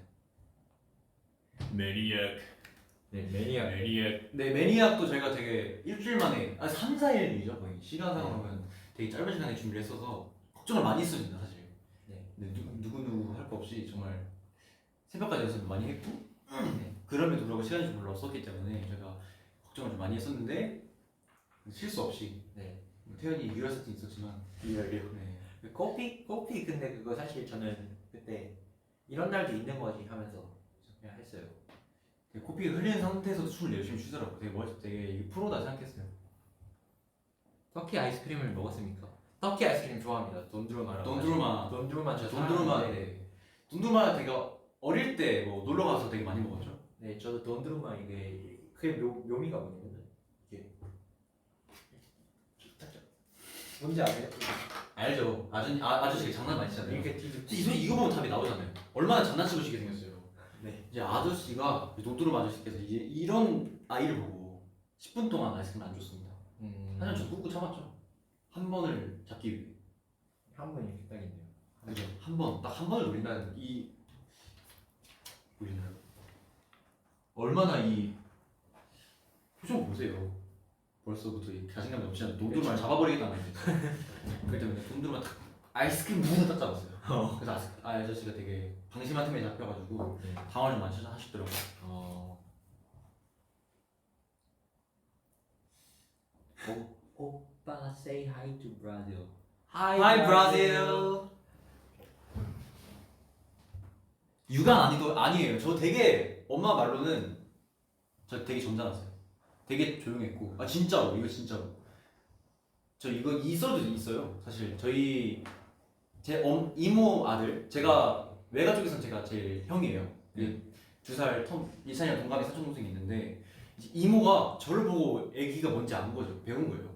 매니악 네, 매니아. 매니악 네 매니악도 저희가 되게 일주일 만에 3, 4일이죠 거의 시간상으로 보면 되게 짧은 시간에 준비를 했어서 걱정을 많이 했습니다 사실. 네. 근데 누구 할 거 없이 정말 새벽까지 연습 많이 했고 네. 그럼에도 불구하고 시간이 좀 별로 없었기 때문에 제가 걱정을 좀 많이 했었는데 실수 없이 네. 태연이 유혈 사진 있었지만 리얼리얼. 네. 그 커피 근데 그거 사실 저는 그때 이런 날도 있는 거지 하면서 그냥 했어요. 되게 코피가 흘리는 상태에서도 춤을 열심히 추더라고. 되게 되게 프로다 생각했어요. 터키 아이스크림을 먹었습니까? 터키 아이스크림 좋아합니다. 돈드로마라고. 돈드로마. 돈드로마 저 돈드로마 사랑하는데. 네. 돈드로마 되게 어릴 때 뭐 놀러 가서 되게 많이 먹었죠. 네, 저도 돈드로마 이게 그게 묘미가 뭐냐면 이게 뭔지 아세요? 알죠. 아저씨가 장난 많이 치잖아요. 이렇게 뒤로 이거 보면 답이 나오잖아요. 얼마나 장난치고 싶게 생겼어요. 네. 이제 아저씨가 돈드로마 아저씨께서 이제 이런 아이를 보고 10분 동안 아이스크림 안 줬습니다. 하지만 저 꾹꾹 참았죠. 한 번을 잡기 위해. 한 번 이렇게 딱 있네요. 그죠? 딱 한 번을 노린다는 이 보이나요? 얼마나 이 표정 보세요. 벌써부터 이 자신감이 없지 않아요. 돈드로마를 잡아버리겠다는 말이죠. 그렇기 때문에 돈드로마 딱 아이스크림 무슨 딱 잡았어요. 그래서 아저씨가 되게 방심한 틈에 잡혀가지고 네. 당황을 좀 많이 하시더라고요. 오빠 say hi to Brazil. Hi Brazil. 유관 아니에요. 저 되게 엄마 말로는 저 되게 점잖았어요. 되게 조용했고 진짜로 이거 진짜로 저 이 썰도 있어요. 사실 저희 제 이모 아들 제가 외가 쪽에서는 제가 제일 형이에요. 2살 이찬이랑 동갑이 사촌 동생이 있는데 이제 이모가 저를 보고 아기가 뭔지 안 거죠. 배운 거예요.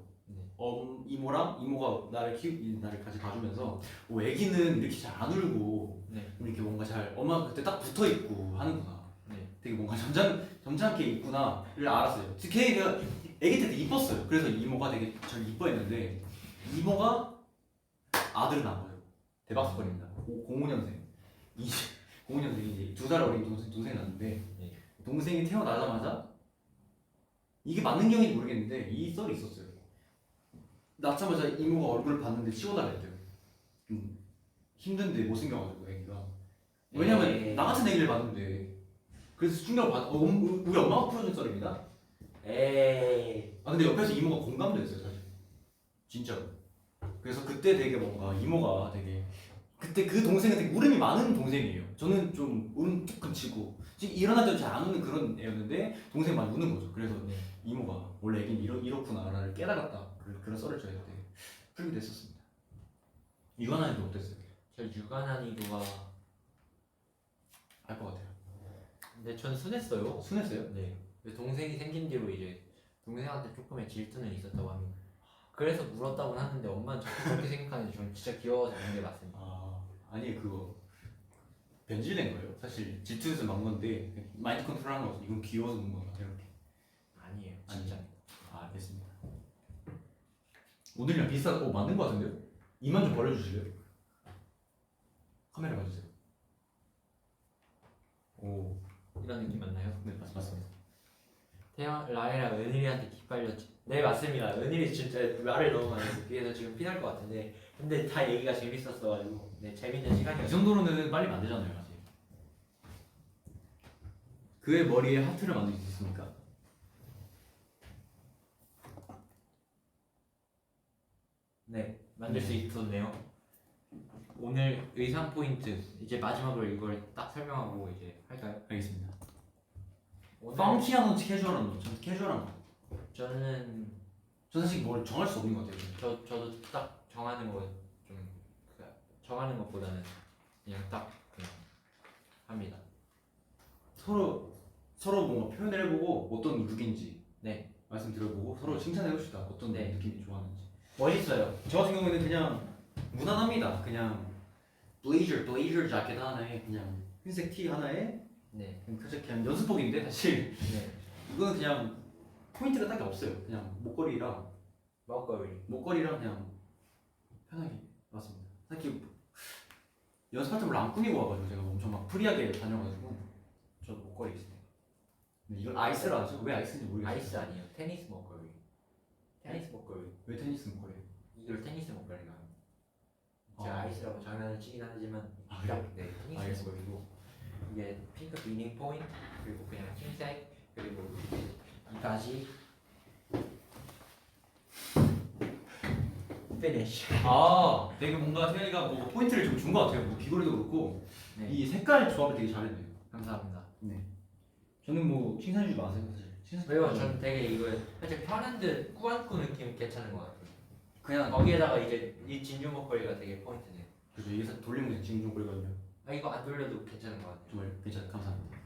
이모랑 이모가 나를 같이 봐주면서 아기는 이렇게 잘 안 울고 네. 이렇게 뭔가 잘 엄마가 그때 딱 붙어 있고 하는구나. 네. 되게 뭔가 점잖게 있구나를 알았어요. 걔가 아기 때 되게 이뻤어요. 그래서 이모가 되게 저를 이뻐했는데 이모가 아들은 안 보여요. 대박 사건입니다. 05년생. 05년생이 이제 2살 어린 동생이 났는데 네. 동생이 태어나자마자 이게 맞는 경우인지 모르겠는데 이 썰이 있었어요. 낳자마자 이모가 얼굴을 봤는데 치워달랬대요. 힘든데 못생겨가지고 애기가. 왜냐면 나 같은 애기를 봤는데 그래서 충격을 우리 엄마가 풀어준 썰입니다. 근데 옆에서 이모가 공감도 했어요 사실. 진짜로. 그래서 그때 되게 뭔가 이모가 되게 그때 그 동생은 되게 울음이 많은 동생이에요. 저는 좀 울음 툭 그치고 일어날 때도 잘 안 우는 그런 애였는데 동생이 많이 우는 거죠. 그래서 이모가 원래 애기는 이렇구나를 깨달았다. 그런 썰을 저희 때 풀기도 했었습니다. 유관한이도 어땠어요? 저 유관한이도가 알 것 같아요. 근데 전 순했어요. 순했어요? 네. 동생이 생긴 뒤로 이제 동생한테 조금의 질투는 있었다고 합니다. 그래서 물었다고는 하는데 엄마는 자꾸 그렇게 생각하는데 저는 진짜 귀여워서 그런 게 맞습니다. 아니 그거 변질된 거예요. 사실 질투해서 막 건데 마인드 컨트롤한 거죠. 이건 귀여워서 그런 거야 이렇게. 아니에요. 진짜. 알겠습니다. 오늘이랑 맞는 거 같은데요? 이만 좀 벌려주실래요? 카메라 봐주세요. 오, 이런 느낌 맞나요? 네 맞습니다. 라이랑 은일이한테 기빨렸죠. 네 맞습니다. 은일이 진짜 말을 너무 많이 했어요. 그래서 지금 피날 것 같은데 근데 다 얘기가 재밌었어가지고 네 재밌는 이 시간이었어요. 정도로는 빨리 만들잖아요 아직. 그의 머리에 하트를 만들 수 있습니까? 네 만들 수 있었네요. 오늘 의상 포인트 이제 마지막으로 이걸 딱 설명하고 이제 할까요? 알겠습니다. 오늘 펑키한 건 캐주얼한 거, 전 캐주얼한 거. 저는 저 사실 뭘 정할 수 없는 것 같아요. 저도 딱 정하는 거 좀 정하는 것보다는 그냥 딱 그냥 합니다. 서로 뭔가 표현을 해보고 어떤 룩인지 네. 말씀드려보고 서로 칭찬해봅시다. 어떤 네. 느낌이 좋아하는지. 멋있어요. 저 같은 경우에는 그냥 무난합니다. 그냥 블레이저 자켓 하나에 그냥 흰색 티 하나에 네. 사실 그냥 연습복인데 사실 네. 이거는 그냥 포인트가 딱히 없어요. 그냥 목걸이랑 그냥 편하게 왔습니다. 사실 연습할 때 별로 안 꾸미고 와가지고 제가 엄청 막 프리하게 다녀가지고 저도 목걸이 있어요. 근데 이걸 아이스라 하죠? 왜 아이스인지 모르겠어요. 아이스 아니에요. 테니스 목걸이. 테니스 목걸이. 왜 테니스 목걸이에요? 이걸 테니스 목걸이가. 제가 아. 아이스라고 장난을 치긴 하지만 아, 그래요? 네, 테니스 알겠습니다. 목걸이고 이게 핑크 비닝 포인트 그리고 그냥 흰색 그리고 이 바지 피니쉬. 아, 되게 뭔가 태연이가 뭐 포인트를 좀 준 것 같아요. 뭐 귀걸이도 그렇고 네. 이 색깔 조합을 되게 잘했네요. 감사합니다. 저는 뭐 칭찬해주지 마세요 사실. 왜요? 저는 되게 이거 살짝 편한 듯 꾸안꾸 느낌 괜찮은 것 같아요. 그냥 거기에다가 이제 이 진주 목걸이가 되게 포인트네요. 그래서 이게 사실 돌리면 그냥 지금 좀 걸리거든요. 아 이거 안 돌려도 괜찮은 것 같아요. 정말 괜찮아요. 감사합니다.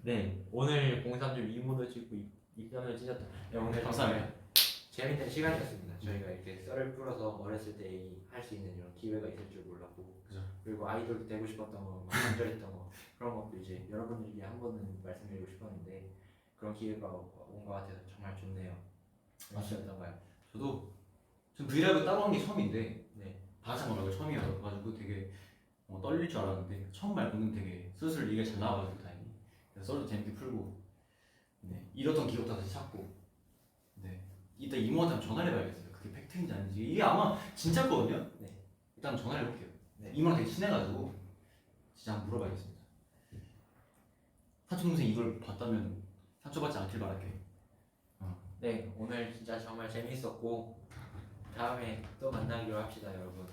네, 오늘 03줄 이모도 찍고 입편을 찢었다. 네, 오늘 감사합니다. 정말 재밌는 시간이었습니다. 저희가 이렇게 썰을 풀어서 어렸을 때 얘기할 수 있는 이런 기회가 있을 줄 몰랐고, 그죠. 그리고 아이돌도 되고 싶었던 거, 막 간절했던 거 그런 것도 이제 여러분들에게 한 번은 말씀드리고 싶었는데 그런 기회가 온 것 같아서 정말 좋네요. 어떠셨던가요? 저도 전 브이라이브 따로 한 게 처음인데 네, 다시 한번 말고 처음이어가지고 되게 떨릴 줄 알았는데 처음 말고는 되게 슬슬 얘기가 잘 나와가지고 다행히 그래서 썰도 재밌게 풀고 네, 잃었던 기억도 다시 찾고 네 이따 이모한테 한번 전화를 해봐야겠어요. 그게 팩트인지 아닌지 이게 아마 진짜일 거거든요. 네. 일단 전화를 해볼게요. 네. 이모랑 되게 친해가지고 진짜 한번 물어봐야겠습니다. 사촌 동생 이걸 봤다면 상처받지 않길 바랄게요. 네, 오늘 진짜 정말 재밌었고 다음에 또 만나기로 합시다, 여러분.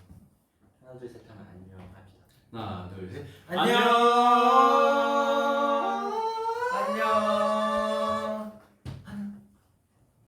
하나 둘 셋 하면 안녕 합시다. 하나 둘 셋 안녕.